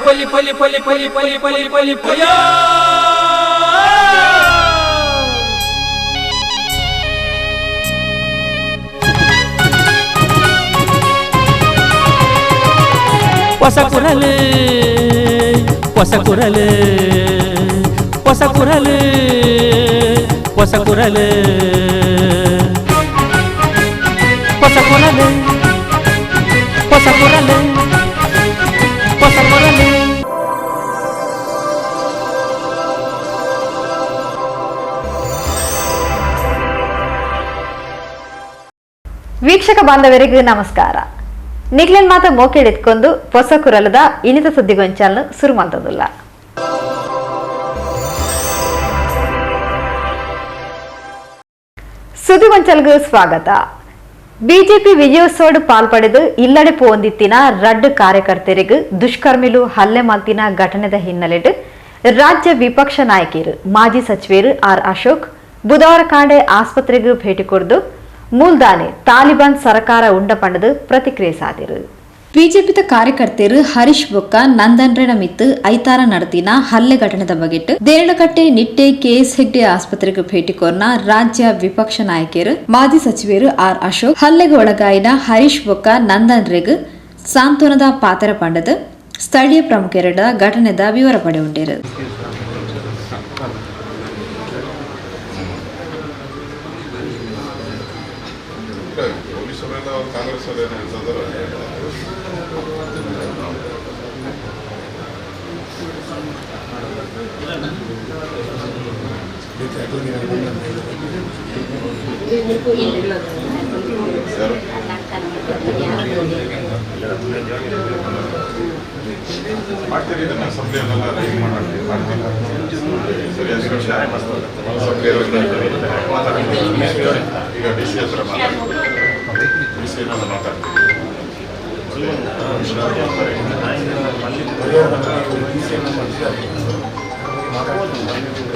ಹೊಸ ಕುರಲು ಹೊಸ ಕುರಲು ಹೊಸ ಕುರಲು ಹೊಸ ಕುರಲು ಹೊಸ ಕುರಲು ಹೊಸ ಕುರಲು ಹೊಸ ಕುರಲು. ವೀಕ್ಷಕ ಬಾಂಧವರಿಗೂ ನಮಸ್ಕಾರ. ನಿಗ್ಲೆನ್ ಮಾತ ಮೋಕೆಡೆತ್ಕೊಂಡು ಹೊಸ ಕುರಲದ ಇನಿತ ಸುದ್ದಿಗೊಂಚಾలను ಶುರು ಮಾಡ್ತದಲ್ಲ. ಸುದ್ದಿಗೊಂಚಾಲ್ಗೂ ಸ್ವಾಗತ. ಬಿಜೆಪಿ ವಿಜಯೋತ್ಸವ ಪಾಲ್ಪಡೆದು ಇಲ್ಲಡೆ ಪೋಂದಿತ್ತಿನ ರಡ್ಡು ಕಾರ್ಯಕರ್ತರಿಗೂ ದುಷ್ಕರ್ಮಿಲು ಹಲ್ಲೆ ಮಲ್ತಿನ ಘಟನೆದ ಹಿನ್ನೆಲೆಡು ರಾಜ್ಯ ವಿಪಕ್ಷ ನಾಯಕರು ಮಾಜಿ ಸಚಿವರು ಆರ್ ಅಶೋಕ್ ಬುಧವಾರ ಕಾಂಡೆ ಆಸ್ಪತ್ರೆಗೂ ಭೇಟಿ ಕೊಡ್ದು ಮೂಲ್ದಾನೆ ತಾಲಿಬಾನ್ ಸರ್ಕಾರ ಉಂಡ ಪಂಡದು ಪ್ರತಿಕ್ರಿಯೆ ಸಾದಿರು. ಬಿಜೆಪಿದ ಕಾರ್ಯಕರ್ತರು ಹರೀಶ್ ಬೊಕ್ಕ ನಂದನ್ರೆನ ಮಿತ್ತು ಐತಾರ ನಡೆದಿನ ಹಲ್ಲೆ ಘಟನೆದ ಬಗೆಟ್ ದೇರಳಕಟ್ಟೆ ನಿಟ್ಟೆ ಕೆಎಸ್ ಹೆಗ್ಡೆ ಆಸ್ಪತ್ರೆಗೆ ಭೇಟಿ ಕೊರ್ನ ರಾಜ್ಯ ವಿಪಕ್ಷ ನಾಯಕರು ಮಾಜಿ ಸಚಿವರು ಆರ್ ಅಶೋಕ್ ಹಲ್ಲೆಗೆ ಒಳಗಾಯಿನ ಹರೀಶ್ ಬೊಕ್ಕ ನಂದನ್ರೆಗ್ ಸಾಂತ್ವನದ ಪಾತ್ರ ಪಂಡದು ಸ್ಥಳೀಯ ಪ್ರಮುಖರ ಘಟನೆದ ವಿವರ ಪಡೆ ಉಂಡೇರು.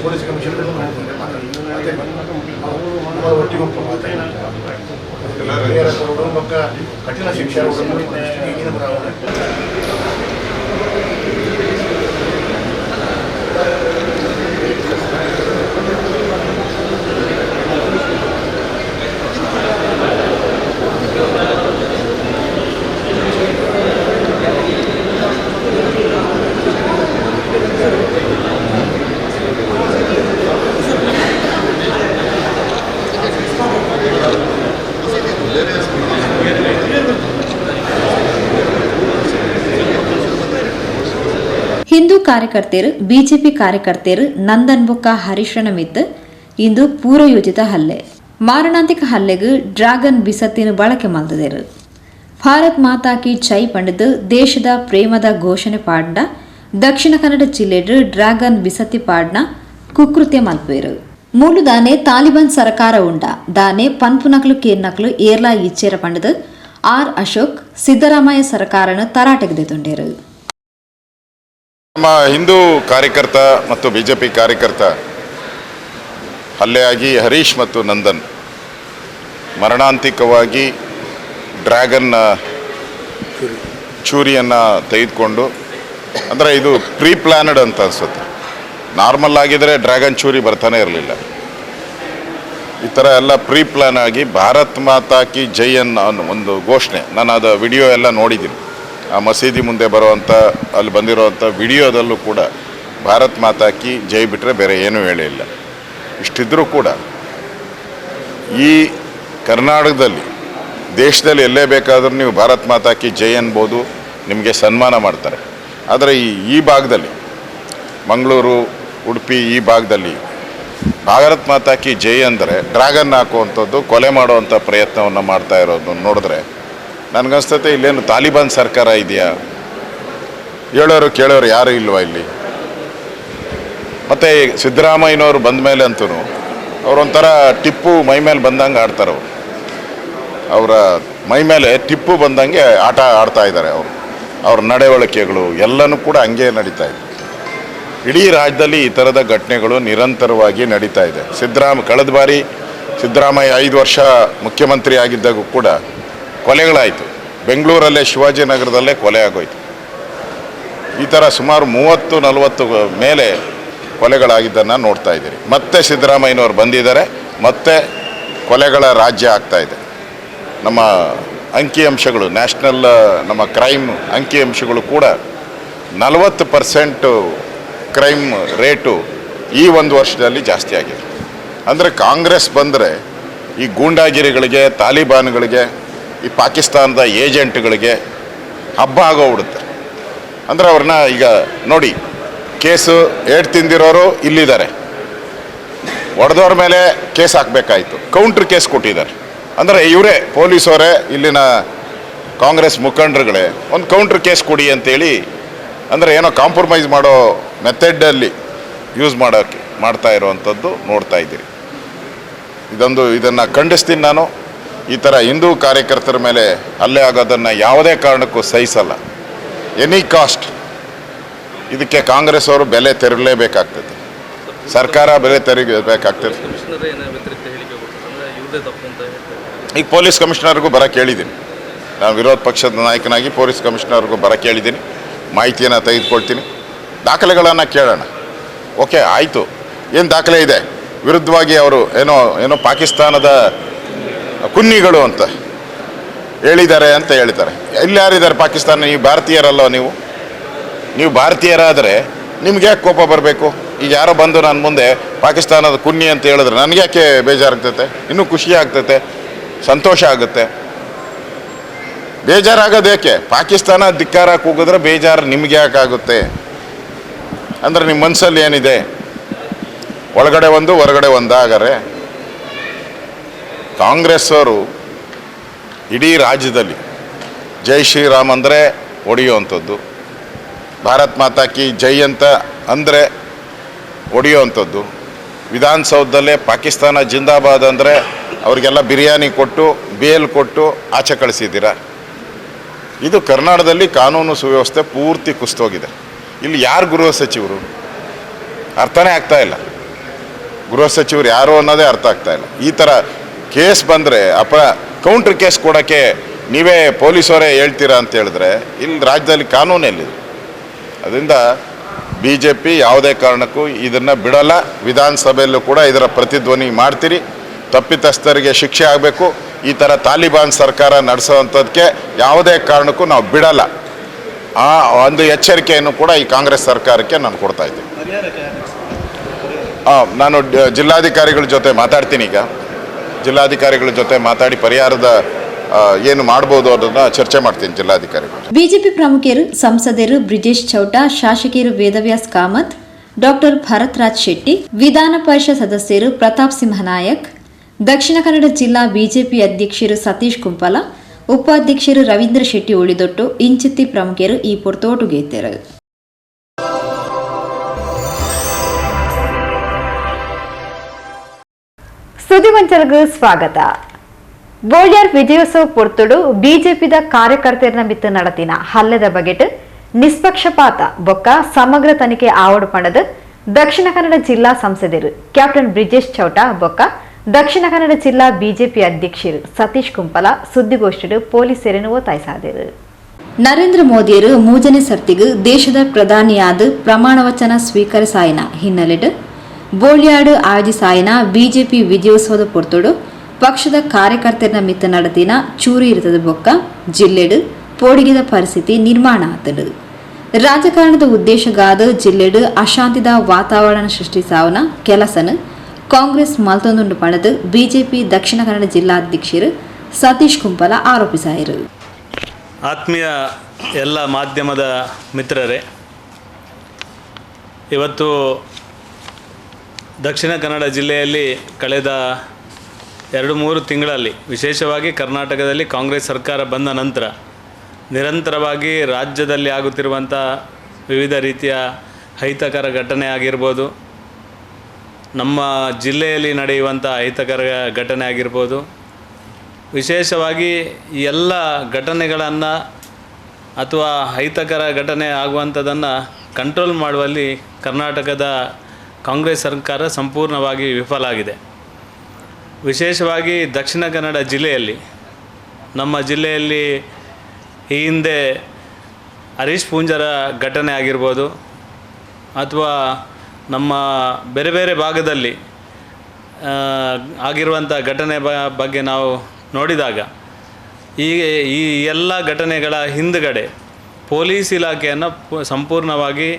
ಪೊಲೀಸ್ ಕಮಿಷನ್ ಕಠಿಣ ಶಿಕ್ಷೆ ಹಿಂದೂ ಕಾರ್ಯಕರ್ತರು ಬಿಜೆಪಿ ಕಾರ್ಯಕರ್ತರು ನಂದನ್ ಬೊಕ್ಕ ಹರೀಶ್ರನ ಮಿತ್ತು ಇಂದು ಪೂರ್ವಯೋಜಿತ ಹಲ್ಲೆ ಮಾರಣಾಂತಿಕ ಹಲ್ಲೆಗೂ ಡ್ರಾಗನ್ ಬಿಸತ್ತಿನ ಬಳಕೆ ಮಲ್ತದೇರು. ಭಾರತ್ ಮಾತಾ ಕಿ ಜೈ ಪಂಡದು ದೇಶದ ಪ್ರೇಮದ ಘೋಷಣೆ ಪಾಡ್ನ ದಕ್ಷಿಣ ಕನ್ನಡ ಜಿಲ್ಲೆಡು ಡ್ರಾಗನ್ ಬಿಸತ್ತಿ ಪಾಡ್ನ ಕುಕೃತ್ಯ ಮಲ್ಪೇರು. ಮೂಲು ದಾನೆ ತಾಲಿಬಾನ್ ಸರ್ಕಾರ ಉಂಡ ದಾನೆ ಪನ್ಪುನಕ್ಲು ಕೇರ್ನಕ್ಲು ಏರ್ಲಾ ಇಚ್ಚೇರ ಪಂಡದು ಆರ್ ಅಶೋಕ್ ಸಿದ್ದರಾಮಯ್ಯ ಸರ್ಕಾರನ ತರಾಟೆಗೆದೊಂಡೇರು. ನಮ್ಮ ಹಿಂದೂ ಕಾರ್ಯಕರ್ತ ಮತ್ತು ಬಿಜೆಪಿ ಕಾರ್ಯಕರ್ತ ಹಲ್ಲೆಯಾಗಿ ಹರೀಶ್ ಮತ್ತು ನಂದನ್ ಮರಣಾಂತಿಕವಾಗಿ ಡ್ರ್ಯಾಗನ್ ಚೂರಿಯನ್ನು ತೆಗೆದುಕೊಂಡು, ಅಂದರೆ ಇದು ಪ್ರೀ ಪ್ಲ್ಯಾನಡ್ ಅಂತ ಅನಿಸುತ್ತೆ. ನಾರ್ಮಲ್ ಆಗಿದ್ದರೆ ಡ್ರ್ಯಾಗನ್ ಚೂರಿ ಬರ್ತಾನೆ ಇರಲಿಲ್ಲ. ಈ ಥರ ಎಲ್ಲ ಪ್ರೀ ಪ್ಲ್ಯಾನ್ ಆಗಿ ಭಾರತ್ ಮಾತಾ ಕಿ ಜೈ ಅನ್ನೋ ಒಂದು ಘೋಷಣೆ, ನಾನು ಅದು ವಿಡಿಯೋ ಎಲ್ಲ ನೋಡಿದ್ದೀನಿ. ಆ ಮಸೀದಿ ಮುಂದೆ ಬರುವಂಥ ಅಲ್ಲಿ ಬಂದಿರೋವಂಥ ವಿಡಿಯೋದಲ್ಲೂ ಕೂಡ ಭಾರತ್ ಮಾತಾ ಕಿ ಜೈ ಬಿಟ್ಟರೆ ಬೇರೆ ಏನೂ ಹೇಳಿಲ್ಲ. ಇಷ್ಟಿದ್ರೂ ಕೂಡ ಈ ಕರ್ನಾಟಕದಲ್ಲಿ ದೇಶದಲ್ಲಿ ಎಲ್ಲೇ ಬೇಕಾದರೂ ನೀವು ಭಾರತ್ ಮಾತಾ ಕಿ ಜೈ ಅನ್ಬೋದು, ನಿಮಗೆ ಸನ್ಮಾನ ಮಾಡ್ತಾರೆ. ಆದರೆ ಈ ಭಾಗದಲ್ಲಿ ಮಂಗಳೂರು, ಉಡುಪಿ ಈ ಭಾಗದಲ್ಲಿ ಭಾರತ್ ಮಾತಾ ಕಿ ಜೈ ಅಂದರೆ ಡ್ರ್ಯಾಗನ್ ಹಾಕುವಂಥದ್ದು, ಕೊಲೆ ಮಾಡುವಂಥ ಪ್ರಯತ್ನವನ್ನು ಮಾಡ್ತಾ ಇರೋದು ನೋಡಿದ್ರೆ ನನಗನ್ಸ್ತತೆ ಇಲ್ಲೇನು ತಾಲಿಬಾನ್ ಸರ್ಕಾರ ಇದೆಯಾ? ಹೇಳೋರು ಕೇಳೋರು ಯಾರೂ ಇಲ್ವಾ ಇಲ್ಲಿ? ಮತ್ತು ಸಿದ್ದರಾಮಯ್ಯನವರು ಬಂದ ಮೇಲೆ ಅಂತೂ ಅವರೊಂಥರ ಟಿಪ್ಪು ಮೈ ಮೇಲೆ ಬಂದಂಗೆ ಆಡ್ತಾರೆ. ಅವರ ಮೈ ಮೇಲೆ ಟಿಪ್ಪು ಬಂದಂಗೆ ಆಟ ಆಡ್ತಾ ಇದ್ದಾರೆ. ಅವ್ರ ನಡವಳಿಕೆಗಳು ಎಲ್ಲನೂ ಕೂಡ ಹಂಗೆ ನಡೀತಾ ಇದೆ. ಇಡೀ ರಾಜ್ಯದಲ್ಲಿ ಈ ಥರದ ಘಟನೆಗಳು ನಿರಂತರವಾಗಿ ನಡೀತಾ ಇದೆ. ಕಳೆದ ಬಾರಿ ಸಿದ್ದರಾಮಯ್ಯ 5 ವರ್ಷ ಮುಖ್ಯಮಂತ್ರಿ ಆಗಿದ್ದಾಗೂ ಕೂಡ ಕೊಲೆಗಳಾಯಿತು. ಬೆಂಗಳೂರಲ್ಲೇ ಶಿವಾಜಿನಗರದಲ್ಲೇ ಕೊಲೆ ಆಗೋಯ್ತು. ಈ ಥರ ಸುಮಾರು 30-40 ಮೇಲೆ ಕೊಲೆಗಳಾಗಿದ್ದನ್ನು ನೋಡ್ತಾ ಇದ್ದೀರಿ. ಮತ್ತೆ ಸಿದ್ದರಾಮಯ್ಯನವರು ಬಂದಿದ್ದಾರೆ, ಮತ್ತೆ ಕೊಲೆಗಳ ರಾಜ್ಯ ಆಗ್ತಾಯಿದೆ. ನಮ್ಮ ಅಂಕಿಅಂಶಗಳು, ನ್ಯಾಷನಲ್ ನಮ್ಮ ಕ್ರೈಮ್ ಅಂಕಿಅಂಶಗಳು ಕೂಡ 40% ಕ್ರೈಮ್ ರೇಟು ಈ ಒಂದು ವರ್ಷದಲ್ಲಿ ಜಾಸ್ತಿ ಆಗಿದೆ. ಅಂದರೆ ಕಾಂಗ್ರೆಸ್ ಬಂದರೆ ಈ ಗೂಂಡಾಗಿರಿಗಳಿಗೆ, ತಾಲಿಬಾನ್ಗಳಿಗೆ, ಈ ಪಾಕಿಸ್ತಾನದ ಏಜೆಂಟ್ಗಳಿಗೆ ಹಬ್ಬ ಆಗೋಗ್ಬಿಡುತ್ತೆ. ಅಂದರೆ ಅವ್ರನ್ನ ಈಗ ನೋಡಿ, ಕೇಸು ಏಟ್ ತಿಂದಿರೋರು ಇಲ್ಲಿದ್ದಾರೆ, ಹೊಡೆದವ್ರ ಮೇಲೆ ಕೇಸ್ ಹಾಕಬೇಕಾಯಿತು, ಕೌಂಟ್ರ್ ಕೇಸ್ ಕೊಟ್ಟಿದ್ದಾರೆ. ಅಂದರೆ ಇವರೇ ಪೊಲೀಸವರೇ, ಇಲ್ಲಿನ ಕಾಂಗ್ರೆಸ್ ಮುಖಂಡರುಗಳೇ ಒಂದು ಕೌಂಟ್ರ್ ಕೇಸ್ ಕೊಡಿ ಅಂತೇಳಿ, ಅಂದರೆ ಏನೋ ಕಾಂಪ್ರಮೈಸ್ ಮಾಡೋ ಮೆಥಡಲ್ಲಿ ಯೂಸ್ ಮಾಡ್ತಾ ಇರೋವಂಥದ್ದು ನೋಡ್ತಾ ಇದ್ದೀರಿ. ಇದನ್ನು ಖಂಡಿಸ್ತೀನಿ ನಾನು. ಈ ಥರ ಹಿಂದೂ ಕಾರ್ಯಕರ್ತರ ಮೇಲೆ ಹಲ್ಲೆ ಆಗೋದನ್ನು ಯಾವುದೇ ಕಾರಣಕ್ಕೂ ಸಹಿಸಲ್ಲ. ಎನಿ ಕಾಸ್ಟ್ ಇದಕ್ಕೆ ಕಾಂಗ್ರೆಸ್ ಅವರು ಬೆಲೆ ತೆರಲೇಬೇಕಾಗ್ತದೆ, ಸರ್ಕಾರ ಬೆಲೆ ತೆರಬೇಕಾಗ್ತದೆ. ಈಗ ಪೊಲೀಸ್ ಕಮಿಷನರ್ಗೂ ಬರೋಕ್ಕೆ ಹೇಳಿದ್ದೀನಿ, ನಾನು ವಿರೋಧ ಪಕ್ಷದ ನಾಯಕನಾಗಿ ಪೊಲೀಸ್ ಕಮಿಷನರ್ಗೂ ಬರೋಕ್ಕೆ ಹೇಳಿದ್ದೀನಿ, ಮಾಹಿತಿಯನ್ನು ತೆಗೆದುಕೊಳ್ತೀನಿ, ದಾಖಲೆಗಳನ್ನು ಕೇಳೋಣ. ಓಕೆ ಆಯಿತು, ಏನು ದಾಖಲೆ ಇದೆ ವಿರುದ್ಧವಾಗಿ ಅವರು ಏನೋ ಪಾಕಿಸ್ತಾನದ ಕುನ್ನಿಗಳು ಅಂತ ಹೇಳಿದ್ದಾರೆ ಅಂತ ಹೇಳ್ತಾರೆ. ಇಲ್ಲಿ ಯಾರಿದ್ದಾರೆ ಪಾಕಿಸ್ತಾನ? ನೀವು ಭಾರತೀಯರಲ್ಲೋ? ನೀವು ಭಾರತೀಯರಾದರೆ ನಿಮ್ಗೆ ಯಾಕೆ ಕೋಪ ಬರಬೇಕು? ಈಗ ಯಾರೋ ಬಂದು ನನ್ನ ಮುಂದೆ ಪಾಕಿಸ್ತಾನದ ಕುನ್ನಿ ಅಂತ ಹೇಳಿದ್ರೆ ನನಗೆ ಯಾಕೆ ಬೇಜಾರಾಗ್ತೈತೆ? ಇನ್ನೂ ಖುಷಿ ಆಗ್ತೈತೆ, ಸಂತೋಷ ಆಗುತ್ತೆ. ಬೇಜಾರಾಗೋದೇಕೆ? ಪಾಕಿಸ್ತಾನ ಧಿಕ್ಕಾರ ಕೂಗಿದ್ರೆ ಬೇಜಾರು ನಿಮ್ಗೆ ಯಾಕೆ ಆಗುತ್ತೆ? ಅಂದರೆ ನಿಮ್ಮ ಮನಸ್ಸಲ್ಲಿ ಏನಿದೆ? ಒಳಗಡೆ ಒಂದು ಹೊರಗಡೆ ಒಂದು ಆಗರೆ. ಕಾಂಗ್ರೆಸ್ ಅವರು ಇಡೀ ರಾಜ್ಯದಲ್ಲಿ ಜೈ ಶ್ರೀರಾಮ್ ಅಂದರೆ ಹೊಡೆಯುವಂಥದ್ದು, ಭಾರತ್ ಮಾತಾ ಕಿ ಜೈ ಅಂತ ಅಂದರೆ ಹೊಡೆಯುವಂಥದ್ದು, ವಿಧಾನಸೌಧದಲ್ಲೇ ಪಾಕಿಸ್ತಾನ ಜಿಂದಾಬಾದ್ ಅಂದರೆ ಅವರಿಗೆಲ್ಲ ಬಿರಿಯಾನಿ ಕೊಟ್ಟು ಬೇಲ್ ಕೊಟ್ಟು ಆಚೆ ಕಳಿಸಿದ್ದೀರ. ಇದು ಕರ್ನಾಟಕದಲ್ಲಿ ಕಾನೂನು ಸುವ್ಯವಸ್ಥೆ ಪೂರ್ತಿ ಕುಸಿದೋಗಿದೆ. ಇಲ್ಲಿ ಯಾರು ಗೃಹ ಸಚಿವರು? ಅರ್ಥನೇ ಆಗ್ತಾಯಿಲ್ಲ. ಗೃಹ ಸಚಿವರು ಯಾರು ಅನ್ನೋದೇ ಅರ್ಥ ಆಗ್ತಾಯಿಲ್ಲ. ಈ ಥರ ಕೇಸ್ ಬಂದರೆ ಕೌಂಟ್ರ್ ಕೇಸ್ ಕೊಡೋಕ್ಕೆ ನೀವೇ ಪೊಲೀಸವರೇ ಹೇಳ್ತೀರಾ ಅಂತ ಹೇಳಿದ್ರೆ ಇಲ್ಲಿ ರಾಜ್ಯದಲ್ಲಿ ಕಾನೂನು ಎಲ್ಲಿದೆ? ಅದರಿಂದ BJP ಯಾವುದೇ ಕಾರಣಕ್ಕೂ ಇದನ್ನು ಬಿಡಲ್ಲ. ವಿಧಾನಸಭೆಯಲ್ಲೂ ಕೂಡ ಇದರ ಪ್ರತಿಧ್ವನಿ ಮಾಡ್ತೀರಿ. ತಪ್ಪಿತಸ್ಥರಿಗೆ ಶಿಕ್ಷೆ ಆಗಬೇಕು. ಈ ಥರ ತಾಲಿಬಾನ್ ಸರ್ಕಾರ ನಡೆಸೋವಂಥದ್ದಕ್ಕೆ ಯಾವುದೇ ಕಾರಣಕ್ಕೂ ನಾವು ಬಿಡಲ್ಲ. ಆ ಒಂದು ಎಚ್ಚರಿಕೆಯನ್ನು ಕೂಡ ಈ ಕಾಂಗ್ರೆಸ್ ಸರ್ಕಾರಕ್ಕೆ ನಾನು ಕೊಡ್ತಾ ಇದ್ದೀನಿ. ನಾನು ಜಿಲ್ಲಾಧಿಕಾರಿಗಳ ಜೊತೆ ಮಾತಾಡ್ತೀನಿ. ಈಗ ಜಿಲ್ಲಾಧಿಕಾರಿಗಳ ಜೊತೆ ಮಾತಾಡಿ ಪರಿಹಾರದ ಏನು ಮಾಡ್ಬೋದು ಅದನ್ನು ಚರ್ಚೆ ಮಾಡ್ತೀನಿ ಜಿಲ್ಲಾಧಿಕಾರಿಗಳು. ಬಿಜೆಪಿ ಪ್ರಮುಖರು, ಸಂಸದರು ಬ್ರಿಜೇಶ್ ಚೌಟ, ಶಾಸಕಿಯರು ವೇದವ್ಯಾಸ್ ಕಾಮತ್, ಡಾಕ್ಟರ್ ಭರತ್ ರಾಜ್ ಶೆಟ್ಟಿ, ವಿಧಾನ ಪರಿಷತ್ ಸದಸ್ಯರು ಪ್ರತಾಪ್ ಸಿಂಹ ನಾಯಕ್, ದಕ್ಷಿಣ ಕನ್ನಡ ಜಿಲ್ಲಾ ಬಿಜೆಪಿ ಅಧ್ಯಕ್ಷರು ಸತೀಶ್ ಕುಂಪಲ, ಉಪಾಧ್ಯಕ್ಷರು ರವೀಂದ್ರ ಶೆಟ್ಟಿ ಉಳಿದೊಟ್ಟು ಇಂಚಿತ್ತಿ ಪ್ರಮುಖರು ಈ ಪೊರ್ತೋಟುಗೇತರು. ಸುದ್ದಿವಂಚಲ್ಗೂ ಸ್ವಾಗತ. ಬೋಳ್ಯಾರ್ ವಿಜಯೋತ್ಸವ ಪೊರ್ತುಡು ಬಿಜೆಪಿದ ಕಾರ್ಯಕರ್ತರ ಮಿತ್ತು ನಡತಿನ ಹಲ್ಲೆದ ಬಗೆಟ್ ನಿಷ್ಪಕ್ಷಪಾತ ಬೊಕ್ಕ ಸಮಗ್ರ ತನಿಖೆ ಆವಡು ಪಣದ ದಕ್ಷಿಣ ಕನ್ನಡ ಜಿಲ್ಲಾ ಸಂಸದರು ಕ್ಯಾಪ್ಟನ್ ಬ್ರಿಜೇಶ್ ಚೌಟ ಬೊಕ್ಕ ದಕ್ಷಿಣ ಕನ್ನಡ ಜಿಲ್ಲಾ ಬಿಜೆಪಿ ಅಧ್ಯಕ್ಷರು ಸತೀಶ್ ಕುಂಪಲ ಸುದ್ದಿಗೋಷ್ಠಿಡು ಪೊಲೀಸರನ್ನು ಒತ್ತಾಯಿಸಿದರು. ನರೇಂದ್ರ ಮೋದಿಯರು ಮೂಜನೆ ಸರ್ತಿಗೂ ದೇಶದ ಪ್ರಧಾನಿಯಾದ ಪ್ರಮಾಣ ವಚನ ಸ್ವೀಕರಿಸಾಯಿನ ಹಿನ್ನೆಲೆಡ್ ಬೋಳ್ಯಾಡು ಆಯೋಜಿಸಾಯಿನ ಬಿಜೆಪಿ ವಿಜಯೋತ್ಸವದ ಪೊರ್ತುಡು ಪಕ್ಷದ ಕಾರ್ಯಕರ್ತರ ಮಿತ್ತ ನಡತಿನ ಚೂರಿ ಇರುತ್ತದೆ ಬೊಕ್ಕ ಜಿಲ್ಲೆಡು ಪೋಡಿಗೆದ ಪರಿಸ್ಥಿತಿ ನಿರ್ಮಾಣ ಆತಡು. ರಾಜಕಾರಣದ ಉದ್ದೇಶಗಾದ ಜಿಲ್ಲೆಡು ಅಶಾಂತಿದ ವಾತಾವರಣ ಸೃಷ್ಟಿಸಾವನ ಕೆಲಸನ ಕಾಂಗ್ರೆಸ್ ಮಲ್ತೊಂದುಂಡು ಪಣದು ಬಿಜೆಪಿ ದಕ್ಷಿಣ ಕನ್ನಡ ಜಿಲ್ಲಾಧ್ಯಕ್ಷರು ಸತೀಶ್ ಕುಂಪಲ ಆರೋಪಿಸಿದರು. ಆತ್ಮೀಯ ಎಲ್ಲ ಮಾಧ್ಯಮದ ಮಿತ್ರರೇ, ಇವತ್ತು ದಕ್ಷಿಣ ಕನ್ನಡ ಜಿಲ್ಲೆಯಲ್ಲಿ ಕಳೆದ 2-3 ತಿಂಗಳಲ್ಲಿ ವಿಶೇಷವಾಗಿ ಕರ್ನಾಟಕದಲ್ಲಿ ಕಾಂಗ್ರೆಸ್ ಸರ್ಕಾರ ಬಂದ ನಂತರ ನಿರಂತರವಾಗಿ ರಾಜ್ಯದಲ್ಲಿ ಆಗುತ್ತಿರುವಂಥ ವಿವಿಧ ರೀತಿಯ ಅಹಿತಕರ ಘಟನೆ ಆಗಿರ್ಬೋದು, ನಮ್ಮ ಜಿಲ್ಲೆಯಲ್ಲಿ ನಡೆಯುವಂಥ ಅಹಿತಕರ ಘಟನೆ ಆಗಿರ್ಬೋದು, ವಿಶೇಷವಾಗಿ ಎಲ್ಲ ಘಟನೆಗಳನ್ನು ಅಥವಾ ಅಹಿತಕರ ಘಟನೆ ಆಗುವಂಥದ್ದನ್ನು ಕಂಟ್ರೋಲ್ ಮಾಡುವಲ್ಲಿ ಕರ್ನಾಟಕದ ಕಾಂಗ್ರೆಸ್ ಸರ್ಕಾರ ಸಂಪೂರ್ಣವಾಗಿ ವಿಫಲ ಆಗಿದೆ. ವಿಶೇಷವಾಗಿ ದಕ್ಷಿಣ ಕನ್ನಡ ಜಿಲ್ಲೆಯಲ್ಲಿ, ನಮ್ಮ ಜಿಲ್ಲೆಯಲ್ಲಿ ಈ ಹಿಂದೆ ಹರೀಶ್ ಪೂಂಜರ ಘಟನೆ ಆಗಿರ್ಬೋದು ಅಥವಾ ನಮ್ಮ ಬೇರೆ ಬೇರೆ ಭಾಗದಲ್ಲಿ ಆಗಿರುವಂಥ ಘಟನೆ ಬಗ್ಗೆ ನಾವು ನೋಡಿದಾಗ ಈ ಎಲ್ಲ ಘಟನೆಗಳ ಹಿಂದುಗಡೆ ಪೊಲೀಸ್ ಇಲಾಖೆಯನ್ನು ಸಂಪೂರ್ಣವಾಗಿ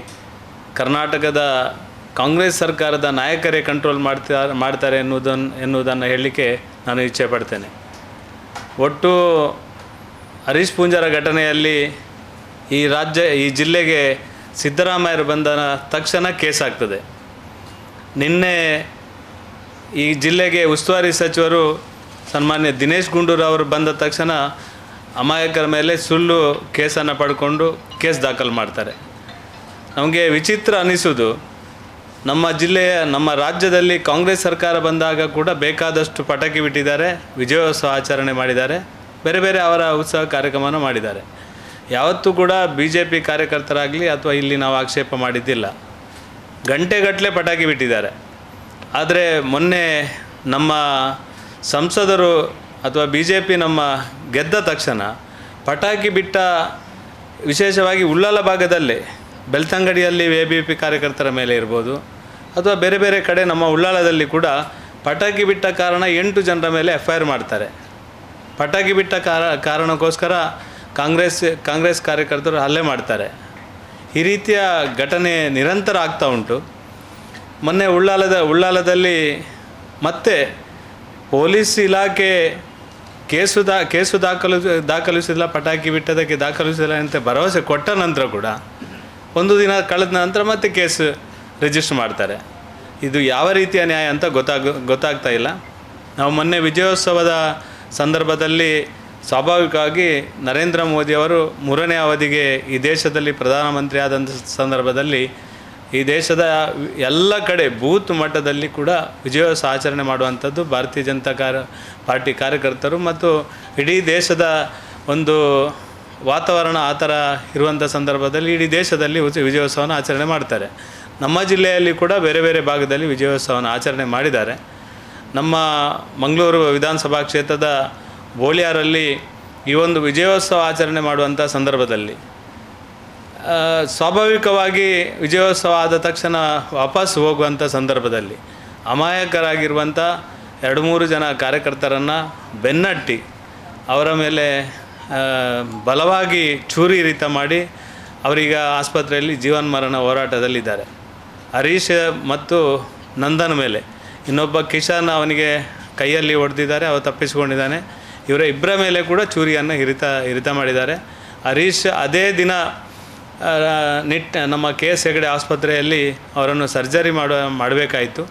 ಕರ್ನಾಟಕದ ಕಾಂಗ್ರೆಸ್ ಸರ್ಕಾರದ ನಾಯಕರೇ ಕಂಟ್ರೋಲ್ ಮಾಡ್ತಾರೆ ಎನ್ನುವುದನ್ನು ಹೇಳಲಿಕ್ಕೆ ನಾನು ಇಚ್ಛೆ ಪಡ್ತೇನೆ. ಒಟ್ಟು ಹರೀಶ್ ಪೂಂಜರ ಘಟನೆಯಲ್ಲಿ ಈ ಜಿಲ್ಲೆಗೆ ಸಿದ್ದರಾಮಯ್ಯರು ಬಂದ ತಕ್ಷಣ ಕೇಸ್ ಆಗ್ತದೆ. ನಿನ್ನೆ ಈ ಜಿಲ್ಲೆಗೆ ಉಸ್ತುವಾರಿ ಸಚಿವರು ಸನ್ಮಾನ್ಯ ದಿನೇಶ್ ಗುಂಡೂರಾವ್ ಅವರು ಬಂದ ತಕ್ಷಣ ಅಮಾಯಕರ ಮೇಲೆ ಸುಳ್ಳು ಕೇಸನ್ನು ಪಡ್ಕೊಂಡು ಕೇಸ್ ದಾಖಲು ಮಾಡ್ತಾರೆ. ನಮಗೆ ವಿಚಿತ್ರ ಅನಿಸೋದು, ನಮ್ಮ ರಾಜ್ಯದಲ್ಲಿ ಕಾಂಗ್ರೆಸ್ ಸರ್ಕಾರ ಬಂದಾಗ ಕೂಡ ಬೇಕಾದಷ್ಟು ಪಟಾಕಿ ಬಿಟ್ಟಿದ್ದಾರೆ, ವಿಜಯೋತ್ಸವ ಆಚರಣೆ ಮಾಡಿದ್ದಾರೆ, ಬೇರೆ ಬೇರೆ ಅವರ ಉತ್ಸವ ಕಾರ್ಯಕ್ರಮನ ಮಾಡಿದ್ದಾರೆ. ಯಾವತ್ತೂ ಕೂಡ BJP ಕಾರ್ಯಕರ್ತರಾಗಲಿ ಅಥವಾ ಇಲ್ಲಿ ನಾವು ಆಕ್ಷೇಪ ಮಾಡಿದ್ದಿಲ್ಲ. ಗಂಟೆಗಟ್ಟಲೆ ಪಟಾಕಿ ಬಿಟ್ಟಿದ್ದಾರೆ. ಆದರೆ ಮೊನ್ನೆ ನಮ್ಮ ಸಂಸದರು ಅಥವಾ BJP ನಮ್ಮ ಗೆದ್ದ ತಕ್ಷಣ ಪಟಾಕಿ ಬಿಟ್ಟ, ವಿಶೇಷವಾಗಿ ಉಳ್ಳಾಲ ಭಾಗದಲ್ಲೇ ಬೆಳ್ತಂಗಡಿಯಲ್ಲಿ ABP ಕಾರ್ಯಕರ್ತರ ಮೇಲೆ ಇರ್ಬೋದು ಅಥವಾ ಬೇರೆ ಬೇರೆ ಕಡೆ ನಮ್ಮ ಉಳ್ಳಾಲದಲ್ಲಿ ಕೂಡ ಪಟಾಕಿ ಬಿಟ್ಟ ಕಾರಣ 8 ಜನರ ಮೇಲೆ FIR ಮಾಡ್ತಾರೆ. ಪಟಾಕಿ ಬಿಟ್ಟ ಕಾರಣಕ್ಕೋಸ್ಕರ ಕಾಂಗ್ರೆಸ್ ಕಾರ್ಯಕರ್ತರು ಹಲ್ಲೆ ಮಾಡ್ತಾರೆ. ಈ ರೀತಿಯ ಘಟನೆ ನಿರಂತರ ಆಗ್ತಾ ಉಂಟು. ಮೊನ್ನೆ ಉಳ್ಳಾಲದಲ್ಲಿ ಮತ್ತೆ ಪೊಲೀಸ್ ಇಲಾಖೆ ಕೇಸು ದಾಖಲಿಸಿಲ್ಲ, ಪಟಾಕಿ ಬಿಟ್ಟದಕ್ಕೆ ದಾಖಲಿಸಿಲ್ಲ ಅಂತ ಭರವಸೆ ಕೊಟ್ಟ ನಂತರ ಕೂಡ ಒಂದು ದಿನ ಕಳೆದ ನಂತರ ಮತ್ತೆ ಕೇಸ್ ರಿಜಿಸ್ಟರ್ ಮಾಡ್ತಾರೆ. ಇದು ಯಾವ ರೀತಿಯ ನ್ಯಾಯ ಅಂತ ಗೊತ್ತಾಗ್ತಾ ಇಲ್ಲ. ನಾವು ಮೊನ್ನೆ ವಿಜಯೋತ್ಸವದ ಸಂದರ್ಭದಲ್ಲಿ ಸ್ವಾಭಾವಿಕವಾಗಿ ನರೇಂದ್ರ ಮೋದಿಯವರು 3ನೇ ಅವಧಿಗೆ ಈ ದೇಶದಲ್ಲಿ ಪ್ರಧಾನಮಂತ್ರಿ ಆದಂಥ ಸಂದರ್ಭದಲ್ಲಿ ಈ ದೇಶದ ಎಲ್ಲ ಕಡೆ ಬೂತ್ ಮಟ್ಟದಲ್ಲಿ ಕೂಡ ವಿಜಯೋತ್ಸವ ಆಚರಣೆ ಮಾಡುವಂಥದ್ದು ಭಾರತೀಯ ಜನತಾ ಪಾರ್ಟಿ ಕಾರ್ಯಕರ್ತರು ಮತ್ತು ಇಡೀ ದೇಶದ ಒಂದು ವಾತಾವರಣ ಆ ಥರ ಇರುವಂಥ ಸಂದರ್ಭದಲ್ಲಿ ಇಡೀ ದೇಶದಲ್ಲಿ ವಿಜಯೋತ್ಸವನ ಆಚರಣೆ ಮಾಡ್ತಾರೆ. ನಮ್ಮ ಜಿಲ್ಲೆಯಲ್ಲಿ ಕೂಡ ಬೇರೆ ಬೇರೆ ಭಾಗದಲ್ಲಿ ವಿಜಯೋತ್ಸವನ ಆಚರಣೆ ಮಾಡಿದ್ದಾರೆ. ನಮ್ಮ ಮಂಗಳೂರು ವಿಧಾನಸಭಾ ಕ್ಷೇತ್ರದ ಬೋಳಿಯಾರಲ್ಲಿ ಈ ಒಂದು ವಿಜಯೋತ್ಸವ ಆಚರಣೆ ಮಾಡುವಂಥ ಸಂದರ್ಭದಲ್ಲಿ ಸ್ವಾಭಾವಿಕವಾಗಿ ವಿಜಯೋತ್ಸವ ಆದ ತಕ್ಷಣ ವಾಪಸ್ ಹೋಗುವಂಥ ಸಂದರ್ಭದಲ್ಲಿ ಅಮಾಯಕರಾಗಿರುವಂಥ 2-3 ಜನ ಕಾರ್ಯಕರ್ತರನ್ನು ಬೆನ್ನಟ್ಟಿ ಅವರ ಮೇಲೆ ಬಲವಾಗಿ ಚೂರಿ ಇರಿತ ಮಾಡಿ ಅವರೀಗ ಆಸ್ಪತ್ರೆಯಲ್ಲಿ ಜೀವನ್ಮರಣ ಹೋರಾಟದಲ್ಲಿದ್ದಾರೆ. ಹರೀಶ್ ಮತ್ತು ನಂದನ್ ಮೇಲೆ ಇನ್ನೊಬ್ಬ ಕಿಶನ್ ಅವನಿಗೆ ಕೈಯಲ್ಲಿ ಹೊಡೆದಿದ್ದಾರೆ, ಅವ ತಪ್ಪಿಸಿಕೊಂಡಿದ್ದಾನೆ. ಇವರ ಇಬ್ಬರ ಮೇಲೆ ಕೂಡ ಚೂರಿಯನ್ನು ಇರಿತ ಮಾಡಿದ್ದಾರೆ. ಹರೀಶ್ ಅದೇ ದಿನ ನಮ್ಮ KS ಹೆಗಡೆ ಆಸ್ಪತ್ರೆಯಲ್ಲಿ ಅವರನ್ನು ಸರ್ಜರಿ ಮಾಡಬೇಕಾಯಿತು.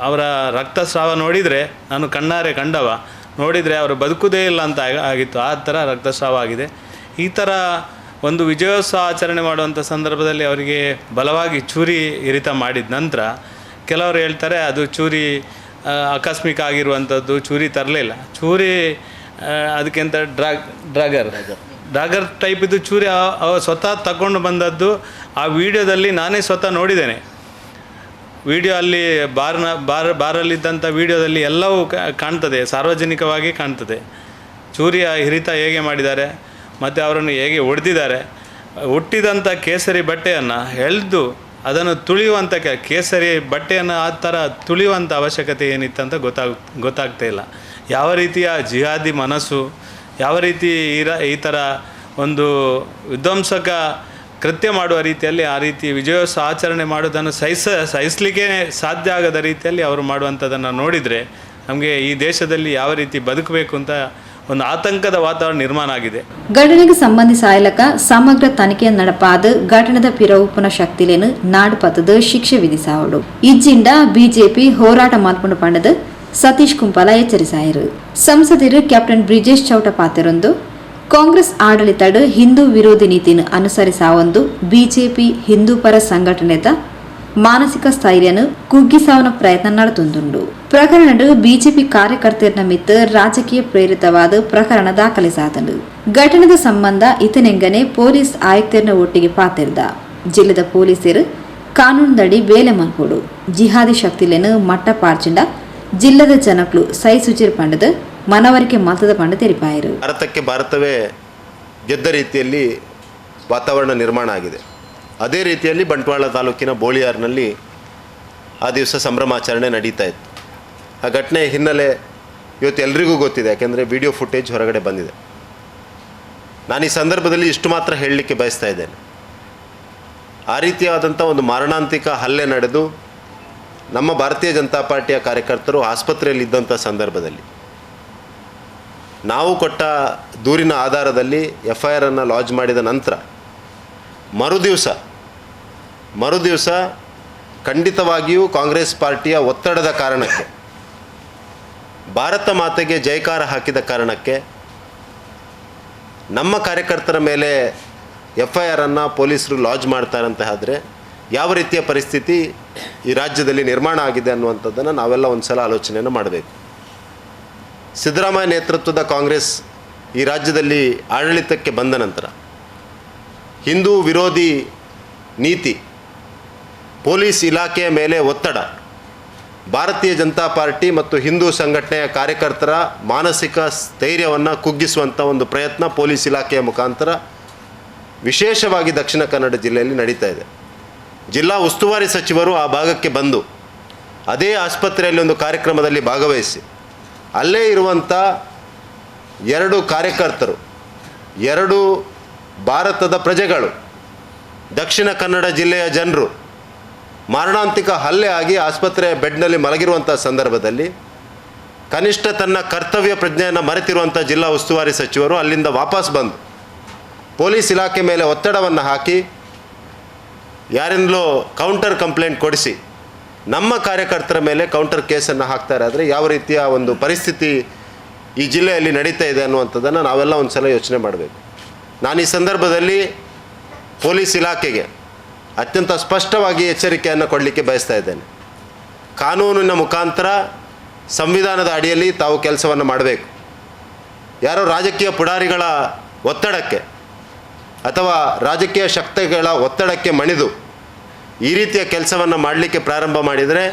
ಅವರ ರಕ್ತಸ್ರಾವ ನೋಡಿದರೆ ನಾನು ಕಣ್ಣಾರೆ ಕಂಡವ, ನೋಡಿದರೆ ಅವರು ಬದುಕುವುದೇ ಇಲ್ಲ ಅಂತ ಆಗಿತ್ತು. ಆ ಥರ ರಕ್ತಸ್ರಾವ ಆಗಿದೆ. ಈ ಥರ ಒಂದು ವಿಜಯೋತ್ಸವ ಆಚರಣೆ ಮಾಡುವಂಥ ಸಂದರ್ಭದಲ್ಲಿ ಅವರಿಗೆ ಬಲವಾಗಿ ಚೂರಿ ಇರಿತ ಮಾಡಿದ ನಂತರ ಕೆಲವರು ಹೇಳ್ತಾರೆ ಅದು ಚೂರಿ ಆಕಸ್ಮಿಕ ಆಗಿರುವಂಥದ್ದು, ಚೂರಿ ತರಲಿಲ್ಲ. ಚೂರಿ ಅದಕ್ಕಿಂತ ಡ್ರಾಗರ್ ಟೈಪ್ ಇದು ಚೂರಿ ಸ್ವತಃ ತಗೊಂಡು ಬಂದದ್ದು. ಆ ವಿಡಿಯೋದಲ್ಲಿ ನಾನೇ ಸ್ವತಃ ನೋಡಿದ್ದೇನೆ. ವಿಡಿಯೋ ಅಲ್ಲಿ ಬಾರಲ್ಲಿದ್ದಂಥ ವಿಡಿಯೋದಲ್ಲಿ ಎಲ್ಲವೂ ಕಾಣ್ತದೆ, ಸಾರ್ವಜನಿಕವಾಗಿ ಕಾಣ್ತದೆ. ಚೂರಿಯ ಹಿರಿತ ಹೇಗೆ ಮಾಡಿದ್ದಾರೆ ಮತ್ತು ಅವರನ್ನು ಹೇಗೆ ಹೊಡೆದಿದ್ದಾರೆ. ಹುಟ್ಟಿದಂಥ ಕೇಸರಿ ಬಟ್ಟೆಯನ್ನು ಎಳೆದು ಅದನ್ನು ತುಳಿಯುವಂಥ ಕೇಸರಿ ಬಟ್ಟೆಯನ್ನು ಆ ಥರ ತುಳಿಯುವಂಥ ಅವಶ್ಯಕತೆ ಏನಿತ್ತಂತ ಗೊತ್ತಾಗ್ತಾ ಇಲ್ಲ. ಯಾವ ರೀತಿಯ ಜಿಹಾದಿ ಮನಸ್ಸು, ಯಾವ ರೀತಿ ಈ ಥರ ಒಂದು ವಿಧ್ವಂಸಕ ಕೃತ್ಯ ಮಾಡುವ ರೀತಿಯಲ್ಲಿ ಆ ರೀತಿ ವಿಜಯೋತ್ಸವ ಆಚರಣೆ ಮಾಡೋದನ್ನು ಸಹಿಸಲಿಕ್ಕೆ ಸಾಧ್ಯ ಆಗದ ರೀತಿಯಲ್ಲಿ ಅವರು ಮಾಡುವಂಥದ್ದನ್ನು ನೋಡಿದರೆ ನಮಗೆ ಈ ದೇಶದಲ್ಲಿ ಯಾವ ರೀತಿ ಬದುಕಬೇಕು ಅಂತ ಒಂದು ಆತಂಕದ ವಾತಾವರಣ ನಿರ್ಮಾಣ ಆಗಿದೆ. ಘಟನೆಗೆ ಸಂಬಂಧಿಸಾಯಲಕ ಸಮಗ್ರ ತನಿಖೆ ನಡಪಾದ ಘಟನೆದ ಪಿರವುಪುನ ಶಕ್ತಿಲೇನು ನಾಡು ಪತ್ತದ ಶಿಕ್ಷೆ ವಿಧಿಸಾವಡು ಇಜ್ಜಿಂಡ BJP ಹೋರಾಟ ಮಾಲ್ಪಂಡು ಪಂಡದ ಸತೀಶ್ ಕುಂಪಲ ಎಚ್ಚರಿಸಾಯರು. ಸಂಸದರು ಕ್ಯಾಪ್ಟನ್ ಬ್ರಿಜೇಶ್ ಚೌಟ ಪಾತೆರೊಂದು ಕಾಂಗ್ರೆಸ್ ಆಡಳಿತಡು ಹಿಂದೂ ವಿರೋಧಿ ನೀತಿಯನ್ನು ಅನುಸರಿಸಾವೊಂದು BJP ಹಿಂದೂ ಪರ ಸಂಘಟನೆದ ಮಾನಸಿಕ ಸ್ಥೈರ್ಯನು ಕುಗ್ಗಿಸಾವನ ಪ್ರಯತ್ನ ನಡೆತೊಂದುಂಡು. ಪ್ರಕರಣಡು BJP ಕಾರ್ಯಕರ್ತರ ಮಿತ್ತ ರಾಜಕೀಯ ಪ್ರೇರಿತವಾದ ಪ್ರಕರಣ ದಾಖಲಿಸಾದನು. ಘಟನೆದ ಸಂಬಂಧ ಇತನೆಂಗನೆ ಪೊಲೀಸ್ ಆಯುಕ್ತರನ್ನ ಒಟ್ಟಿಗೆ ಪಾತಿರ್ದ ಜಿಲ್ಲೆದ ಪೊಲೀಸರು ಕಾನೂನದಡಿ ಬೇಲೆ ಮಲ್ಪೋಡು ಜಿಹಾದಿ ಶಕ್ತಿಲೇನು ಮಟ್ಟ ಪಾರ್ಚಿಂಡ ಜಿಲ್ಲದ ಜನಕ್ಲು ಸೈ ಸುಚಿರ್ ಪಂಡದ ಮನವರಿಕೆ ಮತದ ಪಂಡ ತೆರಿಪಾಯರು. ಭಾರತಕ್ಕೆ ಭಾರತವೇ ಗೆದ್ದ ರೀತಿಯಲ್ಲಿ ವಾತಾವರಣ ನಿರ್ಮಾಣ ಆಗಿದೆ. ಅದೇ ರೀತಿಯಲ್ಲಿ ಬಂಟ್ವಾಳ ತಾಲೂಕಿನ ಬೋಳಿಯಾರ್ನಲ್ಲಿ ಆ ದಿವಸ ಸಂಭ್ರಮಾಚರಣೆ ನಡೀತಾ ಇತ್ತು. ಆ ಘಟನೆ ಹಿನ್ನೆಲೆ ಇವತ್ತು ಎಲ್ರಿಗೂ ಗೊತ್ತಿದೆ, ಯಾಕೆಂದರೆ ವಿಡಿಯೋ ಫುಟೇಜ್ ಹೊರಗಡೆ ಬಂದಿದೆ. ನಾನು ಈ ಸಂದರ್ಭದಲ್ಲಿ ಇಷ್ಟು ಮಾತ್ರ ಹೇಳಲಿಕ್ಕೆ ಬಯಸ್ತಾ ಇದ್ದೇನೆ. ಆ ರೀತಿಯಾದಂಥ ಒಂದು ಮಾರಣಾಂತಿಕ ಹಲ್ಲೆ ನಡೆದು ನಮ್ಮ ಭಾರತೀಯ ಜನತಾ ಪಾರ್ಟಿಯ ಕಾರ್ಯಕರ್ತರು ಆಸ್ಪತ್ರೆಯಲ್ಲಿದ್ದಂಥ ಸಂದರ್ಭದಲ್ಲಿ ನಾವು ಕೊಟ್ಟ ದೂರಿನ ಆಧಾರದಲ್ಲಿ FIR ಅನ್ನು ಲಾಂಚ್ ಮಾಡಿದ ನಂತರ ಮರುದಿವಸ ಖಂಡಿತವಾಗಿಯೂ ಕಾಂಗ್ರೆಸ್ ಪಾರ್ಟಿಯ ಒತ್ತಡದ ಕಾರಣಕ್ಕೆ, ಭಾರತ ಮಾತೆಗೆ ಜೈಕಾರ ಹಾಕಿದ ಕಾರಣಕ್ಕೆ ನಮ್ಮ ಕಾರ್ಯಕರ್ತರ ಮೇಲೆ FIR ಅನ್ನು ಪೊಲೀಸರು ಲಾಂಚ್ ಮಾಡ್ತಾರಂತ ಆದರೆ ಯಾವ ರೀತಿಯ ಪರಿಸ್ಥಿತಿ ಈ ರಾಜ್ಯದಲ್ಲಿ ನಿರ್ಮಾಣ ಆಗಿದೆ ಅನ್ನುವಂಥದ್ದನ್ನು ನಾವೆಲ್ಲ ಒಂದು ಸಲ ಆಲೋಚನೆಯನ್ನು ಮಾಡಬೇಕು. ಸಿದ್ದರಾಮಯ್ಯ ನೇತೃತ್ವದ ಕಾಂಗ್ರೆಸ್ ಈ ರಾಜ್ಯದಲ್ಲಿ ಆಡಳಿತಕ್ಕೆ ಬಂದ ನಂತರ ಹಿಂದೂ ವಿರೋಧಿ ನೀತಿ, ಪೊಲೀಸ್ ಇಲಾಖೆಯ ಮೇಲೆ ಒತ್ತಡ, ಭಾರತೀಯ ಜನತಾ ಪಾರ್ಟಿ ಮತ್ತು ಹಿಂದೂ ಸಂಘಟನೆಯ ಕಾರ್ಯಕರ್ತರ ಮಾನಸಿಕ ಸ್ಥೈರ್ಯವನ್ನು ಕುಗ್ಗಿಸುವಂಥ ಒಂದು ಪ್ರಯತ್ನ ಪೊಲೀಸ್ ಇಲಾಖೆಯ ಮುಖಾಂತರ ವಿಶೇಷವಾಗಿ ದಕ್ಷಿಣ ಕನ್ನಡ ಜಿಲ್ಲೆಯಲ್ಲಿ ನಡೀತಾ ಇದೆ. ಜಿಲ್ಲಾ ಉಸ್ತುವಾರಿ ಸಚಿವರು ಆ ಭಾಗಕ್ಕೆ ಬಂದು ಅದೇ ಆಸ್ಪತ್ರೆಯಲ್ಲಿ ಒಂದು ಕಾರ್ಯಕ್ರಮದಲ್ಲಿ ಭಾಗವಹಿಸಿ ಅಲ್ಲೇ ಇರುವಂಥ 2 ಕಾರ್ಯಕರ್ತರು, 2 ಭಾರತದ ಪ್ರಜೆಗಳು, ದಕ್ಷಿಣ ಕನ್ನಡ ಜಿಲ್ಲೆಯ ಜನರು ಮಾರಣಾಂತಿಕ ಹಲ್ಲೆ ಆಗಿ ಆಸ್ಪತ್ರೆಯ ಬೆಡ್ನಲ್ಲಿ ಮಲಗಿರುವಂಥ ಸಂದರ್ಭದಲ್ಲಿ ಕನಿಷ್ಠ ತನ್ನ ಕರ್ತವ್ಯ ಪ್ರಜ್ಞೆಯನ್ನು ಮರೆತಿರುವಂಥ ಜಿಲ್ಲಾ ಉಸ್ತುವಾರಿ ಸಚಿವರು ಅಲ್ಲಿಂದ ವಾಪಸ್ ಬಂದು ಪೊಲೀಸ್ ಇಲಾಖೆ ಮೇಲೆ ಒತ್ತಡವನ್ನು ಹಾಕಿ ಯಾರಿಂದಲೋ ಕೌಂಟರ್ ಕಂಪ್ಲೇಂಟ್ ಕೊಡಿಸಿ ನಮ್ಮ ಕಾರ್ಯಕರ್ತರ ಮೇಲೆ ಕೌಂಟರ್ ಕೇಸನ್ನು ಹಾಕ್ತಾರೆ. ಆದರೆ ಯಾವ ರೀತಿಯ ಒಂದು ಪರಿಸ್ಥಿತಿ ಈ ಜಿಲ್ಲೆಯಲ್ಲಿ ನಡೀತಾ ಇದೆ ಅನ್ನುವಂಥದ್ದನ್ನು ನಾವೆಲ್ಲ ಒಂದು ಸಲ ಯೋಚನೆ ಮಾಡಬೇಕು. ನಾನು ಈ ಸಂದರ್ಭದಲ್ಲಿ ಪೊಲೀಸ್ ಇಲಾಖೆಗೆ ಅತ್ಯಂತ ಸ್ಪಷ್ಟವಾಗಿ ಎಚ್ಚರಿಕೆಯನ್ನು ಕೊಡಲಿಕ್ಕೆ ಬಯಸ್ತಾ ಇದ್ದೇನೆ. ಕಾನೂನಿನ ಮುಖಾಂತರ ಸಂವಿಧಾನದ ಅಡಿಯಲ್ಲಿ ತಾವು ಕೆಲಸವನ್ನು ಮಾಡಬೇಕು. ಯಾರೋ ರಾಜಕೀಯ ಪುಡಾರಿಗಳ ಒತ್ತಡಕ್ಕೆ ಅಥವಾ ರಾಜಕೀಯ ಶಕ್ತಿಗಳ ಒತ್ತಡಕ್ಕೆ ಮಣಿದು ಈ ರೀತಿಯ ಕೆಲಸವನ್ನು ಮಾಡಲಿಕ್ಕೆ ಪ್ರಾರಂಭ ಮಾಡಿದರೆ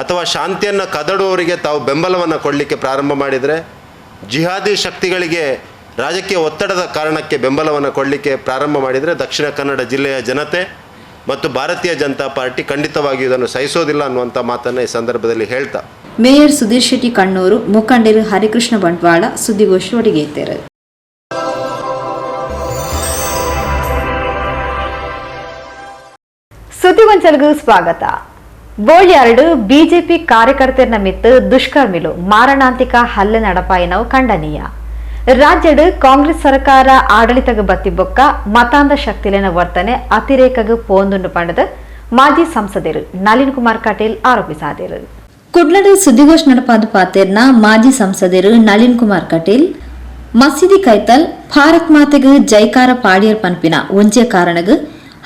ಅಥವಾ ಶಾಂತಿಯನ್ನು ಕದಡುವವರಿಗೆ ತಾವು ಬೆಂಬಲವನ್ನು ಕೊಡಲಿಕ್ಕೆ ಪ್ರಾರಂಭ ಮಾಡಿದರೆ, ಜಿಹಾದಿ ಶಕ್ತಿಗಳಿಗೆ ರಾಜಕೀಯ ಒತ್ತಡದ ಕಾರಣಕ್ಕೆ ಬೆಂಬಲವನ್ನು ಕೊಡಲಿಕ್ಕೆ ಪ್ರಾರಂಭ ಮಾಡಿದರೆ ದಕ್ಷಿಣ ಕನ್ನಡ ಜಿಲ್ಲೆಯ ಜನತೆ ಮತ್ತು ಭಾರತೀಯ ಜನತಾ ಪಾರ್ಟಿ ಖಂಡಿತವಾಗಿಯೂ ಇದನ್ನು ಸಹಿಸೋದಿಲ್ಲ ಅನ್ನುವಂಥ ಮಾತನ್ನು ಈ ಸಂದರ್ಭದಲ್ಲಿ ಹೇಳ್ತಾ ಮೇಯರ್ ಸುಧೀರ್ ಶೆಟ್ಟಿ ಕಣ್ಣೂರು, ಮುಖಂಡರು ಹರಿಕೃಷ್ಣ ಬಂಟ್ವಾಳ ಸುದ್ದಿಗೋಷ್ಠಿ ಒಡಿಗೇತಾರೆ. ಸುದ್ದಿಗೊಂಚಲ್ಗೂ ಸ್ವಾಗತ. ಬೋಳ್ಯಾರ್ಡ್ ಬಿಜೆಪಿ ಕಾರ್ಯಕರ್ತರ ಮಿತ್ತು ದುಷ್ಕರ್ಮಿಲು ಮಾರಣಾಂತಿಕ ಹಲ್ಲೆ ನಡಪಾಯಿನವು ಖಂಡನೀಯ. ರಾಜ್ಯಡ್ ಕಾಂಗ್ರೆಸ್ ಸರ್ಕಾರ ಆಡಳಿತಗ ಬತ್ತಿಬೊಕ್ಕ ಮತಾಂಧ ಶಕ್ತಿಲಿನ ವರ್ತನೆ ಅತಿರೇಕಗ ಪೋಂದುಂಡು ಪಂಡದ ಮಾಜಿ ಸಂಸದರು ನಳಿನ್ ಕುಮಾರ್ ಕಟೀಲ್ ಆರೋಪಿಸಿದರು. ಕುಡ್ಲಡ್ ಸುದ್ದಿಗೋಷ್ಠಿ ನಡಪಾದ ಪಾತೆರ್ನ ಮಾಜಿ ಸಂಸದರು ನಳಿನ್ ಕುಮಾರ್ ಕಟೀಲ್ ಮಸೀದಿ ಕೈತಲ್ ಭಾರತ್ ಮಾತೆಗೆ ಜೈಕಾರ ಪಾಡಿಯರ್ ಪನ್ಪಿನ ಒಂಜೆ ಕಾರಣಗ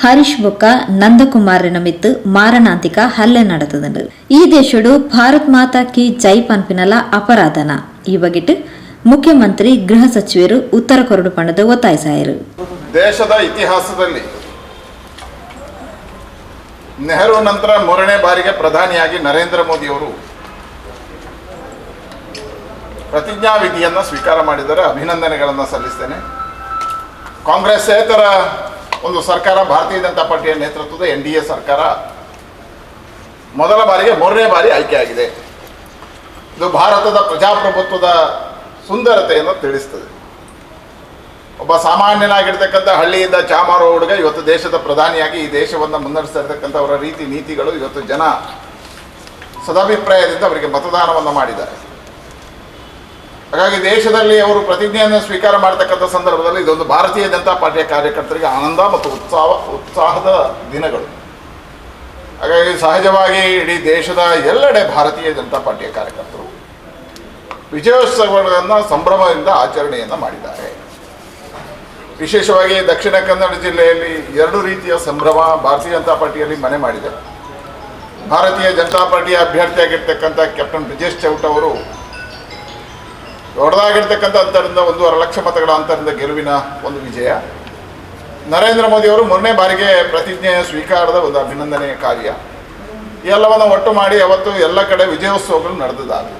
ಹರೀಶ್ ಬೊಕ್ಕ ನಂದಕುಮಾರನ ಮಿತ್ತು ಮಾರಣಾಂತಿಕ ಹಲ್ಲೆ ನಡೆತದಂಡು. ಈ ದೇಶಡು ಭಾರತ್ ಮಾತಾ ಕಿ ಜೈ ಪನ್ಪಿನಲ ಅಪರಾಧನ ಈ ಬಗೆಟ್ ಮುಖ್ಯಮಂತ್ರಿ ಗೃಹ ಸಚಿವರು ಉತ್ತರ ಕೊರಡು ಪಂಡದ ಒತ್ತಾಯಿಸಾಯರು. ದೇಶದ ಇತಿಹಾಸದಲ್ಲಿ ನೆಹರು ನಂತರ 3ನೇ ಬಾರಿಗೆ ಪ್ರಧಾನಿಯಾಗಿ ನರೇಂದ್ರ ಮೋದಿಯವರು ಪ್ರತಿಜ್ಞಾವಿಧಿಯನ್ನು ಸ್ವೀಕಾರ ಮಾಡಿದರೆ ಅಭಿನಂದನೆಗಳನ್ನು ಸಲ್ಲಿಸ್ತೇನೆ. ಕಾಂಗ್ರೆಸ್ಸೇತರ ಒಂದು ಸರ್ಕಾರ, ಭಾರತೀಯ ಜನತಾ ಪಾರ್ಟಿಯ ನೇತೃತ್ವದ NDA ಸರ್ಕಾರ ಮೊದಲ ಬಾರಿಗೆ 3ನೇ ಬಾರಿ ಆಯ್ಕೆಯಾಗಿದೆ. ಇದು ಭಾರತದ ಪ್ರಜಾಪ್ರಭುತ್ವದ ಸುಂದರತೆಯನ್ನು ತಿಳಿಸ್ತದೆ. ಒಬ್ಬ ಸಾಮಾನ್ಯನಾಗಿರ್ತಕ್ಕಂಥ ಹಳ್ಳಿಯಿಂದ ಚಾ ಮಾರೋ ಹುಡುಗ ಇವತ್ತು ದೇಶದ ಪ್ರಧಾನಿಯಾಗಿ ಈ ದೇಶವನ್ನು ಮುನ್ನಡೆಸ್ತಾ ಇರ್ತಕ್ಕಂಥವರ ರೀತಿ ನೀತಿಗಳು ಇವತ್ತು ಜನ ಸದಾಭಿಪ್ರಾಯದಿಂದ ಅವರಿಗೆ ಮತದಾನವನ್ನು ಮಾಡಿದ್ದಾರೆ. ಹಾಗಾಗಿ ದೇಶದಲ್ಲಿ ಅವರು ಪ್ರತಿಜ್ಞೆಯನ್ನು ಸ್ವೀಕಾರ ಮಾಡತಕ್ಕಂಥ ಸಂದರ್ಭದಲ್ಲಿ ಇದೊಂದು ಭಾರತೀಯ ಜನತಾ ಪಾರ್ಟಿಯ ಕಾರ್ಯಕರ್ತರಿಗೆ ಆನಂದ ಮತ್ತು ಉತ್ಸಾಹದ ದಿನಗಳು. ಹಾಗಾಗಿ ಸಹಜವಾಗಿ ಇಡೀ ದೇಶದ ಎಲ್ಲೆಡೆ ಭಾರತೀಯ ಜನತಾ ಪಾರ್ಟಿಯ ಕಾರ್ಯಕರ್ತರು ವಿಜಯೋತ್ಸವಗಳನ್ನು ಸಂಭ್ರಮದಿಂದ ಆಚರಣೆಯನ್ನು ಮಾಡಿದ್ದಾರೆ. ವಿಶೇಷವಾಗಿ ದಕ್ಷಿಣ ಕನ್ನಡ ಜಿಲ್ಲೆಯಲ್ಲಿ 2 ರೀತಿಯ ಸಂಭ್ರಮ ಭಾರತೀಯ ಜನತಾ ಪಾರ್ಟಿಯಲ್ಲಿ ಮನೆ ಮಾಡಿದೆ. ಭಾರತೀಯ ಜನತಾ ಪಾರ್ಟಿಯ ಅಭ್ಯರ್ಥಿಯಾಗಿರ್ತಕ್ಕಂಥ ಕ್ಯಾಪ್ಟನ್ ಬ್ರಿಜೇಶ್ ಚೌಟ ಅವರು ದೊಡ್ಡದಾಗಿರ್ತಕ್ಕಂಥ ಅಂತರದಿಂದ 1.5 ಲಕ್ಷ ಮತಗಳ ಅಂತರದಿಂದ ಗೆಲುವಿನ ಒಂದು ವಿಜಯ. ನರೇಂದ್ರ ಮೋದಿಯವರು 3ನೇ ಬಾರಿಗೆ ಪ್ರತಿಜ್ಞೆಯ ಸ್ವೀಕಾರದ ಒಂದು ಅಭಿನಂದನೆಯ ಕಾರ್ಯ. ಎಲ್ಲವನ್ನು ಒಟ್ಟು ಮಾಡಿ ಅವತ್ತು ಎಲ್ಲ ಕಡೆ ವಿಜಯೋತ್ಸವಗಳು ನಡೆದಿದ್ದಾವೆ.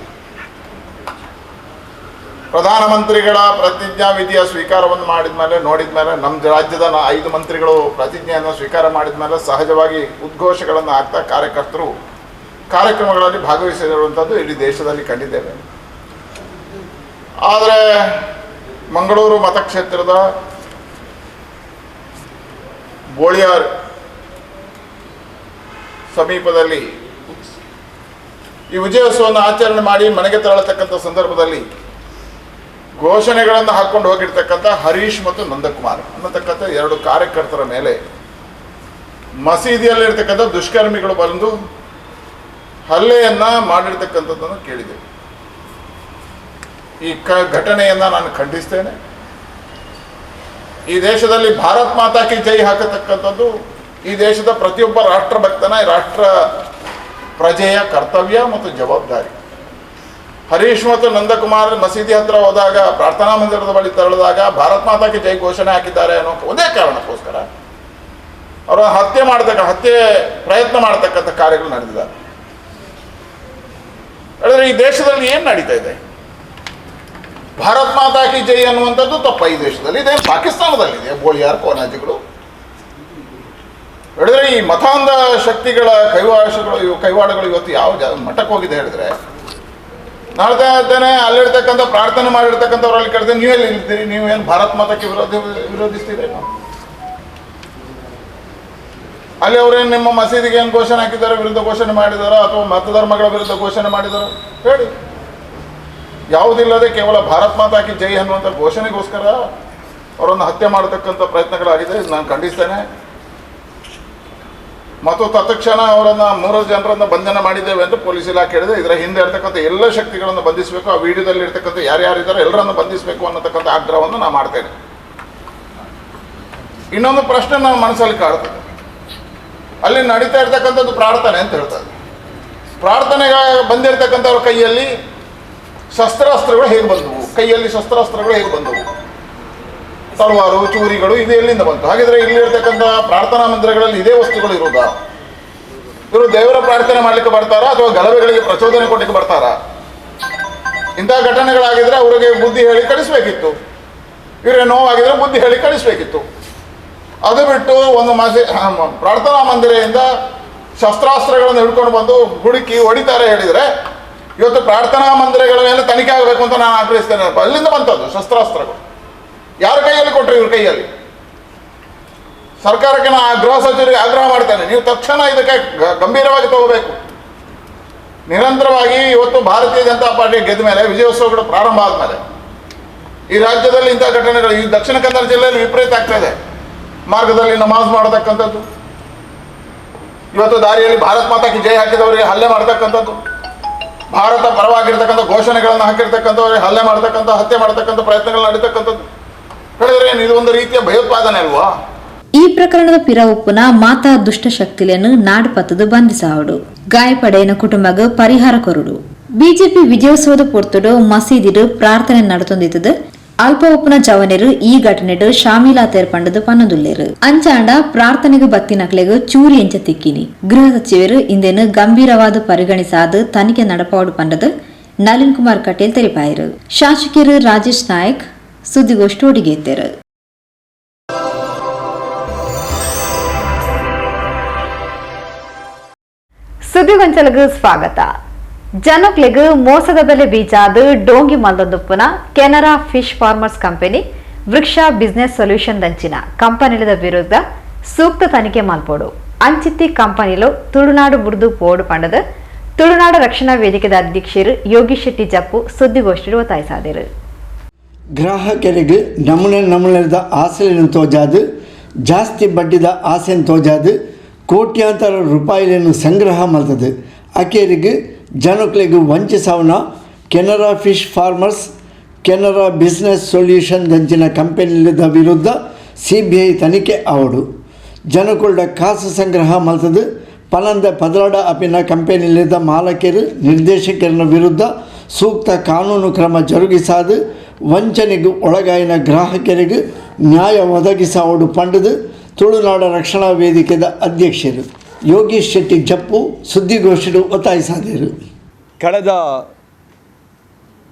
ಪ್ರಧಾನಮಂತ್ರಿಗಳ ಪ್ರತಿಜ್ಞಾ ವಿಧಿಯ ಸ್ವೀಕಾರವನ್ನು ಮಾಡಿದ ಮೇಲೆ ನೋಡಿದ ಮೇಲೆ ನಮ್ಮ ರಾಜ್ಯದ 5 ಮಂತ್ರಿಗಳು ಪ್ರತಿಜ್ಞೆಯನ್ನು ಸ್ವೀಕಾರ ಮಾಡಿದ ಮೇಲೆ ಸಹಜವಾಗಿ ಉದ್ಘೋಷಗಳನ್ನು ಹಾಕ್ತಾ ಕಾರ್ಯಕರ್ತರು ಕಾರ್ಯಕ್ರಮಗಳಲ್ಲಿ ಭಾಗವಹಿಸಿರುವಂಥದ್ದು ಇಡೀ ದೇಶದಲ್ಲಿ ಕಂಡಿದ್ದೇವೆ. ಆದರೆ ಮಂಗಳೂರು ಮತಕ್ಷೇತ್ರದ ಬೋಳಿಯಾರ್ ಸಮೀಪದಲ್ಲಿ ಈ ವಿಜಯೋತ್ಸವವನ್ನು ಆಚರಣೆ ಮಾಡಿ ಮನೆಗೆ ತೆರಳತಕ್ಕಂಥ ಸಂದರ್ಭದಲ್ಲಿ ಘೋಷಣೆಗಳನ್ನು ಹಾಕ್ಕೊಂಡು ಹೋಗಿರ್ತಕ್ಕಂಥ ಹರೀಶ್ ಮತ್ತು ನಂದಕುಮಾರ್ ಅನ್ನತಕ್ಕಂಥ 2 ಕಾರ್ಯಕರ್ತರ ಮೇಲೆ ಮಸೀದಿಯಲ್ಲಿರ್ತಕ್ಕಂಥ ದುಷ್ಕರ್ಮಿಗಳು ಬಂದು ಹಲ್ಲೆಯನ್ನ ಮಾಡಿರ್ತಕ್ಕಂಥದ್ದನ್ನು ಕೇಳಿದೆ. ಈ ಘಟನೆಯನ್ನ ನಾನು ಖಂಡಿಸ್ತೇನೆ. ಈ ದೇಶದಲ್ಲಿ ಭಾರತ್ ಮಾತಾ ಕಿ ಜೈ ಹಾಕತಕ್ಕಂಥದ್ದು ಈ ದೇಶದ ಪ್ರತಿಯೊಬ್ಬ ರಾಷ್ಟ್ರಭಕ್ತನ ರಾಷ್ಟ್ರ ಪ್ರಜೆಯ ಕರ್ತವ್ಯ ಮತ್ತು ಜವಾಬ್ದಾರಿ. ಹರೀಶ್ ಮತ್ತು ನಂದಕುಮಾರ್ ಮಸೀದಿ ಹತ್ರ ಹೋದಾಗ ಪ್ರಾರ್ಥನಾ ಮಂದಿರದ ಬಳಿ ತೆರಳಿದಾಗ ಭಾರತ್ ಮಾತಾ ಕಿ ಜೈ ಘೋಷಣೆ ಹಾಕಿದ್ದಾರೆ ಅನ್ನೋ ಒಂದೇ ಕಾರಣಕ್ಕೋಸ್ಕರ ಅವರ ಹತ್ಯೆ ಪ್ರಯತ್ನ ಮಾಡತಕ್ಕಂಥ ಕಾರ್ಯಗಳು ನಡೆದಿದ್ದಾರೆ. ಹೇಳಿದ್ರೆ ಈ ದೇಶದಲ್ಲಿ ಏನು ನಡೀತಾ ಇದೆ? ಭಾರತ್ ಮಾತಾ ಕಿ ಜೈ ಅನ್ನುವಂಥದ್ದು ತಪ್ಪ ಈ ದೇಶದಲ್ಲಿ, ಇದೇ ಪಾಕಿಸ್ತಾನದಲ್ಲಿದೆ ಬೋಳಿಯಾರ್ ಕೋನಾಜಿಗಳು. ಹೇಳಿದ್ರೆ ಈ ಮತಾಂಧ ಶಕ್ತಿಗಳ ಕೈವಾಡಗಳು ಇವತ್ತು ಯಾವ ಮಟ್ಟಕ್ಕೆ ಹೋಗಿದೆ ಹೇಳಿದ್ರೆ, ನಾಳ್ತಾ ಇದ್ದೇನೆ ಅಲ್ಲಿರ್ತಕ್ಕಂಥ ಪ್ರಾರ್ಥನೆ ಮಾಡಿರ್ತಕ್ಕಂಥವ್ರಲ್ಲಿ ಕೇಳಿದ್ರೆ ನೀವೆಲ್ಲಿ ಇರ್ತೀರಿ, ನೀವೇನು ಭಾರತ್ ಮಾತಾಕ್ಕೆ ವಿರೋಧಿಸ್ತೀರಿ? ಅಲ್ಲಿ ಅವರೇನು ನಿಮ್ಮ ಮಸೀದಿಗೆ ಏನು ಘೋಷಣೆ ಹಾಕಿದ್ದಾರೆ, ವಿರುದ್ಧ ಘೋಷಣೆ ಮಾಡಿದಾರೋ ಅಥವಾ ಮತಧರ್ಮಗಳ ವಿರುದ್ಧ ಘೋಷಣೆ ಮಾಡಿದಾರೋ ಹೇಳಿ. ಯಾವುದಿಲ್ಲದೆ ಕೇವಲ ಭಾರತ್ ಮಾತಾಕಿ ಜೈ ಅನ್ನುವಂಥ ಘೋಷಣೆಗೋಸ್ಕರ ಅವರನ್ನು ಹತ್ಯೆ ಮಾಡತಕ್ಕಂಥ ಪ್ರಯತ್ನಗಳಾಗಿದೆ. ನಾನು ಖಂಡಿಸ್ತೇನೆ. ಮತ್ತು ತತ್ಕ್ಷಣ ಅವರನ್ನು 3 ಜನರನ್ನು ಬಂಧನ ಮಾಡಿದ್ದೇವೆ ಅಂತ ಪೊಲೀಸ್ ಇಲಾಖೆ ಹೇಳಿದೆ. ಇದರ ಹಿಂದೆ ಇರ್ತಕ್ಕಂಥ ಎಲ್ಲ ಶಕ್ತಿಗಳನ್ನು ಬಂಧಿಸಬೇಕು, ಆ ವಿಡಿಯೋದಲ್ಲಿ ಇರ್ತಕ್ಕಂಥ ಯಾರ್ಯಾರಿದ್ದಾರೆ ಎಲ್ಲರನ್ನು ಬಂಧಿಸಬೇಕು ಅನ್ನತಕ್ಕಂಥ ಆಗ್ರಹವನ್ನು ನಾನು ಮಾಡ್ತೇನೆ. ಇನ್ನೊಂದು ಪ್ರಶ್ನೆ ನಮ್ಮ ಮನಸ್ಸಲ್ಲಿ ಕಾಡ್ತದೆ. ಅಲ್ಲಿ ನಡೀತಾ ಇರ್ತಕ್ಕಂಥದ್ದು ಪ್ರಾರ್ಥನೆ ಅಂತ ಹೇಳ್ತಾರೆ. ಪ್ರಾರ್ಥನೆಗೆ ಬಂದಿರತಕ್ಕಂಥವ್ರ ಕೈಯಲ್ಲಿ ಶಸ್ತ್ರಾಸ್ತ್ರಗಳು ಹೇಗೆ ಬಂದವು? ಕೈಯಲ್ಲಿ ಶಸ್ತ್ರಾಸ್ತ್ರಗಳು ಹೇಗೆ ಬಂದವು? ತಲವಾರು, ಚೂರಿಗಳು ಇದು ಎಲ್ಲಿಂದ ಬಂತು? ಹಾಗಿದ್ರೆ ಇಲ್ಲಿರ್ತಕ್ಕಂಥ ಪ್ರಾರ್ಥನಾ ಮಂದಿರಗಳಲ್ಲಿ ಇದೇ ವಸ್ತುಗಳು ಇರುವುದಾ? ಇವರು ದೇವರ ಪ್ರಾರ್ಥನೆ ಮಾಡಲಿಕ್ಕೆ ಬರ್ತಾರಾ ಅಥವಾ ಗಲಭೆಗಳಿಗೆ ಪ್ರಚೋದನೆ ಕೊಡಲಿಕ್ಕೆ ಬರ್ತಾರಾ? ಇಂಥ ಘಟನೆಗಳಾಗಿದ್ರೆ ಅವರಿಗೆ ಬುದ್ಧಿ ಹೇಳಿ ಕಳಿಸ್ಬೇಕಿತ್ತು. ಇವರಿಗೆ ನೋವಾಗಿದ್ರೆ ಬುದ್ಧಿ ಹೇಳಿ ಕಳಿಸ್ಬೇಕಿತ್ತು. ಅದು ಬಿಟ್ಟು ಒಂದು ಪ್ರಾರ್ಥನಾ ಮಂದಿರದಿಂದ ಶಸ್ತ್ರಾಸ್ತ್ರಗಳನ್ನು ಹಿಡ್ಕೊಂಡು ಬಂದು ಹುಡುಕಿ ಹೊಡಿತಾರೆ ಹೇಳಿದರೆ, ಇವತ್ತು ಪ್ರಾರ್ಥನಾ ಮಂದಿರಗಳ ಮೇಲೆ ತನಿಖೆ ಆಗಬೇಕು ಅಂತ ನಾನು ಆಗ್ರಹಿಸ್ತೇನೆ. ಅಲ್ಲಿಂದ ಬಂತದ್ದು ಶಸ್ತ್ರಾಸ್ತ್ರಗಳು. ಯಾರ ಕೈಯಲ್ಲಿ ಕೊಟ್ಟರು? ಇವ್ರ ಕೈಯಲ್ಲಿ. ಸರ್ಕಾರಕ್ಕೆ ನಾನು ಗೃಹ ಸಚಿವರಿಗೆ ಆಗ್ರಹ ಮಾಡ್ತೇನೆ, ನೀವು ತಕ್ಷಣ ಇದಕ್ಕೆ ಗಂಭೀರವಾಗಿ ತಗೋಬೇಕು. ನಿರಂತರವಾಗಿ ಇವತ್ತು ಭಾರತೀಯ ಜನತಾ ಪಾರ್ಟಿ ಗೆದ್ದ ಮೇಲೆ, ವಿಜಯೋತ್ಸವಗಳು ಪ್ರಾರಂಭ ಆದಮೇಲೆ ಈ ರಾಜ್ಯದಲ್ಲಿ ಇಂಥ ಘಟನೆಗಳು ಈ ದಕ್ಷಿಣ ಕನ್ನಡ ಜಿಲ್ಲೆಯಲ್ಲಿ ವಿಪರೀತ ಆಗ್ತಾ ಇದೆ. ಮಾರ್ಗದಲ್ಲಿ ನಮಾಜ್ ಮಾಡತಕ್ಕಂಥದ್ದು, ಇವತ್ತು ದಾರಿಯಲ್ಲಿ ಭಾರತ್ ಮಾತಾ ಕಿ ಜೈ ಹಾಕಿದವರಿಗೆ ಹಲ್ಲೆ ಮಾಡ್ತಕ್ಕಂಥದ್ದು, ಭಾರತ ಪರವಾಗಿರ್ತಕ್ಕಂಥ ಘೋಷಣೆಗಳನ್ನು ಹಾಕಿರ್ತಕ್ಕಂಥವ್ರಿಗೆ ಹತ್ಯೆ ಮಾಡತಕ್ಕಂಥ ಪ್ರಯತ್ನಗಳು ನಡೀತಕ್ಕಂಥದ್ದು ಹೇಳಿದ್ರೆ ಇದು ಒಂದು ರೀತಿಯ ಭಯೋತ್ಪಾದನೆ ಅಲ್ವಾ? ಈ ಪ್ರಕರಣದ ಪಿರವುಪ್ಪುನ ಮಾತಾ ದುಷ್ಟ ಶಕ್ತಿಲೆಯನ್ನು ನಾಡು ಪತ್ತದು ಬಂಧಿಸಾವಡು ಗಾಯಪಡೆಯನ ಕುಟುಂಬಗ ಪರಿಹಾರ ಕೊರುಡು. ಬಿಜೆಪಿ ವಿಜಯೋತ್ಸವದ ಪೊರ್ತುಡು ಮಸೀದಿಡು ಪ್ರಾರ್ಥನೆ ನಡತೊಂದಿತ್ತದು. ಅಲ್ಪ ಒಪ್ಪುನ ಜವನೆರು ಈ ಘಟನೆಡು ಶಾಮೀಲಾ ತೇರ್ಪಂಡದು ಪನ್ನದುಲ್ಲೇರು. ಅಂಚಾಂಡ ಪ್ರಾರ್ಥನೆಗೆ ಬತ್ತಿನಕ್ಲೆಗು ಚೂರಿ ಎಂಚ ತಿಕ್ಕಿನಿ. ಗೃಹ ಸಚಿವರು ಇಂದೇನು ಗಂಭೀರವಾದ ಪರಿಗಣಿಸಾದು ತನಿಖೆ ನಡಪಾವಡು ಪಂಡದು ನಳಿನ್ ಕುಮಾರ್ ಕಟೀಲ್ ತೆರಿಪಾಯರು. ಶಾಸಕರು ರಾಜೇಶ್ ನಾಯಕ್ ಸುದ್ದಿಗೋಷ್ಠಿ ಒಡಿಗೆತ್ತರು. ಸುದ್ದಿಗೊಂಚಲಗು ಸ್ವಾಗತ. ಜನಕ್ಲೆಗು ಮೋಸದ ಬೆಲೆ ಬೀಜಾದು ಡೋಂಗಿ ಮಲ್ದೊಂದುಪ್ಪುನ ಕೆನರಾ ಫಿಶ್ ಫಾರ್ಮರ್ಸ್ ಕಂಪನಿ ವೃಕ್ಷ ಬಿಸಿನೆಸ್ ಸೊಲ್ಯೂಷನ್ ದಂಚಿನ ಕಂಪನಿಲದ ವಿರುದ್ಧ ಸೂಕ್ತ ತನಿಖೆ ಮಲ್ಪೋಡು ಅಂಚಿತ್ತಿ ಕಂಪನಿಲು ತುಳುನಾಡು ಬುರ್ದು ಪೋಡು ಪಂಡದು ತುಳುನಾಡು ರಕ್ಷಣಾ ವೇದಿಕೆದ ಅಧ್ಯಕ್ಷರು ಯೋಗಿ ಶೆಟ್ಟಿ ಜಪ್ಪು ಸುದ್ದಿಗೋಷ್ಠಿ ಒತ್ತಾಯಿಸಿದರು. ಗ್ರಾಹಕರಿಗೆ ನಮೂನೆದ ಆಸೆಯನ್ನು ತೋಜಾದು ಜಾಸ್ತಿ ಬಡ್ಡಿದ ಆಸೆಯನ್ನು ತೋಜಾದು ಕೋಟ್ಯಾಂತರ ರೂಪಾಯಿಗಳನ್ನು ಸಂಗ್ರಹ ಮಾಡ್ತದೆ. ಅಕೇರಿಗೆ ಜನಕ್ಲೆಗೂ ವಂಚಿಸವನ Canara fish farmers Canara business solution ದಂಚಿನ ಕಂಪನಿದ ವಿರುದ್ಧ CBI ತನಿಖೆ ಆವಡು. ಜನಕುಳ್ಳ ಕಾಸು ಸಂಗ್ರಹ ಮಾಡ್ತದೆ. ಪನಂದ ಪದರಾಡ ಅಪಿನ ಕಂಪನಿಲಿದ್ದ ಮಾಲಕರು ನಿರ್ದೇಶಕರ ವಿರುದ್ಧ ಸೂಕ್ತ ಕಾನೂನು ಕ್ರಮ ಜರುಗಿಸಾದು ವಂಚನೆಗೆ ಒಳಗಾಯಿನ ಗ್ರಾಹಕರಿಗೆ ನ್ಯಾಯ ಒದಗಿಸಾವಡು ಪಂಡದು ತುಳುನಾಡ ರಕ್ಷಣಾ ವೇದಿಕೆದ ಅಧ್ಯಕ್ಷರು ಯೋಗೀಶ್ ಶೆಟ್ಟಿ ಜಪ್ಪು ಸುದ್ದಿಗೋಷ್ಠಿ ಒತ್ತಾಯಿಸಿದರು. ಕಳೆದ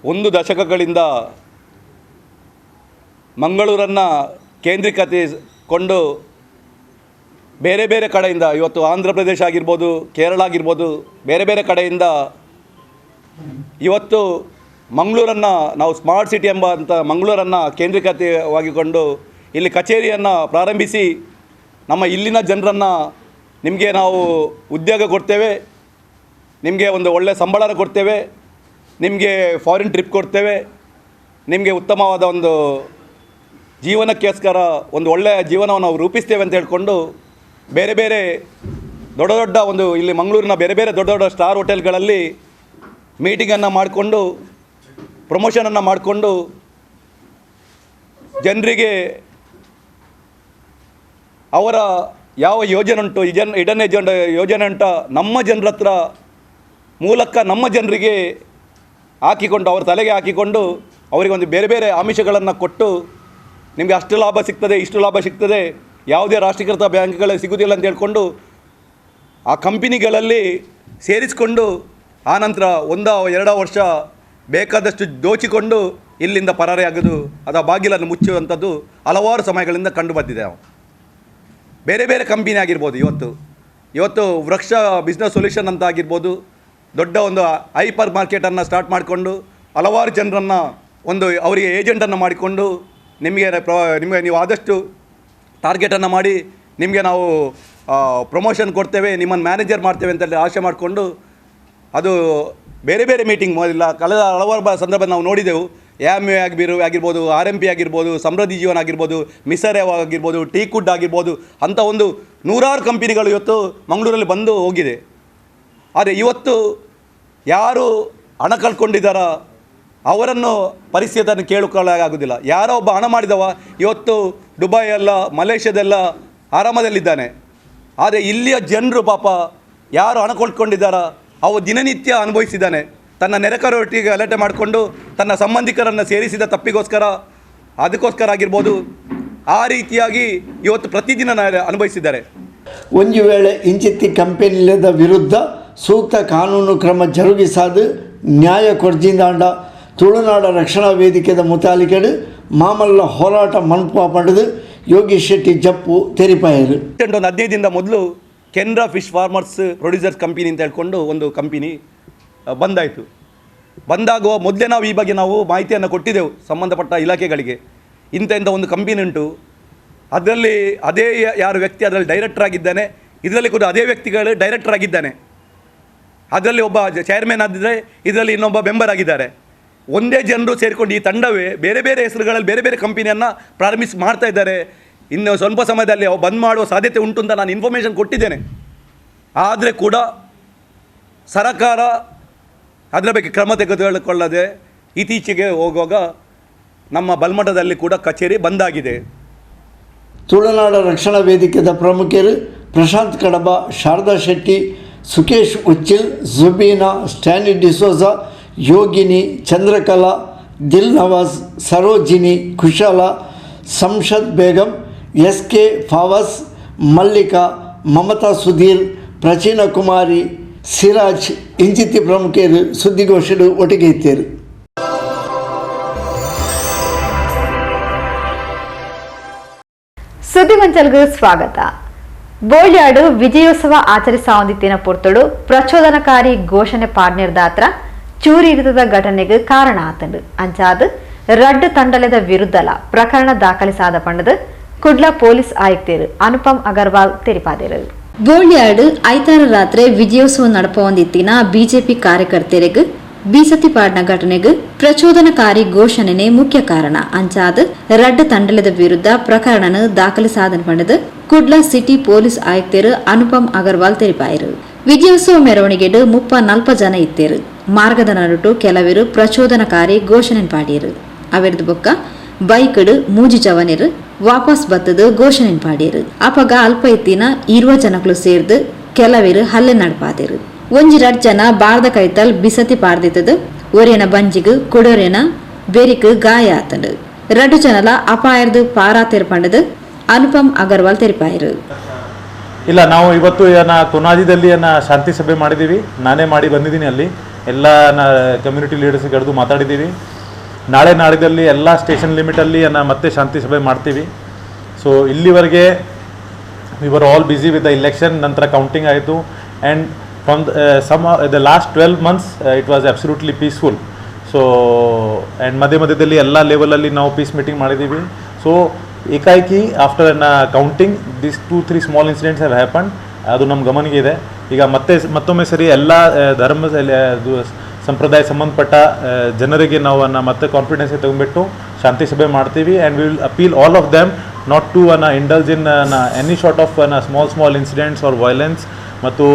1 ದಶಕಗಳಿಂದ ಮಂಗಳೂರನ್ನು ಕೇಂದ್ರೀಕರಿಸಿಕೊಂಡು ಬೇರೆ ಬೇರೆ ಕಡೆಯಿಂದ ಇವತ್ತು ಆಂಧ್ರ ಪ್ರದೇಶ ಆಗಿರ್ಬೋದು, ಕೇರಳ ಆಗಿರ್ಬೋದು, ಬೇರೆ ಬೇರೆ ಕಡೆಯಿಂದ ಇವತ್ತು ಮಂಗಳೂರನ್ನು ನಾವು ಸ್ಮಾರ್ಟ್ ಸಿಟಿ ಎಂಬಂಥ ಮಂಗಳೂರನ್ನು ಕೇಂದ್ರೀಕೃತವಾಗಿಕೊಂಡು ಇಲ್ಲಿ ಕಚೇರಿಯನ್ನು ಪ್ರಾರಂಭಿಸಿ ನಮ್ಮ ಇಲ್ಲಿನ ಜನರನ್ನು ನಿಮಗೆ ನಾವು ಉದ್ಯೋಗ ಕೊಡ್ತೇವೆ, ನಿಮಗೆ ಒಂದು ಒಳ್ಳೆಯ ಸಂಬಳ ಕೊಡ್ತೇವೆ, ನಿಮಗೆ ಫಾರಿನ್ ಟ್ರಿಪ್ ಕೊಡ್ತೇವೆ, ನಿಮಗೆ ಉತ್ತಮವಾದ ಒಂದು ಜೀವನಕ್ಕೋಸ್ಕರ ಒಂದು ಒಳ್ಳೆಯ ಜೀವನವನ್ನು ನಾವು ರೂಪಿಸ್ತೇವೆ ಅಂತ ಹೇಳ್ಕೊಂಡು ಬೇರೆ ಬೇರೆ ದೊಡ್ಡ ದೊಡ್ಡ ಒಂದು ಇಲ್ಲಿ ಮಂಗಳೂರಿನ ಬೇರೆ ಬೇರೆ ದೊಡ್ಡ ದೊಡ್ಡ ಸ್ಟಾರ್ ಹೋಟೆಲ್ಗಳಲ್ಲಿ ಮೀಟಿಂಗನ್ನು ಮಾಡಿಕೊಂಡು ಪ್ರಮೋಷನನ್ನು ಮಾಡಿಕೊಂಡು ಜನರಿಗೆ ಅವರ ಯಾವ ಯೋಜನೆ ಉಂಟು ಇಡನ್ ಏಜೆಂಟ್ ಯೋಜನೆ ಉಂಟ ನಮ್ಮ ಜನರ ಹತ್ರ ಮೂಲಕ ನಮ್ಮ ಜನರಿಗೆ ಹಾಕಿಕೊಂಡು ಅವ್ರ ತಲೆಗೆ ಹಾಕಿಕೊಂಡು ಅವರಿಗೆ ಒಂದು ಬೇರೆ ಬೇರೆ ಆಮಿಷಗಳನ್ನು ಕೊಟ್ಟು ನಿಮಗೆ ಅಷ್ಟು ಲಾಭ ಸಿಗ್ತದೆ, ಇಷ್ಟು ಲಾಭ ಸಿಗ್ತದೆ, ಯಾವುದೇ ರಾಷ್ಟ್ರೀಕೃತ ಬ್ಯಾಂಕ್ಗಳಲ್ಲಿ ಸಿಗೋದಿಲ್ಲ ಅಂತ ಹೇಳ್ಕೊಂಡು ಆ ಕಂಪನಿಗಳಲ್ಲಿ ಸೇರಿಸಿಕೊಂಡು ಆನಂತರ 1-2 ವರ್ಷ ಬೇಕಾದಷ್ಟು ದೋಚಿಕೊಂಡು ಇಲ್ಲಿಂದ ಪರಾರಿಯಾಗೋದು, ಅದು ಬಾಗಿಲನ್ನು ಮುಚ್ಚುವಂಥದ್ದು ಹಲವಾರು ಸಮಯಗಳಿಂದ ಕಂಡು ಬಂದಿದೆ. ಬೇರೆ ಬೇರೆ ಕಂಪನಿ ಆಗಿರ್ಬೋದು, ಇವತ್ತು ವೃಕ್ಷ ಬಿಸ್ನೆಸ್ ಸೊಲ್ಯೂಷನ್ ಅಂತ ಆಗಿರ್ಬೋದು, ದೊಡ್ಡ ಒಂದು ಹೈಪರ್ ಮಾರ್ಕೆಟನ್ನು ಸ್ಟಾರ್ಟ್ ಮಾಡಿಕೊಂಡು ಹಲವಾರು ಜನರನ್ನು ಒಂದು ಅವರಿಗೆ ಏಜೆಂಟನ್ನು ಮಾಡಿಕೊಂಡು ನಿಮಗೆ ನೀವು ಆದಷ್ಟು ಟಾರ್ಗೆಟನ್ನು ಮಾಡಿ ನಿಮಗೆ ನಾವು ಪ್ರಮೋಷನ್ ಕೊಡ್ತೇವೆ, ನಿಮ್ಮನ್ನು ಮ್ಯಾನೇಜರ್ ಮಾಡ್ತೇವೆ ಅಂತೇಳಿ ಆಶೆ ಮಾಡಿಕೊಂಡು ಅದು ಬೇರೆ ಬೇರೆ ಮೀಟಿಂಗ್ ಇಲ್ಲ ಕಳೆದ ಹಲವಾರು ಸಂದರ್ಭ ನಾವು ನೋಡಿದೆವು. AMA ಆಗಿರ್ಬೋದು, RMP ಆಗಿರ್ಬೋದು, ಸಮೃದ್ಧಿ ಜೀವನ ಆಗಿರ್ಬೋದು, ಮಿಸರೇವ್ ಆಗಿರ್ಬೋದು, ಟೀ ಕುಡ್ ಆಗಿರ್ಬೋದು, ಅಂಥ ಒಂದು 100 ಕಂಪನಿಗಳು ಇವತ್ತು ಮಂಗಳೂರಲ್ಲಿ ಬಂದು ಹೋಗಿದೆ. ಆದರೆ ಇವತ್ತು ಯಾರು ಹಣ ಕಳ್ಕೊಂಡಿದ್ದಾರ ಅವರನ್ನು ಪರಿಸ್ಥಿತಿಯನ್ನು ಕೇಳಿಕೊಳ್ಳೋಕ್ಕಾಗೋದಿಲ್ಲ. ಯಾರೋ ಒಬ್ಬ ಹಣ ಮಾಡಿದವ ಇವತ್ತು ದುಬೈಯೆಲ್ಲ ಮಲೇಷ್ಯಾದೆಲ್ಲ ಆರಾಮದಲ್ಲಿದ್ದಾನೆ. ಆದರೆ ಇಲ್ಲಿಯ ಜನರು ಪಾಪ ಯಾರು ಹಣ ಕಳ್ಕೊಂಡಿದ್ದಾರ ಅವು ದಿನನಿತ್ಯ ಅನುಭವಿಸಿದ್ದಾನೆ. ತನ್ನ ನೆರೆಕರೊಟ್ಟಿಗೆ ಗಲಾಟೆ ಮಾಡಿಕೊಂಡು ತನ್ನ ಸಂಬಂಧಿಕರನ್ನು ಸೇರಿಸಿದ ತಪ್ಪಿಗೋಸ್ಕರ ಅದಕ್ಕೋಸ್ಕರ ಆಗಿರ್ಬೋದು, ಆ ರೀತಿಯಾಗಿ ಇವತ್ತು ಪ್ರತಿದಿನ ಅನುಭವಿಸಿದ್ದಾರೆ. ಒಂದು ವೇಳೆ ಇಂಚಿತ್ತಿ ಕಂಪೆನಿಲದ ವಿರುದ್ಧ ಸೂಕ್ತ ಕಾನೂನು ಕ್ರಮ ಜರುಗಿಸಾದು ನ್ಯಾಯ ಕೊರ್ಜಿಂದಾಂಡ ತುಳುನಾಡ ರಕ್ಷಣಾ ವೇದಿಕೆದ ಮುತಾಲಿಕೆಡು ಮಾಮಲ್ಲ ಹೋರಾಟ ಮನ್ಪುವ ಪಡೆದು ಯೋಗೀಶ್ ಶೆಟ್ಟಿ ಜಪ್ಪು ತೆರಿಪಾಯರು. ಒಂದು 15 ದಿನದ ಮೊದಲು Canara fish farmers producers company ಅಂತ ಹೇಳ್ಕೊಂಡು ಒಂದು ಕಂಪನಿ ಬಂದಾಯಿತು. ಬಂದಾಗುವ ಮೊದಲೇ ನಾವು ಈ ಬಗ್ಗೆ ನಾವು ಮಾಹಿತಿಯನ್ನು ಕೊಟ್ಟಿದ್ದೆವು ಸಂಬಂಧಪಟ್ಟ ಇಲಾಖೆಗಳಿಗೆ. ಇಂಥ ಒಂದು ಕಂಪನಿ ಉಂಟು, ಅದರಲ್ಲಿ ಅದೇ ಯಾರು ವ್ಯಕ್ತಿ ಅದರಲ್ಲಿ ಡೈರೆಕ್ಟರ್ ಆಗಿದ್ದಾನೆ, ಇದರಲ್ಲಿ ಕೂಡ ಅದೇ ವ್ಯಕ್ತಿಗಳು ಡೈರೆಕ್ಟರ್ ಆಗಿದ್ದಾನೆ. ಅದರಲ್ಲಿ ಒಬ್ಬ ಚೇರ್ಮನ್ ಆಗಿದ್ದರೆ ಇದರಲ್ಲಿ ಇನ್ನೊಬ್ಬ ಮೆಂಬರ್ ಆಗಿದ್ದಾರೆ. ಒಂದೇ ಜನರು ಸೇರಿಕೊಂಡು ಈ ತಂಡವೇ ಬೇರೆ ಬೇರೆ ಹೆಸರುಗಳಲ್ಲಿ ಬೇರೆ ಬೇರೆ ಕಂಪನಿಯನ್ನು ಪ್ರಾರಂಭಿಸಿ ಮಾಡ್ತಾ ಇದ್ದಾರೆ. ಇನ್ನು ಸ್ವಲ್ಪ ಸಮಯದಲ್ಲಿ ಅವು ಬಂದ್ ಮಾಡುವ ಸಾಧ್ಯತೆ ಉಂಟು ಅಂತ ನಾನು ಇನ್ಫಾರ್ಮೇಷನ್ ಕೊಟ್ಟಿದ್ದೇನೆ. ಆದರೆ ಕೂಡ ಸರಕಾರ ಅದರ ಬಗ್ಗೆ ಕ್ರಮ ತೆಗೆದುಕೊಳ್ಳದೆ ಇತ್ತೀಚೆಗೆ ಹೋಗುವಾಗ ನಮ್ಮ ಬಲ್ಮಠದಲ್ಲಿ ಕೂಡ ಕಚೇರಿ ಬಂದಾಗಿದೆ. ತುಳುನಾಡ ರಕ್ಷಣಾ ವೇದಿಕೆದ ಪ್ರಮುಖರು ಪ್ರಶಾಂತ್ ಕಡಬ, ಶಾರದಾ ಶೆಟ್ಟಿ, ಸುಕೇಶ್ ಉಚ್ಚಿಲ್, ಜುಬೀನಾ, ಸ್ಟ್ಯಾನಿ ಡಿಸೋಜಾ, ಯೋಗಿನಿ, ಚಂದ್ರಕಲಾ, ದಿಲ್ ನವಾಜ್, ಸರೋಜಿನಿ, ಕುಶಾಲ, ಸಂಶದ್ ಬೇಗಂ, SK ಫಾವಸ್, ಮಲ್ಲಿಕಾ, ಮಮತಾ ಸುಧೀರ್, ಪ್ರಚೀನ ಕುಮಾರಿ, ಸಿರಾಜ್ ಇಂಚಿತ್ತಿ ಪ್ರಮುಖರು ಸುದ್ದಿಗೋಷ್ಠಿಗಳು ಒಟ್ಟಿಗೆ ಇತ್ತೇರು. ಸುದ್ದಿಗೊಂಚಲ್ಗೂ ಸ್ವಾಗತ. ಬೋಳ್ಯಾಡು ವಿಜಯೋತ್ಸವ ಆಚರಿಸಾವಂದಿತ್ತಿನ ಪೊರ್ತುಡು ಪ್ರಚೋದನಕಾರಿ ಘೋಷಣೆ ಪಾಡ್ನಿರ್ದಾತ್ರ ಚೂರಿ ಇರಿತದ ಘಟನೆಗೆ ಕಾರಣ ಆತಂಡು ಅಂಚಾದು ರಡ್ಡು ತಂಡಲದ ವಿರುದ್ಧಲ ಪ್ರಕರಣ ದಾಖಲಿಸಾದ ಪಂಡದು ಕುಡ್ಲ ಪೊಲೀಸ್ ಆಯುಕ್ತರು ಅನುಪಮ್ ಅಗರ್ವಾಲ್ ತೆರಿಪಾದರು. ಬೋಳ್ಯಾಡು ಐತಾರ ರಾತ್ರಿ ವಿಜಯೋತ್ಸವ ನಡಪವಂದಿತ್ತಿನ ಬಿಜೆಪಿ ಕಾರ್ಯಕರ್ತರಿಗೆ ಬೀಸತಿಪಾಡ್ನ ಘಟನೆಗೆ ಪ್ರಚೋದನಕಾರಿ ಘೋಷಣೆನೆ ಮುಖ್ಯ ಕಾರಣ ಅಂಚಾದ ರಡ್ಡು ತಂಡಲದ ವಿರುದ್ಧ ಪ್ರಕರಣ ದಾಖಲಿಸಾದನ್ ಪಂಡದು ಕುಡ್ಲ ಸಿಟಿ ಪೊಲೀಸ್ ಆಯುಕ್ತರು ಅನುಪಮ್ ಅಗರ್ವಾಲ್ ತೆರಿಪಾಯರು. ವಿಜಯೋತ್ಸವ ಮೆರವಣಿಗೆಡು 30-40 ಜನ ಇತ್ತೇರು. ಮಾರ್ಗದ ನಡುಟು ಕೆಲವರು ಪ್ರಚೋದನಕಾರಿ ಘೋಷಣೆ ಪಾಡಿಯರು. ಅವರದು ಬೊಕ್ಕ ಬೈಕಡು ಮೂಜಿ ಜವನಿರು ವಾಪಸ್ ಬತ್ತದು ಘೋಷಣೆ ಪಾಡಿಯರು. ಅಪಗ ಅಲ್ಪ ಎತ್ತಿನ 20 ಜನಗಳು ಸೇರ್ದು ಕೆಲವರು ಹಲ್ಲೆ ನಡಪಾದಿರು. 1-2 ಜನ ಬಾರ್ದ ಕೈತಲ್ ಬಿಸತಿ ಪಾರ್ದಿತ್ತದು. ಒರೇನ ಬಂಜಿಗು ಕುಡೋರೇನ ಬೆರಿಕ್ ಗಾಯ ಆತಂಡು. 2 ಜನಲ ಅಪಾಯರ್ದು ಪಾರಾ ತೆರಪಂಡದು ಅನುಪಮ್ ಅಗರ್ವಾಲ್ ತೆರಿಪಾಯರು. ಇಲ್ಲ, ನಾವು ಇವತ್ತು ಕೊನಾಜಿದಲ್ಲಿ ಶಾಂತಿ ಸಭೆ ಮಾಡಿದ್ದೀವಿ. ನಾನೇ ಮಾಡಿ ಬಂದಿದ್ದೀನಿ. ಅಲ್ಲಿ ಎಲ್ಲ ಕಮ್ಯುನಿಟಿ ಲೀಡರ್ಸ್ ಕರೆದು ಮಾತಾಡಿದ್ದೀವಿ. ನಾಳೆ ನಾಡಿದಲ್ಲಿ ಎಲ್ಲ ಸ್ಟೇಷನ್ ಲಿಮಿಟಲ್ಲಿ ಮತ್ತೆ ಶಾಂತಿ ಸಭೆ ಮಾಡ್ತೀವಿ. ಸೊ ಇಲ್ಲಿವರೆಗೆ we were all busy with the election, ನಂತರ ಕೌಂಟಿಂಗ್ ಆಯಿತು and from the last 12 months it was absolutely peaceful. So and ಮಧ್ಯದಲ್ಲಿ ಎಲ್ಲ ಲೆವೆಲಲ್ಲಿ ನಾವು ಪೀಸ್ ಮೀಟಿಂಗ್ ಮಾಡಿದ್ದೀವಿ. ಸೊ ಏಕಾಏಕಿ after counting this 2-3 small incidents have happen. ಅದು ನಮ್ಮ ಗಮನಿಗೆ ಇದೆ. ಈಗ ಮತ್ತೊಮ್ಮೆ ಸರಿ ಎಲ್ಲ ಧರ್ಮ ಸಂಪ್ರದಾಯ ಸಂಬಂಧಪಟ್ಟ ಜನರಿಗೆ ನಾವು ಮತ್ತೆ ಕಾನ್ಫಿಡೆನ್ಸ್ ತಗೊಂಡ್ಬಿಟ್ಟು ಶಾಂತಿ ಸಭೆ ಮಾಡ್ತೀವಿ. And we will appeal all of them not to indulge in any sort of small incidents or violence. ಮತ್ತು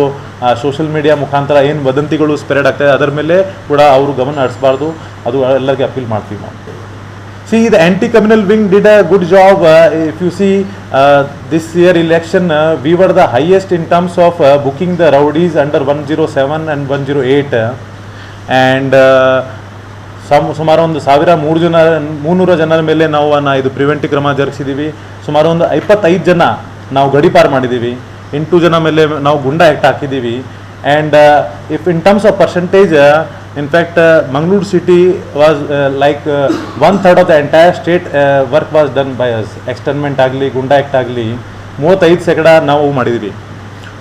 ಸೋಷಿಯಲ್ ಮೀಡಿಯಾ ಮುಖಾಂತರ ಏನು ವದಂತಿಗಳು ಸ್ಪ್ರೆಡ್ ಆಗ್ತಾಯಿದೆ ಅದರ ಮೇಲೆ ಕೂಡ ಅವರು ಗಮನ ಹರಿಸಬಾರ್ದು. ಅದು ಎಲ್ಲರಿಗೆ ಅಪೀಲ್ ಮಾಡ್ತೀವಿ ನಾವು. See, the anti-communal wing did a good job. If you see this year election, we were the highest in terms of booking the rowdies under 107 and 108. And ಸುಮಾರು ಒಂದು 300 ಜನರ ಮೇಲೆ ನಾವು ಇದು ಪ್ರಿವೆಂಟಿವ್ ಕ್ರಮ ಜರುಗಿಸಿದ್ದೀವಿ. ಸುಮಾರು ಒಂದು 25 ಜನ ನಾವು ಗಡಿಪಾರು ಮಾಡಿದ್ದೀವಿ. 8 ಜನ ಮೇಲೆ ನಾವು ಗುಂಡಾ ಆ್ಯಕ್ಟ್ ಹಾಕಿದ್ದೀವಿ. And if in terms of percentage, in fact Mangalore city was like 1/3 of the entire state work was done by us. Externment ಆಗಲಿ ಗುಂಡಾ ಆ್ಯಕ್ಟ್ ಆಗಲಿ 35% ನಾವು ಮಾಡಿದ್ವಿ.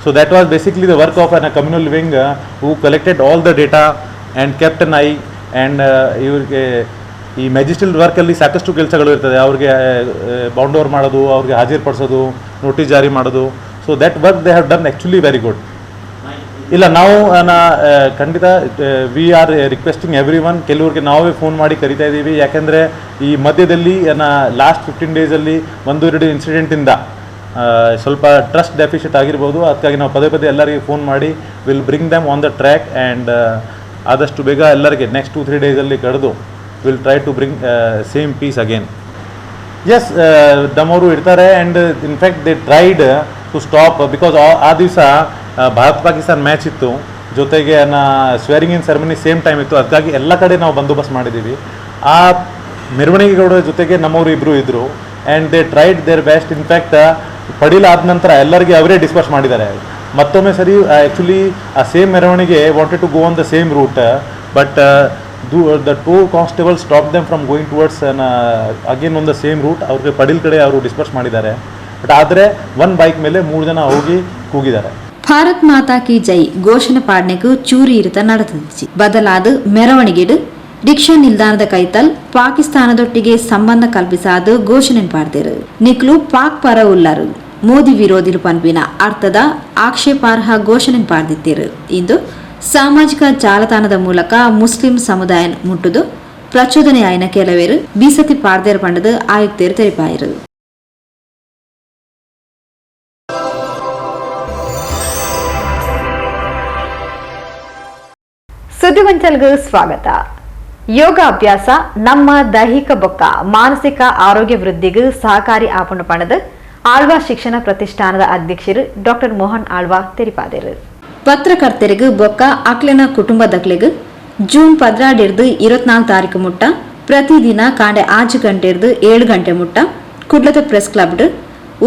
So that was basically the work of a communal wing who collected all the data and kept an eye. And ಇವ್ರಿಗೆ ಈ magistrate ವರ್ಕಲ್ಲಿ ಸಾಕಷ್ಟು ಕೆಲಸಗಳು ಇರ್ತದೆ. ಅವ್ರಿಗೆ ಬೌಂಡ್ ಓವರ್ ಮಾಡೋದು, ಅವ್ರಿಗೆ ಹಾಜರುಪಡಿಸೋದು, ನೋಟಿಸ್ ಜಾರಿ ಮಾಡೋದು. So that work they have done actually very good. ಇಲ್ಲ ನಾವು ಖಂಡಿತ we are requesting every one. ಕೆಲವ್ರಿಗೆ ನಾವೇ ಫೋನ್ ಮಾಡಿ ಕರಿತಾ ಇದ್ದೀವಿ. ಯಾಕೆಂದರೆ ಈ ಮಧ್ಯದಲ್ಲಿ ಲಾಸ್ಟ್ 15 ಡೇಸಲ್ಲಿ 1-2 ಇನ್ಸಿಡೆಂಟಿಂದ ಸ್ವಲ್ಪ ಟ್ರಸ್ಟ್ ಡೆಫಿಷಿಟ್ ಆಗಿರ್ಬೋದು. ಅದಕ್ಕಾಗಿ ನಾವು ಪದೇ ಎಲ್ಲರಿಗೆ ಫೋನ್ ಮಾಡಿ will bring them on the track. And ಆದಷ್ಟು ಬೇಗ ಎಲ್ಲರಿಗೆ ನೆಕ್ಸ್ಟ್ 2-3 ಡೇಸಲ್ಲಿ ಕರೆದು will try to bring same peace again. Yes, ನಮ್ಮವರು ಇರ್ತಾರೆ. And in fact they tried to stop because ಆ ದಿವಸ ಭಾರತ ಪಾಕಿಸ್ತಾನ ಮ್ಯಾಚ್ ಇತ್ತು, ಜೊತೆಗೆ swearing in ceremony same time ಇತ್ತು. ಅದಕ್ಕಾಗಿ ಎಲ್ಲ ಕಡೆ ನಾವು ಬಂದೋಬಸ್ತ್ ಮಾಡಿದ್ದೀವಿ. ಆ ಮೆರವಣಿಗೆಗಳ ಜೊತೆಗೆ ನಮ್ಮವರು ಇಬ್ಬರು ಇದ್ದರು. And they tried their best. In fact ಪಡೀಲಾದ ನಂತರ ಎಲ್ಲರಿಗೆ ಅವರೇ ಡಿಸ್ಪರ್ಸ್ ಮಾಡಿದ್ದಾರೆ. ಮತ್ತೊಮ್ಮೆ ಸರಿ ಆ್ಯಕ್ಚುಲಿ ಆ ಸೇಮ್ ಮೆರವಣಿಗೆ wanted to go on the same route, but the 2 constable stop them from going towards again on the same route. ಅವ್ರಿಗೆ ಪಡೀಲ್ ಕಡೆ ಅವರು ಡಿಸ್ಪರ್ಸ್ ಮಾಡಿದ್ದಾರೆ. ಬಟ್ ಆದರೆ 1 ಬೈಕ್ ಮೇಲೆ 3 ಜನ ಹೋಗಿ ಕೂಗಿದ್ದಾರೆ. ಭಾರತ್ ಮಾತಾ ಕಿ ಜೈ ಘೋಷಣೆ ಪಾಡ್ನೆಗೂ ಚೂರಿ ಇರುತ್ತ ನಡೆದಿச்சு. ಬದಲಾದ ಮೆರವಣಿಗೆಡು ರಿಕ್ಷಾ ನಿಲ್ದಾಣದ ಕೈತಲ್ ಪಾಕಿಸ್ತಾನದೊಟ್ಟಿಗೆ ಸಂಬಂಧ ಕಲ್ಪಿಸಾದು ಘೋಷಣೆ ಪಾಡ್ದೇರು. ನಿಕ್ಲು ಪಾಕ್ ಪರ ಉಳ್ಳರು ಮೋದಿ ವಿರೋಧಿಲು ಪನ್ಪಿನ ಅರ್ಥದ ಆಕ್ಷೇಪಾರ್ಹ ಘೋಷಣೆ ಪಾಡ್ದಿತ್ತಿರು. ಇಂದು ಸಾಮಾಜಿಕ ಜಾಲತಾಣದ ಮೂಲಕ ಮುಸ್ಲಿಂ ಸಮುದಾಯ ಮುಟ್ಟುದು ಪ್ರಚೋದನೆ ಆಯ್ನ ಕೆಲವೇರು ಬೀಸತಿ ಪಾಡ್ದೇರು ಪಂಡದು ಆಯುಕ್ತರು ತೆರಿಪಾಯಿರು. ಸುದ್ದಿವಂಚಲ್ಗೂ ಸ್ವಾಗತ. ಯೋಗಾಭ್ಯಾಸ ನಮ್ಮ ದೈಹಿಕ ಬೊಕ್ಕ ಮಾನಸಿಕ ಆರೋಗ್ಯ ವೃದ್ಧಿಗೂ ಸಹಕಾರಿ ಆಪುಂಡು ಪಣದು ಆಳ್ವಾ ಶಿಕ್ಷಣ ಪ್ರತಿಷ್ಠಾನದ ಅಧ್ಯಕ್ಷರು ಡಾಕ್ಟರ್ ಮೋಹನ್ ಆಳ್ವಾ ತೆರಿಪಾದರು. ಪತ್ರಕರ್ತರಿಗೂ ಬೊಕ್ಕ ಅಕ್ಲಿನ ಕುಟುಂಬದಕ್ಲಿಗೂ ಜೂನ್ 16 24 ತಾರೀಕು ಮುಟ್ಟ ಪ್ರತಿದಿನ ಕಾಂಡೆ 5 ಗಂಟೆ 7 ಗಂಟೆ ಮುಟ್ಟ ಕುಡ್ಲದ ಪ್ರೆಸ್ ಕ್ಲಬ್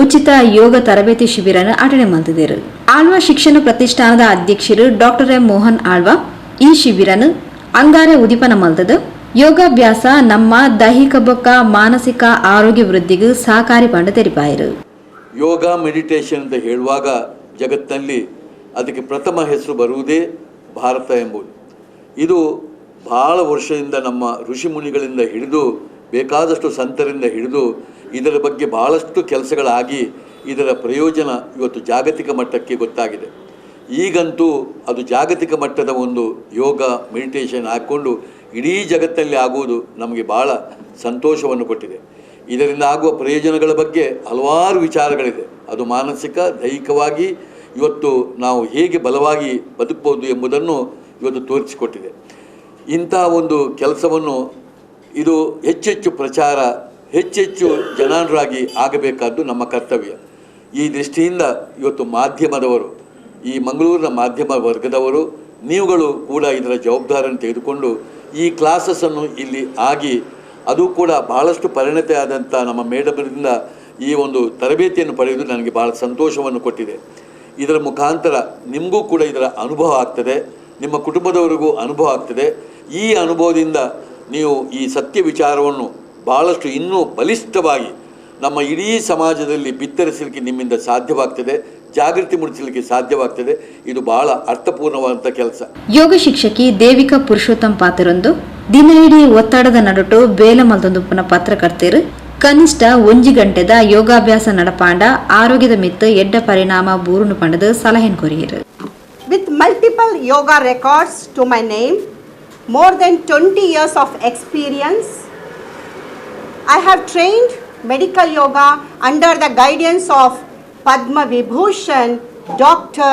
ಉಚಿತ ಯೋಗ ತರಬೇತಿ ಶಿಬಿರನ ಅಟೆಂಡ್ ಮಾಡಿದರು. ಆಳ್ವಾ ಶಿಕ್ಷಣ ಪ್ರತಿಷ್ಠಾನದ ಅಧ್ಯಕ್ಷರು ಡಾಕ್ಟರ್ ಎಂ ಮೋಹನ್ ಆಳ್ವಾ ಈ ಶಿಬಿರನು ಅಂಗಾರೆ ಉದಿಪನ ಮಲ್ತದು ಯೋಗಾಭ್ಯಾಸ ನಮ್ಮ ದೈಹಿಕ ಬೊಕ್ಕ ಮಾನಸಿಕ ಆರೋಗ್ಯ ವೃದ್ಧಿಗೂ ಸಹಕಾರಿ ಪಂಡ ತೆರಿಪಾಯಿರು. ಯೋಗ ಮೆಡಿಟೇಷನ್ ಅಂತ ಹೇಳುವಾಗ ಜಗತ್ತಿನಲ್ಲಿ ಅದಕ್ಕೆ ಪ್ರಥಮ ಹೆಸರು ಬರುವುದೇ ಭಾರತ ಎಂಬುದು. ಇದು ಬಹಳ ವರ್ಷದಿಂದ ನಮ್ಮ ಋಷಿ ಮುನಿಗಳಿಂದ ಹಿಡಿದು ಬೇಕಾದಷ್ಟು ಸಂತರಿಂದ ಹಿಡಿದು ಇದರ ಬಗ್ಗೆ ಬಹಳಷ್ಟು ಕೆಲಸಗಳಾಗಿ ಇದರ ಪ್ರಯೋಜನ ಇವತ್ತು ಜಾಗತಿಕ ಮಟ್ಟಕ್ಕೆ ಗೊತ್ತಾಗಿದೆ. ಈಗಂತೂ ಅದು ಜಾಗತಿಕ ಮಟ್ಟದ ಒಂದು ಯೋಗ ಮೆಡಿಟೇಷನ್ ಹಾಕ್ಕೊಂಡು ಇಡೀ ಜಗತ್ತಲ್ಲಿ ಆಗುವುದು ನಮಗೆ ಭಾಳ ಸಂತೋಷವನ್ನು ಕೊಟ್ಟಿದೆ. ಇದರಿಂದ ಆಗುವ ಪ್ರಯೋಜನಗಳ ಬಗ್ಗೆ ಹಲವಾರು ವಿಚಾರಗಳಿದೆ. ಅದು ಮಾನಸಿಕ ದೈಹಿಕವಾಗಿ ಇವತ್ತು ನಾವು ಹೇಗೆ ಬಲವಾಗಿ ಬದುಕಬಹುದು ಎಂಬುದನ್ನು ಇವತ್ತು ತೋರಿಸಿಕೊಟ್ಟಿದೆ. ಇಂಥ ಒಂದು ಕೆಲಸವನ್ನು ಇದು ಹೆಚ್ಚೆಚ್ಚು ಪ್ರಚಾರ ಹೆಚ್ಚೆಚ್ಚು ಜನಾನುರಾಗಿ ಆಗಬೇಕಾದ್ದು ನಮ್ಮ ಕರ್ತವ್ಯ. ಈ ದೃಷ್ಟಿಯಿಂದ ಇವತ್ತು ಮಾಧ್ಯಮದವರು, ಈ ಮಂಗಳೂರಿನ ಮಾಧ್ಯಮ ವರ್ಗದವರು, ನೀವುಗಳು ಕೂಡ ಇದರ ಜವಾಬ್ದಾರಿಯನ್ನು ತೆಗೆದುಕೊಂಡು ಈ ಕ್ಲಾಸಸ್ಸನ್ನು ಇಲ್ಲಿ ಆಗಿ ಅದು ಕೂಡ ಬಹಳಷ್ಟು ಪರಿಣತಿ ಆದಂಥ ನಮ್ಮ ಮೇಡಮರಿಂದ ಈ ಒಂದು ತರಬೇತಿಯನ್ನು ಪಡೆಯುವುದು ನನಗೆ ಭಾಳ ಸಂತೋಷವನ್ನು ಕೊಟ್ಟಿದೆ. ಇದರ ಮುಖಾಂತರ ನಿಮಗೂ ಕೂಡ ಇದರ ಅನುಭವ ಆಗ್ತದೆ, ನಿಮ್ಮ ಕುಟುಂಬದವರಿಗೂ ಅನುಭವ ಆಗ್ತದೆ. ಈ ಅನುಭವದಿಂದ ನೀವು ಈ ಸತ್ಯ ವಿಚಾರವನ್ನು ಬಹಳಷ್ಟು ಇನ್ನೂ ಬಲಿಷ್ಠವಾಗಿ ನಮ್ಮ ಇಡೀ ಸಮಾಜದಲ್ಲಿ ಬಿತ್ತರಿಸಲಿಕ್ಕೆ ನಿಮ್ಮಿಂದ ಸಾಧ್ಯವಾಗ್ತದೆ, ಜಾಗೃತಿ ಮೂಡಿಸಲಿಕ್ಕೆ ಸಾಧ್ಯವಾಗ್ತದೆ. ಇದು ಬಹಳ ಅರ್ಥಪೂರ್ಣವಾದಂಥ ಕೆಲಸ. ಯೋಗ ಶಿಕ್ಷಕಿ ದೇವಿಕಾ ಪುರುಷೋತ್ತಮ್ ಪಾತ್ರರೊಂದು ದಿನ ಇಡೀ ಒತ್ತಡದ ನಡುಟು ಬೇಲ ಮಲ್ದೊಂದುಪ್ಪನ ಪತ್ರಕರ್ತೆರು ಕನಿಷ್ಠ 1 ಗಂಟೆದ ಯೋಗಾಭ್ಯಾಸ ನಡಪಾಂಡ ಆರೋಗ್ಯದ ಮಿತ್ತು ಎಡ್ಡ ಪರಿಣಾಮ ಬೂರುನು ಪಂಡದು ಸಲಹೆನ್ courier. With multiple yoga records to my name, more than 20 years of experience, I have trained medical yoga under the guidance of Padma Vibhushan Dr.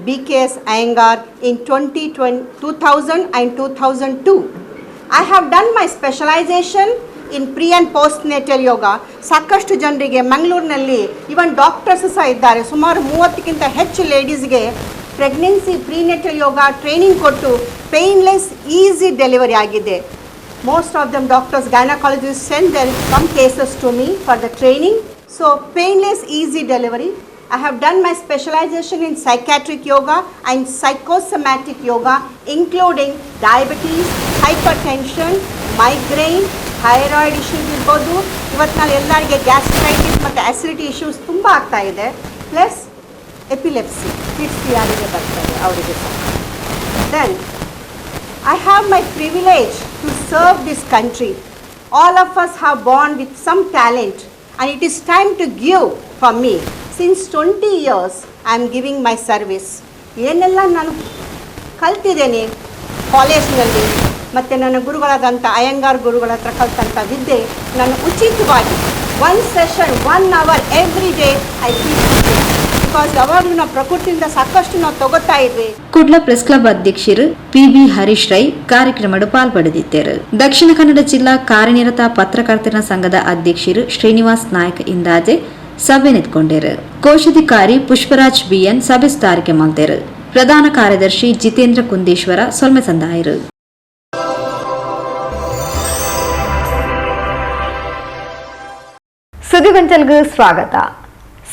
B.K.S. Iyengar in 2000 and 2002. I have done my specialization in pre and postnatal yoga. ಸಾಕಷ್ಟು ಜನರಿಗೆ ಮಂಗಳೂರಿನಲ್ಲಿ ಇವನ್ doctors ಸಹ ಇದ್ದಾರೆ. ಸುಮಾರು 30ಕ್ಕಿಂತ ಹೆಚ್ಚು ಲೇಡೀಸ್ಗೆ pregnancy ಪ್ರೀನೆಟಲ್ ಯೋಗ training ಕೊಟ್ಟು painless easy delivery ಆಗಿದೆ. Most of them doctors, gynecologists send their some cases to me for the training. So painless easy delivery. I have done my specialization in psychiatric yoga and psychosomatic yoga, including diabetes, hypertension, migraine, thyroid issues ಇರ್ಬೋದು. ಇವತ್ತು ನಾವು ಎಲ್ಲರಿಗೆ gastritis ಮತ್ತು acidity issues ತುಂಬ ಆಗ್ತಾ ಇದೆ. Plus epilepsy fits ಯಾರಿಗೆ ಬರ್ತದೆ ಅವರಿಗೆ ಸಹ. Then I have my privilege to serve this country. All of us have born with some talent and it is time to give for me. Since 20 years I am giving my service. ಏನೆಲ್ಲ ನಾನು ಕಲ್ತಿದ್ದೇನೆ ಕಾಲೇಜ್ನಲ್ಲಿ ಮತ್ತು ನನ್ನ ಗುರುಗಳಾದಂಥ ಅಯ್ಯಂಗಾರ್ ಗುರುಗಳ ಹತ್ರ ಕಲ್ತಂಥ ವಿದ್ಯೆ ನಾನು ಉಚಿತವಾಗಿ 1 session 1 hour every day I teach. Because ಯಾವಾಗಲೂ ನಾವು ಪ್ರಕೃತಿಯಿಂದ ಸಾಕಷ್ಟು ನಾವು ತಗೋತಾ ಇದ್ವಿ. ಕುಡ್ಲ ಪ್ರೆಸ್ ಕ್ಲಬ್ ಅಧ್ಯಕ್ಷರು ಪಿ.ಬಿ. ಹರೀಶ್ ರೈ ಕಾರ್ಯಕ್ರಮದ ಪಾಲ್ಪಡೆದಿದ್ದರು. ದಕ್ಷಿಣ ಕನ್ನಡ ಜಿಲ್ಲಾ ಕಾರ್ಯನಿರತ ಪತ್ರಕರ್ತರ ಸಂಘದ ಅಧ್ಯಕ್ಷರು ಶ್ರೀನಿವಾಸ್ ನಾಯಕ್ ಇಂದಾಜೆ ಸಭೆ ನೆತ್ಕೊಂಡರು. ಕೋಶಾಧಿಕಾರಿ ಪುಷ್ಪರಾಜ್ ಬಿಎನ್ ಸಭೆ ಸ್ಥಾರಿಕೆ ಮಾಡ್ತಾರೆ. ಪ್ರಧಾನ ಕಾರ್ಯದರ್ಶಿ ಜಿತೇಂದ್ರ ಕುಂದೇಶ್ವರ ಸೊಲ್ಮೆ ಸಂದಾಯರು. ಸುದ್ದಿಗೊಂಚಲ್ಗೆ ಸ್ವಾಗತ.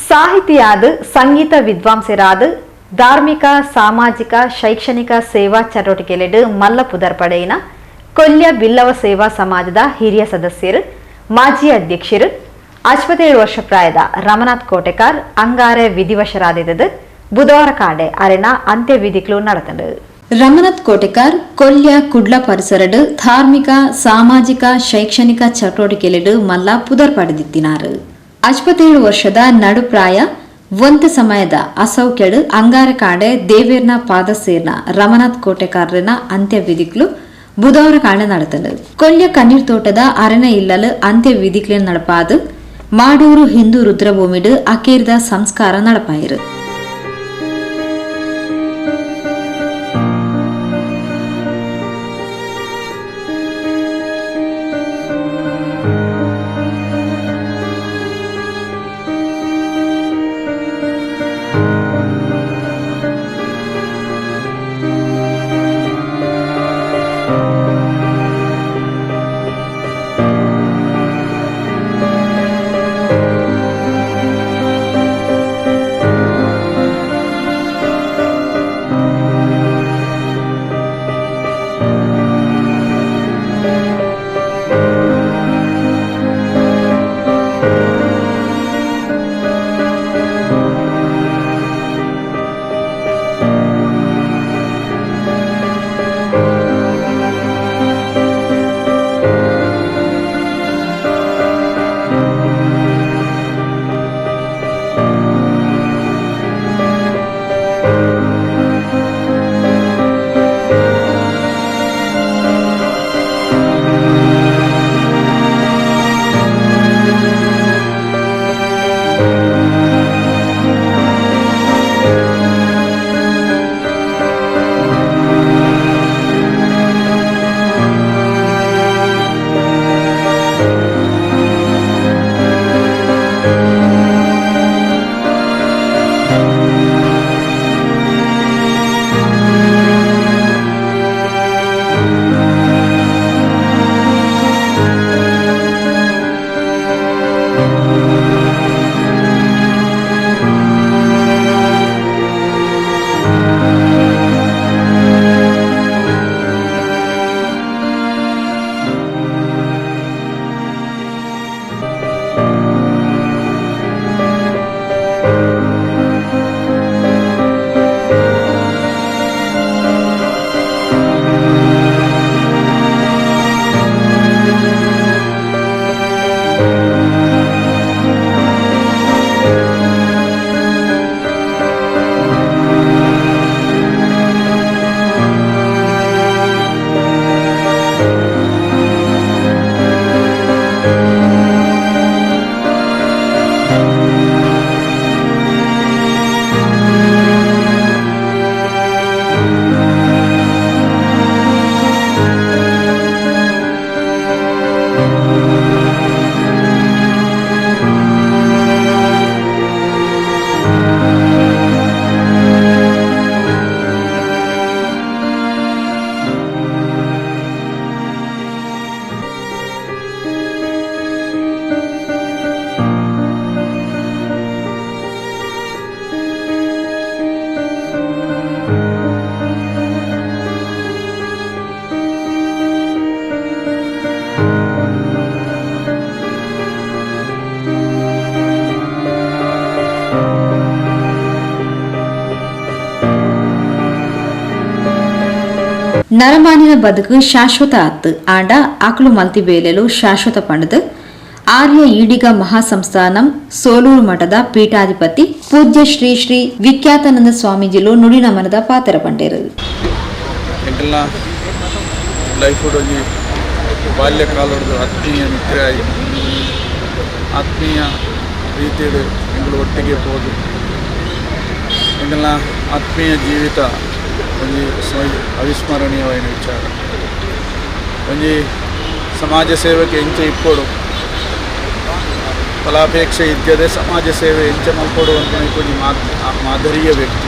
ಸಾಹಿತಿಯಾದ ಸಂಗೀತ ವಿದ್ವಾಂಸರಾದ ಧಾರ್ಮಿಕ ಸಾಮಾಜಿಕ ಶೈಕ್ಷಣಿಕ ಸೇವಾ ಚಟುವಟಿಕೆಲೆಡು ಮಲ್ಲ ಪುದರ್ಪಡೆಯಿನ ಕೊಲ್ಯ ಬಿಲ್ಲವ ಸೇವಾ ಸಮಾಜದ ಹಿರಿಯ ಸದಸ್ಯರು ಮಾಜಿ ಅಧ್ಯಕ್ಷರು 57 ವರ್ಷ ಪ್ರಾಯದ ರಮನಾಥ್ ಕೋಟೆಕಾರ್ ಅಂಗಾರೆ ವಿಧಿವಶರಾದಿದ್ದು ಬುಧವಾರ ಕಾಡೆ ಅರೆನ ಅಂತ್ಯವಿಧಿಗಳು ನಡೆತಂಡು. ರಮನಾಥ್ ಕೋಟೆಕಾರ್ ಕೊಲ್ಯ ಕುಡ್ಲ ಪರಿಸರಡು ಧಾರ್ಮಿಕ ಸಾಮಾಜಿಕ ಶೈಕ್ಷಣಿಕ ಚಟುವಟಿಕೆಲೆಡು ಮಲ್ಲ ಪುದರ್ಪಡೆದಿತ್ತಿನಾರು. 57 ವರ್ಷದ ನಡುಪ್ರಾಯ ಒಂದು ಸಮಯದ ಅಸೌಖ್ಯಡು ಅಂಗಾರ ಕಾಡೆ ದೇವೇರ್ನ ಪಾದ ಸೇರ್ನ ರಮನಾಥ್ ಕೋಟೆಕಾರನ ಅಂತ್ಯವಿಧಿಗಳು ಬುಧವಾರ ಕಾಡೆ ನಡೆತಂಡು. ಕೊಲ್ಯ ಕಣ್ಣೀರ್ ತೋಟದ ಅರಣ ಇಲ್ಲಲು ಅಂತ್ಯವಿಧಿಗಳು ನಡಪಾದು ಮಾಡೂರು ಹಿಂದೂ ರುದ್ರಭೂಮಿಡು ಅಕೇರ್ದ ಸಂಸ್ಕಾರ ನಡಪಾಯಿರು. ನರಮಾನಿನ ಬದುಕು ಶಾಶ್ವತ ಅತ್ತು ಆಂಡ ಆಕಳು ಮಲ್ತಿಬೇಲೆಲು ಶಾಶ್ವತ ಪಂಡದು ಆರ್ಯ ಈಡಿಗ ಮಹಾಸಂಸ್ಥಾನಂ ಸೋಲೂರು ಮಠದ ಪೀಠಾಧಿಪತಿ ಪೂಜ್ಯ ಶ್ರೀ ಶ್ರೀ ವಿಖ್ಯಾತಾನಂದ ಸ್ವಾಮೀಜಿಲು ನುಡಿ ನಮನದ ಪಾತ್ರ ಪಂಡೇರು. ಬಾಲ್ಯಕಾಲದ ಆತ್ಮೀಯ ಮಿತ್ರ ಆತ್ಮೀಯ ರೀತಿಯಲ್ಲಿ ಎಂಗಳು ಒಟ್ಟಿಗೆ ಹೋದು ಎಂಗಳ ಆತ್ಮೀಯ ಜೀವಿತ ಒಂದು ಅವಿಸ್ಮರಣೀಯವಾದ ವಿಚಾರ. ಒಂದು ಸಮಾಜ ಸೇವೆಗೆ ಎಂಚ ಇಪ್ಪಡು ಫಲಾಪೇಕ್ಷೆ ಇದ್ದರೆ ಸಮಾಜ ಸೇವೆ ಎಂಚ ಮಲ್ಪಡುವಂತ ಒಂದು ಮಾದರಿಯ ವ್ಯಕ್ತಿ.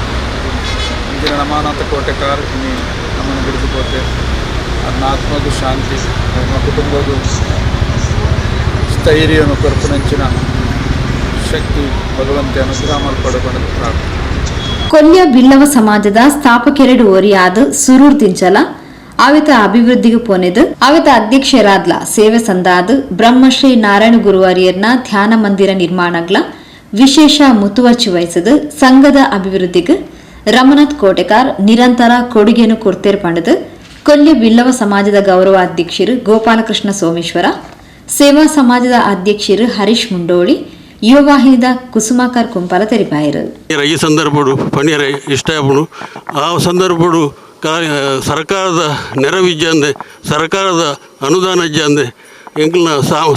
ಇಂದಿನ ರಮಾನಾಥ ಕೋಟೆಕಾರ್ ನಮ್ಮನ್ನು ಬಿಡಿದುಕೋತೆ ಅದನ್ನ ಆತ್ಮಗೂ ಶಾಂತಿ ನಮ್ಮ ಕುಟುಂಬದ ಸ್ಥೈರ್ಯವನ್ನು ಕೊರಪುನಂಚಿನ ಶಕ್ತಿ ಭಗವಂತ ಅನುಗ್ರಹ ಮಲ್ಪಡಬಾರದು ಪ್ರಾರ್ಥನೆ. ಕೊಲ್ಯ ಬಿಲ್ಲವ ಸಮಾಜದ ಸ್ಥಾಪಕೆರಡು ಓರಿಯಾದ ಸುರೂರ್ ತಿಂಚಲ ಅವಿತ ಅಭಿವೃದ್ಧಿಗೆ ಪೋನೆದು ಅವಿತ ಅಧ್ಯಕ್ಷರಾದ್ಲ ಸೇವೆ ಸಂದಾದ ಬ್ರಹ್ಮಶ್ರೀ ನಾರಾಯಣ ಗುರುವಾರಿಯರ್ನ ಧ್ಯಾನ ಮಂದಿರ ನಿರ್ಮಾಣಗ್ಲ ವಿಶೇಷ ಮುತುವರ್ಜಿ ವಹಿಸದು ಸಂಘದ ಅಭಿವೃದ್ಧಿಗೆ ರಮನಾಥ್ ಕೋಟೆಕಾರ್ ನಿರಂತರ ಕೊಡುಗೆಯನ್ನು ಕೊಡ್ತೇರ್ ಪಂಡದು ಕೊಲ್ಯ ಬಿಲ್ಲವ ಸಮಾಜದ ಗೌರವ ಅಧ್ಯಕ್ಷರು ಗೋಪಾಲಕೃಷ್ಣ ಸೋಮೇಶ್ವರ, ಸೇವಾ ಸಮಾಜದ ಅಧ್ಯಕ್ಷರು ಹರೀಶ್ ಮುಂಡೋಳಿ, ಯುವವಾಹಿನಿದ ಕುಸುಮಾಕರ್ ಕುಂಪಾಲ ತೆರಿಪಾಯರು. ಈ ಸಂದರ್ಭಡು ಪಣಿಯರ ಇಷ್ಟ ಆ ಸಂದರ್ಭಡು ಸರ್ಕಾರದ ನೆರವಿಜ್ಜಂದೆ ಸರ್ಕಾರದ ಅನುದಾನ ಇಜ್ಜಂದೆ ಎಂಕ್ಲನ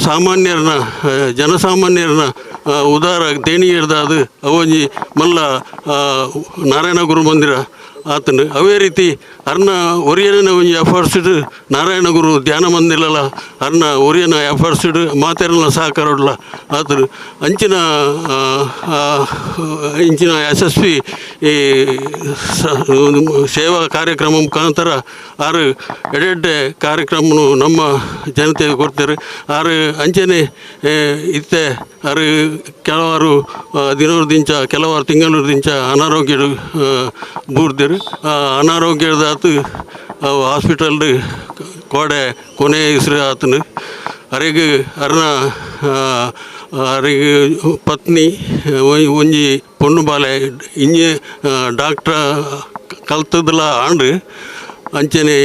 ಸಾಮಾನ್ಯರನ್ನ ಜನಸಾಮಾನ್ಯರನ್ನ ಉದಾರ ದೇಣಿಗೆರ್ದಾದ ಅವೊಂಜಿ ಮಲ್ಲ ನಾರಾಯಣ ಗುರು ಮಂದಿರ ಆತನು ಅವೇ ರೀತಿ ಅರ್ನ ಒರಿಯನ ಒಂಜಿ ಎಫರ್ಟ್ಸ್ಡ್ ನಾರಾಯಣ ಗುರು ಧ್ಯಾನ ಮಂದಿರಲ್ಲ ಅರ್ನ ಒರಿಯನ ಎಫರ್ಟ್ಸ್ಡ್ ಮಾತೆರನ ಸಹಕಾರಡ್ಲ ಆತನು ಇಂಚಿನ ಯಶಸ್ವಿ ಈ ಸೇವಾ ಕಾರ್ಯಕ್ರಮ ಮುಖಾಂತರ ಆರು ಎಡೆಡ್ಡೆ ಕಾರ್ಯಕ್ರಮನು ನಮ್ಮ ಜನತೆಗೆ ಕೊಡ್ತಾರೆ. ಆರು ಅಂಚನೆ ಇತ್ತೆ ಆರು ಕೆಲವಾರು ದಿನದಿಂದ ಕೆಲವಾರು ತಿಂಗಳದಿಂದ ಅನಾರೋಗ್ಯ ಬೂರ್ದಿರು ಅನಾರೋಗ್ಯದ ಆತು ಹಾಸ್ಪಿಟಲ್ ಕೋಡೆ ಕೊನೆ ಹೆಸರು ಆತನು ಅರೆಗೆ ಅರ್ನ ಅರೆಗೆ ಪತ್ನಿ ಒಂಜಿ ಪೊಣ್ಣು ಬಾಲೆ ಇಂಜೆ ಡಾಕ್ಟ್ರ ಕಲ್ತದಲ್ಲ ಆಂಡು ಅಂಚನೆ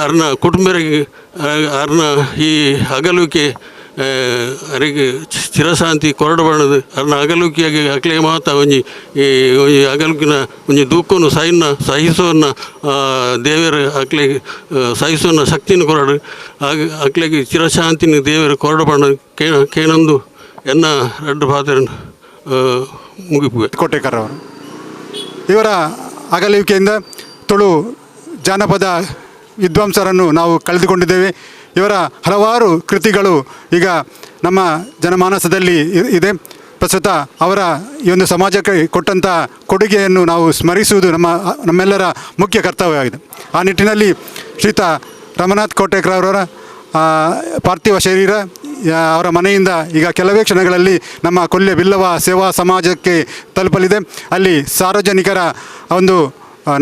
ಅರ್ನ ಕುಟುಂಬರಿಗೆ ಅರ್ನ ಈ ಅಗಲುವಿಕೆ ಅರಿಗೆ ಚಿರಶಾಂತಿ ಕೊರಡಬಾರದು ಅರ್ನ ಅಗಲುಕಿಯಾಗಿ ಅಕ್ಲೆ ಮಾತ ಒಂಜಿ ಈ ಅಗಲುಕಿನ ಒಂಜಿ ದೂಕನ್ನು ಸಹಿಸೋನ್ನ ದೇವರ ಅಕ್ಲೆಗೆ ಸಹಿಸೋನ್ನ ಶಕ್ತಿನ ಕೊರಡು ಅಕ್ಲೆಗೆ ಚಿರಶಾಂತಿನ ದೇವರ ಕೊರಡಬಾರದು ಕೇನೊಂದು ಎನ್ನ ಎರಡು ಪಾತ್ರ ಮುಗಿಪುವೆ. ಕೋಟೆಕರ್ ಅವರು ಇವರ ಅಗಲುವಿಕೆಯಿಂದ ತುಳು ಜಾನಪದ ವಿದ್ವಾಂಸರನ್ನು ನಾವು ಕಳೆದುಕೊಂಡಿದ್ದೇವೆ. ಇವರ ಹಲವಾರು ಕೃತಿಗಳು ಈಗ ನಮ್ಮ ಜನಮಾನಸದಲ್ಲಿ ಇದೆ. ಪ್ರಸ್ತುತ ಅವರ ಈ ಒಂದು ಸಮಾಜಕ್ಕೆ ಕೊಟ್ಟಂಥ ಕೊಡುಗೆಯನ್ನು ನಾವು ಸ್ಮರಿಸುವುದು ನಮ್ಮೆಲ್ಲರ ಮುಖ್ಯ ಕರ್ತವ್ಯವಾಗಿದೆ. ಆ ನಿಟ್ಟಿನಲ್ಲಿ ಶ್ರೀಯುತ ರಮನಾಥ್ ಕೋಟೆಕರ್ ಅವರ ಪಾರ್ಥಿವ ಶರೀರ ಅವರ ಮನೆಯಿಂದ ಈಗ ಕೆಲವೇ ಕ್ಷಣಗಳಲ್ಲಿ ನಮ್ಮ ಕೊಲ್ಯ ಬಿಲ್ಲವ ಸೇವಾ ಸಮಾಜಕ್ಕೆ ತಲುಪಲಿದೆ. ಅಲ್ಲಿ ಸಾರ್ವಜನಿಕರ ಒಂದು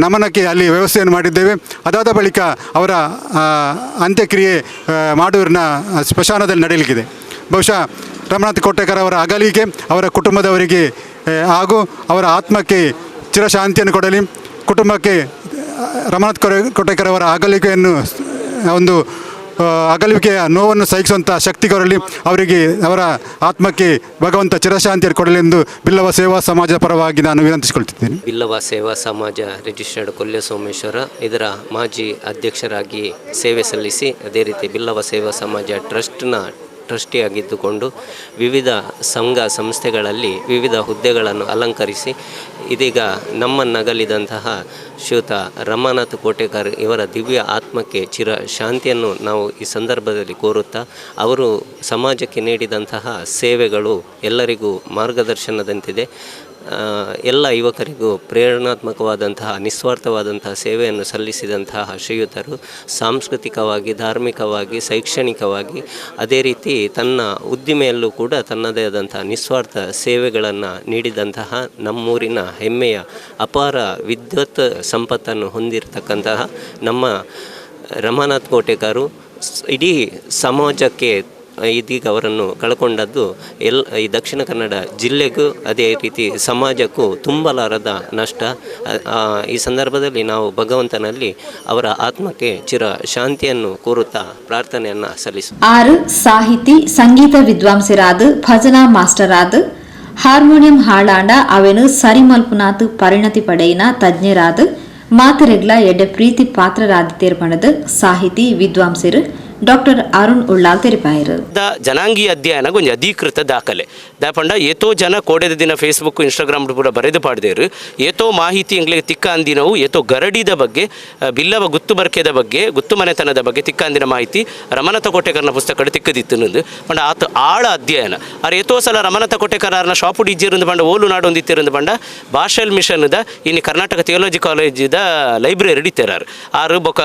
ನಮನಕ್ಕೆ ಅಲ್ಲಿ ವ್ಯವಸ್ಥೆಯನ್ನು ಮಾಡಿದ್ದೇವೆ. ಅದಾದ ಬಳಿಕ ಅವರ ಅಂತ್ಯಕ್ರಿಯೆ ಮಾಡೂರಿನ ಸ್ಮಶಾನದಲ್ಲಿ ನಡೆಯಲಿಕ್ಕಿದೆ. ಬಹುಶಃ ರಮನಾಥ್ ಕೋಟೆಕರ್ ಅವರ ಅಗಲಿಕೆ ಅವರ ಕುಟುಂಬದವರಿಗೆ ಹಾಗೂ ಅವರ ಆತ್ಮಕ್ಕೆ ಚಿರಶಾಂತಿಯನ್ನು ಕೊಡಲಿ. ಕುಟುಂಬಕ್ಕೆ ರಮನಾಥ್ ಕೋಟೆಕರ್ ಅವರ ಅಗಲಿಕೆಯನ್ನು ಒಂದು ಅಗಲುವಿಕೆಯ ನೋವನ್ನು ಸಹಿಸುವಂಥ ಶಕ್ತಿ ಕೊರಲಿ. ಅವರಿಗೆ ಅವರ ಆತ್ಮಕ್ಕೆ ಭಗವಂತ ಚಿರಶಾಂತಿಯನ್ನು ಕೊಡಲಿ ಎಂದು ಬಿಲ್ಲವ ಸೇವಾ ಸಮಾಜದ ಪರವಾಗಿ ನಾನು ವಿನಂತಿಸಿಕೊಳ್ತಿದ್ದೇನೆ. ಬಿಲ್ಲವ ಸೇವಾ ಸಮಾಜ ರಿಜಿಸ್ಟರ್ಡ್ ಕೊಲ್ಯ ಸೋಮೇಶ್ವರ ಇದರ ಮಾಜಿ ಅಧ್ಯಕ್ಷರಾಗಿ ಸೇವೆ ಸಲ್ಲಿಸಿ ಅದೇ ರೀತಿ ಬಿಲ್ಲವ ಸೇವಾ ಸಮಾಜ ಟ್ರಸ್ಟಿಯಾಗಿದ್ದುಕೊಂಡು ವಿವಿಧ ಸಂಘ ಸಂಸ್ಥೆಗಳಲ್ಲಿ ವಿವಿಧ ಹುದ್ದೆಗಳನ್ನು ಅಲಂಕರಿಸಿ ಇದೀಗ ನಮ್ಮನ್ನಗಲಿದಂತಹ ಶ್ರೀಯುತ ರಮನಾಥ್ ಕೋಟೆಕರ್ ಇವರ ದಿವ್ಯ ಆತ್ಮಕ್ಕೆ ಚಿರ ಶಾಂತಿಯನ್ನು ನಾವು ಈ ಸಂದರ್ಭದಲ್ಲಿ ಕೋರುತ್ತಾ ಅವರು ಸಮಾಜಕ್ಕೆ ನೀಡಿದಂತಹ ಸೇವೆಗಳು ಎಲ್ಲರಿಗೂ ಮಾರ್ಗದರ್ಶನದಂತಿದೆ. ಎಲ್ಲ ಯುವಕರಿಗೂ ಪ್ರೇರಣಾತ್ಮಕವಾದಂತಹ ನಿಸ್ವಾರ್ಥವಾದಂತಹ ಸೇವೆಯನ್ನು ಸಲ್ಲಿಸಿದಂತಹ ಶ್ರೀಯುತರು ಸಾಂಸ್ಕೃತಿಕವಾಗಿ, ಧಾರ್ಮಿಕವಾಗಿ, ಶೈಕ್ಷಣಿಕವಾಗಿ ಅದೇ ರೀತಿ ತನ್ನ ಉದ್ದಿಮೆಯಲ್ಲೂ ಕೂಡ ತನ್ನದೇ ಆದಂತಹ ನಿಸ್ವಾರ್ಥ ಸೇವೆಗಳನ್ನು ನೀಡಿದಂತಹ ನಮ್ಮೂರಿನ ಹೆಮ್ಮೆಯ ಅಪಾರ ವಿದ್ವತ್ ಸಂಪತ್ತನ್ನು ಹೊಂದಿರತಕ್ಕಂತಹ ನಮ್ಮ ರಮನಾಥ್ ಕೋಟೆಕರು ಇಡೀ ಸಮಾಜಕ್ಕೆ ಇದೀಗ ಅವರನ್ನು ಕಳ್ಕೊಂಡದ್ದು ಈ ದಕ್ಷಿಣ ಕನ್ನಡ ಜಿಲ್ಲೆಗೂ ಅದೇ ರೀತಿ ಸಮಾಜಕ್ಕೂ ತುಂಬಲಾರದ ನಷ್ಟ. ಈ ಸಂದರ್ಭದಲ್ಲಿ ನಾವು ಭಗವಂತನಲ್ಲಿ ಅವರ ಆತ್ಮಕ್ಕೆ ಚಿರ ಶಾಂತಿಯನ್ನು ಕೋರುತ್ತಾ ಪ್ರಾರ್ಥನೆಯನ್ನು ಸಲ್ಲಿಸು. 6 ಸಾಹಿತಿ ಸಂಗೀತ ವಿದ್ವಾಂಸರಾದ ಭಜನಾ ಮಾಸ್ಟರಾದ ಹಾರ್ಮೋನಿಯಂ ಹಾಳಾಂಡ ಅವೇನು ಸರಿಮಲ್ಪುನಾಥ್ ಪರಿಣತಿ ಪಡೆಯಿನ ತಜ್ಞರಾದ ಮಾತರೆಗ್ಲ ಎಡ್ಡೆ ಪ್ರೀತಿ ಪಾತ್ರರಾದ ತೀರ್ಪಣದ ಸಾಹಿತಿ ವಿದ್ವಾಂಸರು ಡಾಕ್ಟರ್ ಅರುಣ್ ಉಳ್ಳಾಲ್ ತೆರಿಪಾಯರು. ಜನಾಂಗೀಯ ಅಧ್ಯಯನ ಒಂದು ಅಧಿಕೃತ ದಾಖಲೆ ದಾಪಂಡ ಏತೋ ಜನ ಕೋಡೆದ ದಿನ ಫೇಸ್ಬುಕ್ ಇನ್ಸ್ಟಾಗ್ರಾಮ್ ಪೂರ ಬರೆದು ಪಾಡ್ದೇರು ಏತೋ ಮಾಹಿತಿ ಎಂಗ್ಲಿಗೆ ತಿಕ್ಕ ಅಂದಿನವು ಏತೋ ಗರಡಿದ ಬಗ್ಗೆ ಬಿಲ್ಲವ ಗುತ್ತು ಬರ್ಕೆದ ಬಗ್ಗೆ ಗುತ್ತು ಮನೆತನದ ಬಗ್ಗೆ ತಿಕ್ಕ ಅಂದಿನ ಮಾಹಿತಿ ರಮನಾಥ ಕೋಟೆಕರ್ನ ಪುಸ್ತಕ ತಿಕ್ಕದಿತ್ತು ಪಂಡ ಆತ ಆಳ ಅಧ್ಯಯನ ಅವ್ರು ಏತೋ ಸಲ ರಮನಾಥ ಕೋಟೆಕರ್ನ ಶಾಪು ಡಿಜ್ಜಿருந்து ಪಂಡ ಓಲು ನಾಡು ಹೊಂದಿತ್ತಿருந்து ಪಂಡ ಭಾಷಲ್ ಮಿಷನ್ದ ಇನ್ನು ಕರ್ನಾಟಕ ಥಿಯೋಲಜಿ ಕಾಲೇಜಿದ ಲೈಬ್ರರಿ ಇಡಿತಾರು ಆರು ಬೊಕ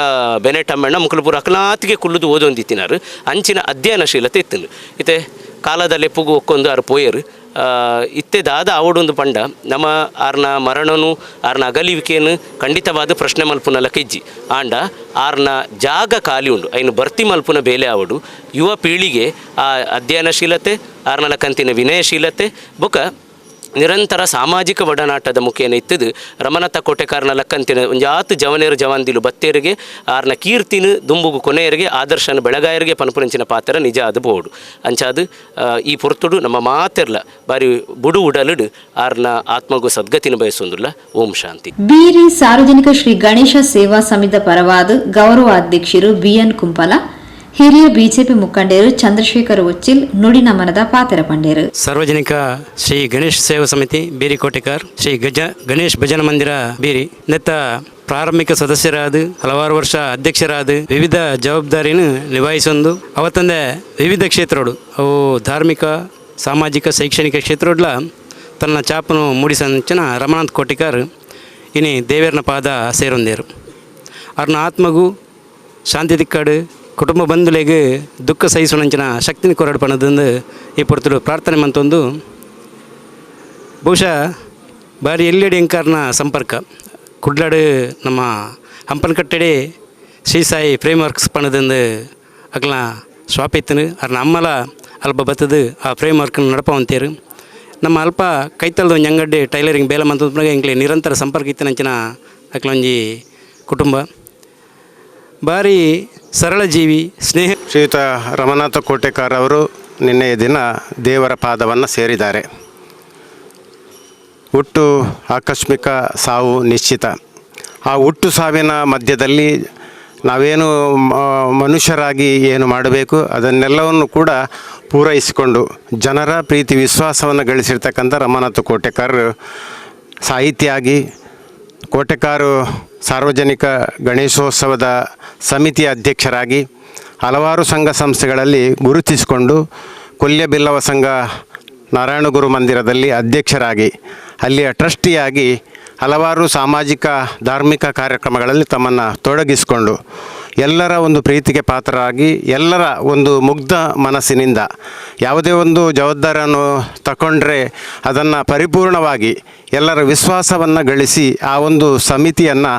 ಬೆನೆಟ್ ಅಮ್ಮಣ್ಣ ಮುಕ್ಕಲಪುರ ಅಕಲಾತಿಗೆ ಕುಲ್ಲುದು ಓದೊಂದಿತ್ತಿನಾರು ಅಂಚಿನ ಅಧ್ಯಯನಶೀಲತೆ ಇತ್ತು ಇತ್ತೆ ಕಾಲದಲ್ಲಿ ಎಪ್ಪುಗು ಒಕ್ಕೊಂದು ಆರು ಪೋಯರು ಇತ್ತೆ ದಾದ ಅವಡೊಂದು ಪಂಡ ನಮ್ಮ ಆರ್ನ ಮರಣನು ಆರ್ನ ಅಗಲಿವಿಕೆಯನ್ನು ಖಂಡಿತವಾದ ಪ್ರಶ್ನೆ ಮಲ್ಪುನಲ್ಲ ಕೆಜ್ಜಿ ಆಂಡ ಆರ್ನ ಜಾಗ ಖಾಲಿ ಉಂಡು ಐನು ಭರ್ತಿ ಮಲ್ಪುನ ಬೇಲೆ ಆವಡು ಯುವ ಪೀಳಿಗೆ ಆ ಅಧ್ಯಯನಶೀಲತೆ ಆರ್ನಲ ಕಂತಿನ ವಿನಯಶೀಲತೆ ಬೊಕ ನಿರಂತರ ಸಾಮಾಜಿಕ ಒಡನಾಟದ ಮುಖೇನ ಇತ್ತದು ರಮನಾಥ ಕೋಟೆಕಾರನ ಲಕ್ಕಂತಿನ ಒಂಜಾತು ಜವನೇರು ಜವಾಂದಿಲು ಬತ್ತೇರಿಗೆ ಆರ್ನ ಕೀರ್ತಿನ ದುಂಬುಗು ಕೊನೆಯರಿಗೆ ಆದರ್ಶನ ಬೆಳಗಾಯರಿಗೆ ಪನಪುರಂಚಿನ ಪಾತ್ರ ನಿಜ ಅದು ಬೋಡು ಅಂಚಾದು ಈ ಪೊರ್ತುಡು ನಮ್ಮ ಮಾತೆರ್ಲ ಬಾರಿ ಬುಡು ಉಡಲುಡು ಆರ್ನ ಆತ್ಮಗೂ ಸದ್ಗತಿನ ಬಯಸೊಂದುಲ್ಲ. ಓಂ ಶಾಂತಿ. ಬೀರಿ ಸಾರ್ವಜನಿಕ ಶ್ರೀ ಗಣೇಶ ಸೇವಾ ಸಮಿತಿ ಪರವಾದ ಗೌರವ ಅಧ್ಯಕ್ಷರು ಬಿಎನ್ ಕುಂಪಲ, ಹಿರಿಯ ಬಿಜೆಪಿ ಮುಖಂಡರು ಚಂದ್ರಶೇಖರ್ ಉಚ್ಚಿಲ್ ನುಡಿ ನಮನದ ಪಾತ್ರ ಪಂಡೇರು. ಸಾರ್ವಜನಿಕ ಶ್ರೀ ಗಣೇಶ್ ಸೇವಾ ಸಮಿತಿ ಬೀರಿ ಕೋಟೆಕಾರ್ ಶ್ರೀ ಗಣೇಶ್ ಭಜನ ಮಂದಿರ ಬೀರಿ ನೆತ್ತ ಪ್ರಾರಂಭಿಕ ಸದಸ್ಯರಾದ ಹಲವಾರು ವರ್ಷ ಅಧ್ಯಕ್ಷರಾದ ವಿವಿಧ ಜವಾಬ್ದಾರಿಯನ್ನು ನಿಭಾಯಿಸೊಂದು ಅವತ್ತಂದೆ ವಿವಿಧ ಕ್ಷೇತ್ರಗಳು ಅವು ಧಾರ್ಮಿಕ ಸಾಮಾಜಿಕ ಶೈಕ್ಷಣಿಕ ಕ್ಷೇತ್ರಗಳ ತನ್ನ ಚಾಪನು ಮೂಡಿಸಂಚನ ರಮನಾಥ್ ಕೋಟೆಕಾರ್ ಇನಿ ದೇವೇರ್ನ ಪಾದ ಸೇರೊಂದೇರು ಅವ್ರನ್ನ ಆತ್ಮಗೂ ಶಾಂತಿ ದಿಕ್ಕಾಡು ಕುಟುಂಬ ಬಂಧುಲೆಗೆ ದುಃಖ ಸಹಿಸೋಣಂಚಿನ ಶಕ್ತಿನ ಕೊರಡು ಪಣದಂದು ಈ ಪೊರ್ತುಡು ಪ್ರಾರ್ಥನೆ ಮಂತೊಂದು ಬಹುಶಃ ಬಾರಿ ಎಲ್ಲೆಡೆ ಎಂಕಾರ್ನ ಸಂಪರ್ಕ ಕುಡ್ಲಾಡು ನಮ್ಮ ಹಂಪನಕಟ್ಟೆಡೆ ಶ್ರೀ ಸಾಯಿ ಫ್ರೇಮ್ ವರ್ಕ್ಸ್ ಪಣದಂದು ಅಕ್ಲ ಶಾಪ್ ಇತ್ತನು ಅವ್ರನ್ನ ಅಮ್ಮಲ ಅಲ್ಪ ಬತ್ತದು ಆ ಫ್ರೇಮ್ ವರ್ಕ್ನ ನಡಪವಂತೇರು ನಮ್ಮ ಅಲ್ಪ ಕೈತಲ್ದ ಒಂದು ಅಂಗಡಿ ಟೈಲರಿಂಗ್ ಬೇಲ ಮಂತಂದಾಗ ಎಂಕ್ಲೆ ನಿರಂತರ ಸಂಪರ್ಕ ಇತ್ತನಂಚಿನ ಅಕ್ಲೊಂಜಿ ಕುಟುಂಬ ಭಾರಿ ಸರಳ ಜೀವಿ ಸ್ನೇಹ. ಶ್ರೀಯುತ ರಮನಾಥ ಕೋಟೆಕಾರ್ ಅವರು ನಿನ್ನೆಯ ದಿನ ದೇವರ ಪಾದವನ್ನು ಸೇರಿದ್ದಾರೆ. ಹುಟ್ಟು ಆಕಸ್ಮಿಕ, ಸಾವು ನಿಶ್ಚಿತ. ಆ ಹುಟ್ಟು ಸಾವಿನ ಮಧ್ಯದಲ್ಲಿ ನಾವೇನು ಮನುಷ್ಯರಾಗಿ ಏನು ಮಾಡಬೇಕು ಅದನ್ನೆಲ್ಲವನ್ನು ಕೂಡ ಪೂರೈಸಿಕೊಂಡು ಜನರ ಪ್ರೀತಿ ವಿಶ್ವಾಸವನ್ನು ಗಳಿಸಿರ್ತಕ್ಕಂಥ ರಮನಾಥ ಕೋಟೆಕಾರ್ ಸಾಹಿತಿಯಾಗಿ ಕೋಟೆಕಾರು ಸಾರ್ವಜನಿಕ ಗಣೇಶೋತ್ಸವದ ಸಮಿತಿಯ ಅಧ್ಯಕ್ಷರಾಗಿ ಹಲವಾರು ಸಂಘ ಸಂಸ್ಥೆಗಳಲ್ಲಿ ಗುರುತಿಸಿಕೊಂಡು ಕೊಲ್ಯ ಬಿಲ್ಲವ ಸಂಘ ನಾರಾಯಣಗುರು ಮಂದಿರದಲ್ಲಿ ಅಧ್ಯಕ್ಷರಾಗಿ ಅಲ್ಲಿಯ ಟ್ರಸ್ಟಿಯಾಗಿ ಹಲವಾರು ಸಾಮಾಜಿಕ ಧಾರ್ಮಿಕ ಕಾರ್ಯಕ್ರಮಗಳಲ್ಲಿ ತಮ್ಮನ್ನು ತೊಡಗಿಸಿಕೊಂಡು ಎಲ್ಲರ ಒಂದು ಪ್ರೀತಿಗೆ ಪಾತ್ರರಾಗಿ ಎಲ್ಲರ ಒಂದು ಮುಗ್ಧ ಮನಸ್ಸಿನಿಂದ ಯಾವುದೇ ಒಂದು ಜವಾಬ್ದಾರಿಯನ್ನು ತಗೊಂಡ್ರೆ ಅದನ್ನು ಪರಿಪೂರ್ಣವಾಗಿ ಎಲ್ಲರ ವಿಶ್ವಾಸವನ್ನು ಗಳಿಸಿ ಆ ಒಂದು ಸಮಿತಿಯನ್ನು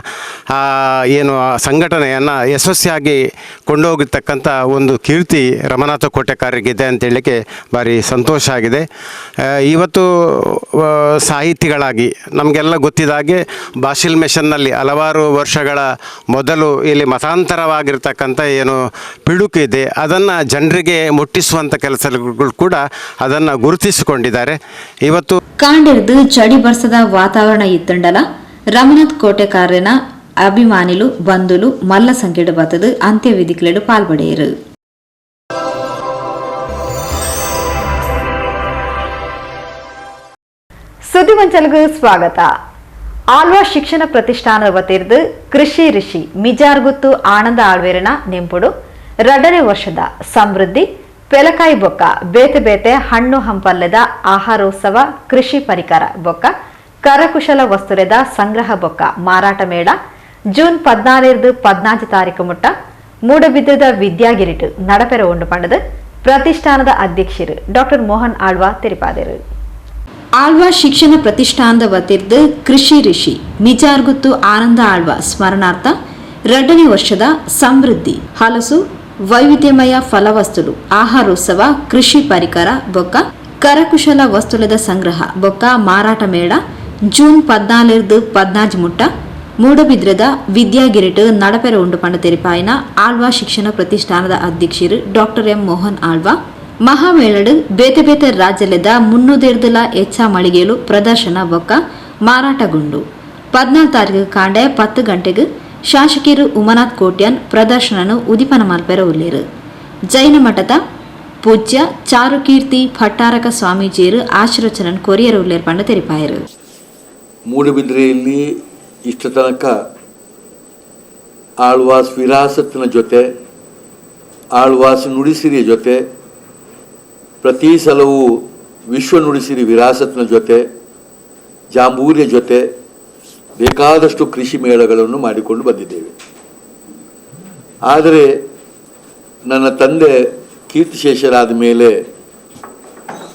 ಏನು ಸಂಘಟನೆಯನ್ನು ಯಶಸ್ವಿಯಾಗಿ ಕೊಂಡೋಗತಕ್ಕಂಥ ಒಂದು ಕೀರ್ತಿ ರಮನಾಥ ಕೋಟೆಕಾರರಿಗಿದೆ ಅಂತೇಳಲಿಕ್ಕೆ ಭಾರಿ ಸಂತೋಷ ಆಗಿದೆ. ಇವತ್ತು ಸಾಹಿತಿಗಳಾಗಿ ನಮಗೆಲ್ಲ ಗೊತ್ತಿದ್ದ ಹಾಗೆ ಭಾಷಿಲ್ ಮಿಷನ್ನಲ್ಲಿ ಹಲವಾರು ವರ್ಷಗಳ ಮೊದಲು ಇಲ್ಲಿ ಮತಾಂತರವಾಗಿರ್ತಕ್ಕಂಥ ಏನು ಪಿಡುಕು ಇದೆ ಅದನ್ನು ಜನರಿಗೆ ಮುಟ್ಟಿಸುವಂಥ ಕೆಲಸಗಳು ಕೂಡ ಅದನ್ನು ಗುರುತಿಸಿಕೊಂಡಿದ್ದಾರೆ. ಇವತ್ತು ಕಾಂಡಿರ್ದು ಚಡಿ ಬರ್ಸದ ವಾತಾವರಣ ಇತ್ತಂಡಲ ರಮನಾಥ್ ಕೋಟೆಕಾರನ ಅಭಿಮಾನಿಲು ಬಂಧುಲು ಮಲ್ಲ ಸಂಖ್ಯೆಡು ಬತ್ತದು ಅಂತ್ಯವಿಧಿಗಳು ಪಾಲ್ಪಡೆಯರು. ಸುದ್ದಿವಂಚಲ್ಗೂ ಸ್ವಾಗತ. ಆಳ್ವಾ ಶಿಕ್ಷಣ ಪ್ರತಿಷ್ಠಾನದ ವತಿರ್ದು ಕೃಷಿ ಋಷಿ ಮಿಜಾರ್ಗುತ್ತು ಆನಂದ ಆಳ್ವೇರನ ನೆಂಪುಡು 2ನೇ ವರ್ಷದ ಸಮೃದ್ಧಿ ಪೆಲಕಾಯಿ ಬೊಕ್ಕ ಬೇತೆ ಬೇತೆ ಹಣ್ಣು ಹಂಪಲ್ಯದ ಆಹಾರೋತ್ಸವ ಕೃಷಿ ಪರಿಕರ ಬೊಕ್ಕ ಕರಕುಶಲ ವಸ್ತುರೆದ ಸಂಗ್ರಹ ಬೊಕ್ಕ ಮಾರಾಟ ಮೇಳ ಜೂನ್ 14-15 ತಾರೀಕು ಮುಟ್ಟ ಮೂಡಬಿದ್ರದ ವಿದ್ಯಾಗಿರಿಟು ನಡಪೆರ ಉಂಡು ಪಂಡದು ಪ್ರತಿಷ್ಠಾನದ ಅಧ್ಯಕ್ಷರು ಡಾಕ್ಟರ್ ಮೋಹನ್ ಆಳ್ವಾ ತೆರಿಪಾದರು. ಆಳ್ವಾ ಶಿಕ್ಷಣ ಪ್ರತಿಷ್ಠಾನದ ವತಿರ್ದು ಕೃಷಿ ಋಷಿ ಮಿಜಾರ್ಗುತ್ತು ಆನಂದ ಆಳ್ವಾ ಸ್ಮರಣಾರ್ಥ 2ನೇ ವರ್ಷದ ಸಮೃದ್ಧಿ ಹಲಸು ವೈವಿಧ್ಯಮಯ ಫಲವಸ್ತುಲು ಆಹಾರೋತ್ಸವ ಕೃಷಿ ಪರಿಕರ ಬೊಕ್ಕ ಕರಕುಶಲ ವಸ್ತುಲದ ಸಂಗ್ರಹ ಬೊಕ್ಕ ಮಾರಾಟ ಮೇಳ ಜೂನ್ 14-15 ಮುಟ್ಟ ಮೂಡಬಿದ್ರದ ವಿದ್ಯಾಗಿರಿಟ್ ನಡಪೆರ ಉಂಡು ಪಂಡ ತೆರಿಪಾಯಿನ ಆಳ್ವಾ ಶಿಕ್ಷಣ ಪ್ರತಿಷ್ಠಾನದ ಅಧ್ಯಕ್ಷರು ಡಾಕ್ಟರ್ ಎಂ ಮೋಹನ್ ಆಳ್ವಾ ಮಹಾಮೇಳಡ್ ಬೇತೆ ಬೇತೆ ರಾಜ್ಯದ 300 ಹೆಚ್ಚ ಮಳಿಗೆಲು ಪ್ರದರ್ಶನ ಬೊಕ್ಕ ಮಾರಾಟಗೊಂಡು 14 ತಾರೀಕು ಕಾಂಡೆ 10 ಗಂಟೆಗೆ ಶಾಸಕಿರು ಉಮನಾಥ್ ಕೋಟ್ಯನ್ ಪ್ರದರ್ಶನನು ಉದಿಪನ ಮಲ್ಪೆರ ಉಲ್ಲೇರು ಜೈನ ಮಠದ ಪೂಜ್ಯ ಚಾರುಕೀರ್ತಿ ಭಟ್ಟಾರಕ ಸ್ವಾಮೀಜಿಯರು ಆಶೀರ್ವಚನ ಕೊರಿಯರ್ ಉಲ್ಲೇರ್ ಪಂಡ ತೆರಿಪಾಯರು. ಮೂಡುಬಿದ್ರೆಯಲ್ಲಿ ಇಷ್ಟ ತನಕ ಆಳ್ವಾಸ್ ವಿರಾಸತ್ತಿನ ಜೊತೆ ಆಳ್ವಾಸ್ ನುಡಿಸಿರಿಯ ಜೊತೆ ಪ್ರತಿ ಸಲವೂ ವಿಶ್ವ ನುಡಿಸಿರಿ ವಿರಾಸತ್ತಿನ ಜೊತೆ ಜಾಂಬೂರಿಯ ಜೊತೆ ಬೇಕಾದಷ್ಟು ಕೃಷಿ ಮೇಳಗಳನ್ನು ಮಾಡಿಕೊಂಡು ಬಂದಿದ್ದೇವೆ. ಆದರೆ ನನ್ನ ತಂದೆ ಕೀರ್ತಿಶೇಷರಾದ ಮೇಲೆ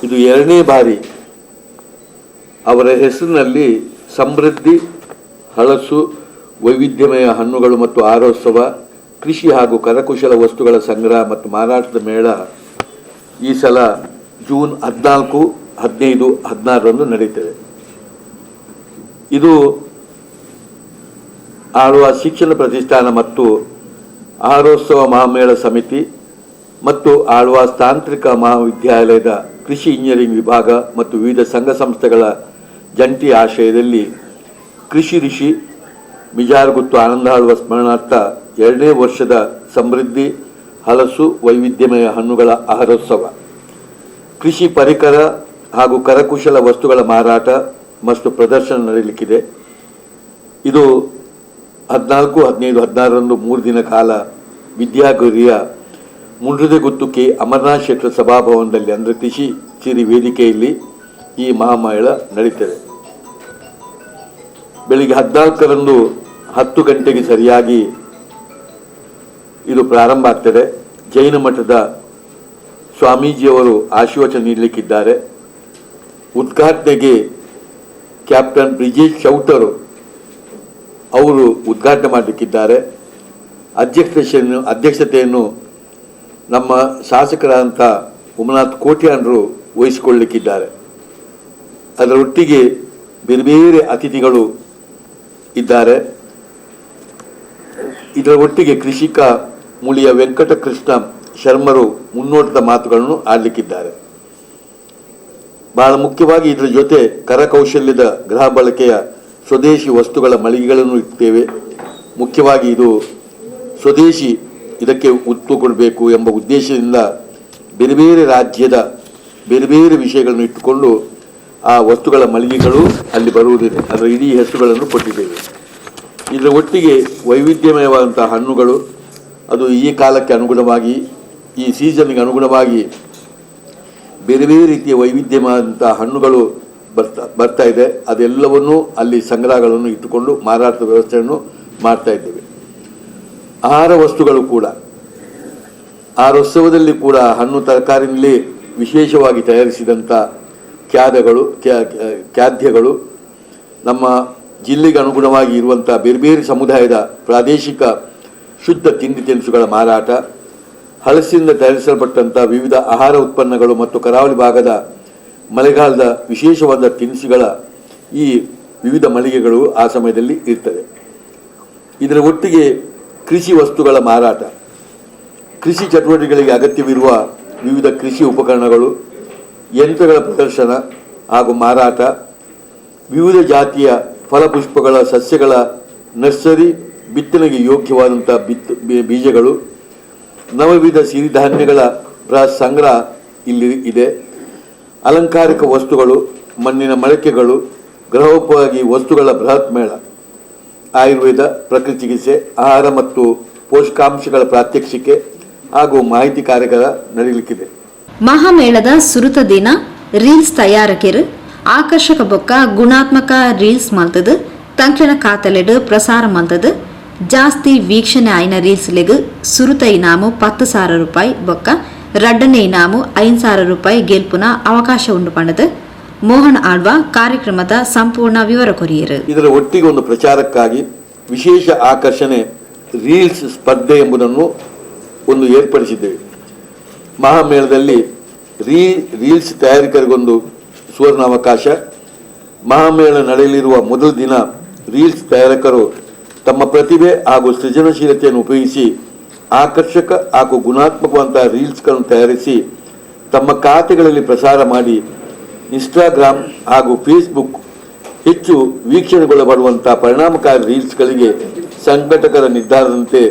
ಇದು 2ನೇ ಬಾರಿ ಅವರ ಹೆಸರಿನಲ್ಲಿ ಸಮೃದ್ಧಿ, ಹಳಸು, ವೈವಿಧ್ಯಮಯ ಹಣ್ಣುಗಳು ಮತ್ತು ಆಹಾರೋತ್ಸವ, ಕೃಷಿ ಹಾಗೂ ಕರಕುಶಲ ವಸ್ತುಗಳ ಸಂಗ್ರಹ ಮತ್ತು ಮಾರಾಟದ ಮೇಳ ಈ ಸಲ ಜೂನ್ 14, 15, 16ರಂದು ನಡೀತದೆ. ಇದು ಆಳ್ವಾ ಶಿಕ್ಷಣ ಪ್ರತಿಷ್ಠಾನ ಮತ್ತು ಆಹಾರೋತ್ಸವ ಮಹಾಮೇಳ ಸಮಿತಿ ಮತ್ತು ಆಳ್ವಾಸ್ ತಾಂತ್ರಿಕ ಮಹಾವಿದ್ಯಾಲಯದ ಕೃಷಿ ಇಂಜಿನಿಯರಿಂಗ್ ವಿಭಾಗ ಮತ್ತು ವಿವಿಧ ಸಂಘ ಸಂಸ್ಥೆಗಳ ಜಂಟಿ ಆಶ್ರಯದಲ್ಲಿ ಕೃಷಿ ಋಷಿ ಮಿಜಾರಗುತ್ತು ಆನಂದಾಳ್ವ ಸ್ಮರಣಾರ್ಥ 2ನೇ ವರ್ಷದ ಸಮೃದ್ಧಿ, ಹಲಸು, ವೈವಿಧ್ಯಮಯ ಹಣ್ಣುಗಳ ಆಹಾರೋತ್ಸವ, ಕೃಷಿ ಪರಿಕರ ಹಾಗೂ ಕರಕುಶಲ ವಸ್ತುಗಳ ಮಾರಾಟ ಮತ್ತು ಪ್ರದರ್ಶನ ನಡೆಯಲಿಕ್ಕಿದೆ. ಇದು 14, 15, 16ರಂದು 3 ದಿನ ಕಾಲ ವಿದ್ಯಾಗಿರಿಯ ಮುಂಡ್ರದೆಗುತ್ತು ಕೆ ಅಮರನಾಥ್ ಶೆಟ್ಟರ್ ಸಭಾಭವನದಲ್ಲಿ ಅಂದರೆ ಕೃಷಿ ಸಿರಿ ವೇದಿಕೆಯಲ್ಲಿ ಈ ಮಹಾಮೇಳ ನಡೀತದೆ. ಬೆಳಿಗ್ಗೆ 14ರಂದು 10 ಗಂಟೆಗೆ ಸರಿಯಾಗಿ ಇದು ಪ್ರಾರಂಭ ಆಗ್ತದೆ. ಜೈನ ಮಠದ ಸ್ವಾಮೀಜಿಯವರು ಆಶೀರ್ವಚನ ನೀಡಲಿಕ್ಕಿದ್ದಾರೆ. ಉದ್ಘಾಟನೆಗೆ ಕ್ಯಾಪ್ಟನ್ ಬ್ರಿಜೇಶ್ ಚೌಟರು ಅವರು ಉದ್ಘಾಟನೆ ಮಾಡಲಿಕ್ಕಿದ್ದಾರೆ. ಅಧ್ಯಕ್ಷತೆಯನ್ನು ನಮ್ಮ ಶಾಸಕರಾದಂಥ ಉಮನಾಥ್ ಕೋಟ್ಯಾನ್ರು ವಹಿಸಿಕೊಳ್ಳಲಿಕ್ಕಿದ್ದಾರೆ. ಅದರೊಟ್ಟಿಗೆ ಬೇರೆ ಬೇರೆ ಅತಿಥಿಗಳು ಇದ್ದಾರೆ. ಇದರ ಒಟ್ಟಿಗೆ ಕೃಷಿಕ ಮುಳಿಯ ವೆಂಕಟಕೃಷ್ಣ ಶರ್ಮರು ಮುನ್ನೋಟದ ಮಾತುಗಳನ್ನು ಆಡಲಿಕ್ಕಿದ್ದಾರೆ. ಬಹಳ ಮುಖ್ಯವಾಗಿ ಇದರ ಜೊತೆ ಕರಕೌಶಲ್ಯದ ಗೃಹ ಬಳಕೆಯ ಸ್ವದೇಶಿ ವಸ್ತುಗಳ ಮಳಿಗೆಗಳನ್ನು ಇಡ್ತೇವೆ. ಮುಖ್ಯವಾಗಿ ಇದು ಸ್ವದೇಶಿ ಇದಕ್ಕೆ ಒತ್ತು ಕೊಡಬೇಕು ಎಂಬ ಉದ್ದೇಶದಿಂದ ಬೇರೆ ಬೇರೆ ರಾಜ್ಯದ ಬೇರೆ ಬೇರೆ ವಿಷಯಗಳನ್ನು ಇಟ್ಟುಕೊಂಡು ಆ ವಸ್ತುಗಳ ಮಳಿಗೆಗಳು ಅಲ್ಲಿ ಬರುವುದಿದೆ. ಅದರ ಇಡೀ ಹೆಸರುಗಳನ್ನು ಕೊಟ್ಟಿದ್ದೇವೆ. ಇದರ ಒಟ್ಟಿಗೆ ವೈವಿಧ್ಯಮಯವಾದಂಥ ಹಣ್ಣುಗಳು, ಅದು ಈ ಕಾಲಕ್ಕೆ ಅನುಗುಣವಾಗಿ, ಈ ಸೀಸನ್ಗೆ ಅನುಗುಣವಾಗಿ ಬೇರೆ ಬೇರೆ ರೀತಿಯ ವೈವಿಧ್ಯವಾದಂಥ ಹಣ್ಣುಗಳು ಬರ್ತಾ ಇದೆ. ಅದೆಲ್ಲವನ್ನೂ ಅಲ್ಲಿ ಸಂಗ್ರಹಗಳನ್ನು ಇಟ್ಟುಕೊಂಡು ಮಾರಾಟದ ವ್ಯವಸ್ಥೆಯನ್ನು ಮಾಡ್ತಾ ಇದ್ದೇವೆ. ಆಹಾರ ವಸ್ತುಗಳು ಕೂಡ ಆಹಾರೋತ್ಸವದಲ್ಲಿ ಕೂಡ ಹಣ್ಣು ತರಕಾರಿನಲ್ಲಿ ವಿಶೇಷವಾಗಿ ತಯಾರಿಸಿದಂಥ ಖಾದ್ಯಗಳು, ನಮ್ಮ ಜಿಲ್ಲೆಗೆ ಅನುಗುಣವಾಗಿ ಇರುವಂಥ ಬೇರೆ ಬೇರೆ ಸಮುದಾಯದ ಪ್ರಾದೇಶಿಕ ಶುದ್ಧ ತಿಂಡಿ ತಿನಿಸುಗಳ ಮಾರಾಟ, ಹಲಸಿನಿಂದ ತಯಾರಿಸಲ್ಪಟ್ಟಂಥ ವಿವಿಧ ಆಹಾರ ಉತ್ಪನ್ನಗಳು ಮತ್ತು ಕರಾವಳಿ ಭಾಗದ ಮಳೆಗಾಲದ ವಿಶೇಷವಾದ ತಿನಿಸುಗಳ ಈ ವಿವಿಧ ಮಳಿಗೆಗಳು ಆ ಸಮಯದಲ್ಲಿ ಇರ್ತದೆ. ಇದರ ಒಟ್ಟಿಗೆ ಕೃಷಿ ವಸ್ತುಗಳ ಮಾರಾಟ, ಕೃಷಿ ಚಟುವಟಿಕೆಗಳಿಗೆ ಅಗತ್ಯವಿರುವ ವಿವಿಧ ಕೃಷಿ ಉಪಕರಣಗಳು, ಯಂತ್ರಗಳ ಪ್ರದರ್ಶನ ಹಾಗೂ ಮಾರಾಟ, ವಿವಿಧ ಜಾತಿಯ ಫಲಪುಷ್ಪಗಳ ಸಸ್ಯಗಳ ನರ್ಸರಿ, ಬಿತ್ತನೆಗೆ ಯೋಗ್ಯವಾದಂಥ ಬೀಜಗಳು, ನವವಿಧ ಸಿರಿಧಾನ್ಯಗಳ ಬೃಹತ್ ಸಂಗ್ರಹ ಇಲ್ಲಿ ಇದೆ. ಅಲಂಕಾರಿಕ ವಸ್ತುಗಳು, ಮಣ್ಣಿನ ಮಳಕೆಗಳು, ಗೃಹೋಪಯೋಗಿ ವಸ್ತುಗಳ ಬೃಹತ್ ಮೇಳ, ಆಯುರ್ವೇದ, ಪ್ರಕೃತಿ ಚಿಕಿತ್ಸೆ, ಆಹಾರ ಮತ್ತು ಪೋಷಕಾಂಶಗಳ ಪ್ರಾತ್ಯಕ್ಷಿಕೆ ಹಾಗೂ ಮಾಹಿತಿ ಕಾರ್ಯಕ್ರಮ ನಡೆಯಲಿಕ್ಕಿದೆ. ಮಹಾಮೇಳದ ಸುರುತ ದಿನ ರೀಲ್ಸ್ ತಯಾರಕರು ಆಕರ್ಷಕ ಬೊಕ್ಕ ಗುಣಾತ್ಮಕ ರೀಲ್ಸ್ ಮಲ್ತದು ತಂಕಿನ ಕಾತಲೆಡ್ ಪ್ರಸಾರ ಮಲ್ತದು ಜಾಸ್ತಿ ವೀಕ್ಷಣೆ ಆಯ್ನ ರೀಲ್ಸ್ಲೆಗ್ ಸುರುತ ಇನಾಮು 10,000 ರೂಪಾಯಿ ಬೊಕ್ಕ ರಡ್ಡನೆ ಇನಾಮು 5,000 ರೂಪಾಯಿ ಗೆಲ್ಪುನ ಅವಕಾಶ ಉಂಡು ಪಂಡದು ಮೋಹನ್ ಆಳ್ವಾ ಕಾರ್ಯಕ್ರಮದ ಸಂಪೂರ್ಣ ವಿವರ ಕೊರಿಯರು. ಇದರ ಒಟ್ಟಿಗೆ ಒಂದು ಪ್ರಚಾರಕ್ಕಾಗಿ ವಿಶೇಷ ಆಕರ್ಷಣೆ ರೀಲ್ಸ್ ಸ್ಪರ್ಧೆ ಎಂಬುದನ್ನು ಒಂದು ಏರ್ಪಡಿಸಿದ್ದೇವೆ. ಮಹಾಮೇಳದಲ್ಲಿ ರೀಲ್ಸ್ ತಯಾರಿಕರಿಗೊಂದು ಸುವರ್ಣಾವಕಾಶ. ಮಹಾಮೇಳ ನಡೆಯಲಿರುವ ಮೊದಲ ದಿನ ರೀಲ್ಸ್ ತಯಾರಕರು ತಮ್ಮ ಪ್ರತಿಭೆ ಹಾಗೂ ಸೃಜನಶೀಲತೆಯನ್ನು ಉಪಯೋಗಿಸಿ ಆಕರ್ಷಕ ಹಾಗೂ ಗುಣಾತ್ಮಕವಂತಹ ರೀಲ್ಸ್ಗಳನ್ನು ತಯಾರಿಸಿ ತಮ್ಮ ಖಾತೆಗಳಲ್ಲಿ ಪ್ರಸಾರ ಮಾಡಿ ಇನ್ಸ್ಟಾಗ್ರಾಮ್ ಹಾಗೂ ಫೇಸ್ಬುಕ್ ಹೆಚ್ಚು ವೀಕ್ಷಣೆಗೊಳ್ಳಬರುವಂಥ ಪರಿಣಾಮಕಾರಿ ರೀಲ್ಸ್ಗಳಿಗೆ ಸಂಘಟಕರ ನಿರ್ಧಾರದಂತೆ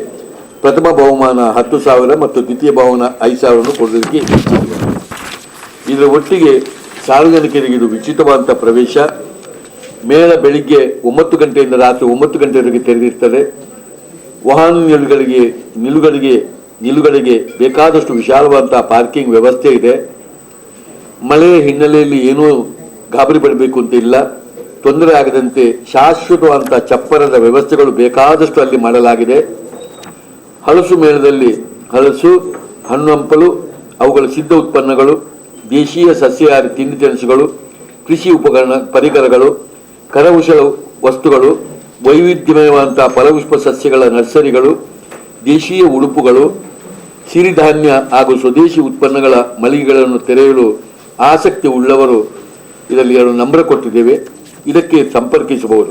ಪ್ರಥಮ ಬಹುಮಾನ 10,000 ಮತ್ತು ದ್ವಿತೀಯ ಬಹುಮಾನ 5,000 ಕೊಡಲಿಕ್ಕೆ ಇಚ್ಛಿಸಿದೆ. ಇದರ ಒಟ್ಟಿಗೆ ಸಾರ್ವಜನಿಕರಿಗೆ ಇದು ಉಚಿತವಾದಂಥ ಪ್ರವೇಶ. ಮೇಳ ಬೆಳಿಗ್ಗೆ 9 ಗಂಟೆಯಿಂದ ರಾತ್ರಿ 9 ಗಂಟೆವರೆಗೆ ತೆರೆದಿರ್ತದೆ. ವಾಹನ ನಿಲುಗಡೆಗೆ ಬೇಕಾದಷ್ಟು ವಿಶಾಲವಾದಂತಹ ಪಾರ್ಕಿಂಗ್ ವ್ಯವಸ್ಥೆ ಇದೆ. ಮಳೆಯ ಹಿನ್ನೆಲೆಯಲ್ಲಿ ಏನೂ ಗಾಬರಿ ಪಡಬೇಕು ಅಂತ ಇಲ್ಲ. ತೊಂದರೆ ಆಗದಂತೆ ಶಾಶ್ವತವಾದಂಥ ಚಪ್ಪರದ ವ್ಯವಸ್ಥೆಗಳು ಬೇಕಾದಷ್ಟು ಅಲ್ಲಿ ಮಾಡಲಾಗಿದೆ. ಹಲಸು ಮೇಳದಲ್ಲಿ ಹಲಸು, ಹಣ್ಣು ಹಂಪಲು, ಅವುಗಳ ಸಿದ್ಧ ಉತ್ಪನ್ನಗಳು, ದೇಶೀಯ ಸಸ್ಯಾಹಾರಿ ತಿಂಡಿ ತಿನಿಸುಗಳು, ಕೃಷಿ ಪರಿಕರಗಳು, ಕರಕುಶಲ ವಸ್ತುಗಳು, ವೈವಿಧ್ಯಮಯವಾದಂಥ ಫಲಪುಷ್ಪ ಸಸ್ಯಗಳ ನರ್ಸರಿಗಳು, ದೇಶೀಯ ಉಡುಪುಗಳು, ಸಿರಿಧಾನ್ಯ ಹಾಗೂ ಸ್ವದೇಶಿ ಉತ್ಪನ್ನಗಳ ಮಳಿಗೆಗಳನ್ನು ತೆರೆಯಲು ಆಸಕ್ತಿ ಉಳ್ಳವರು ಇದರಲ್ಲಿ 2 ನಂಬರ್ ಕೊಟ್ಟಿದ್ದೇವೆ. ಇದಕ್ಕೆ ಸಂಪರ್ಕಿಸಬಹುದು.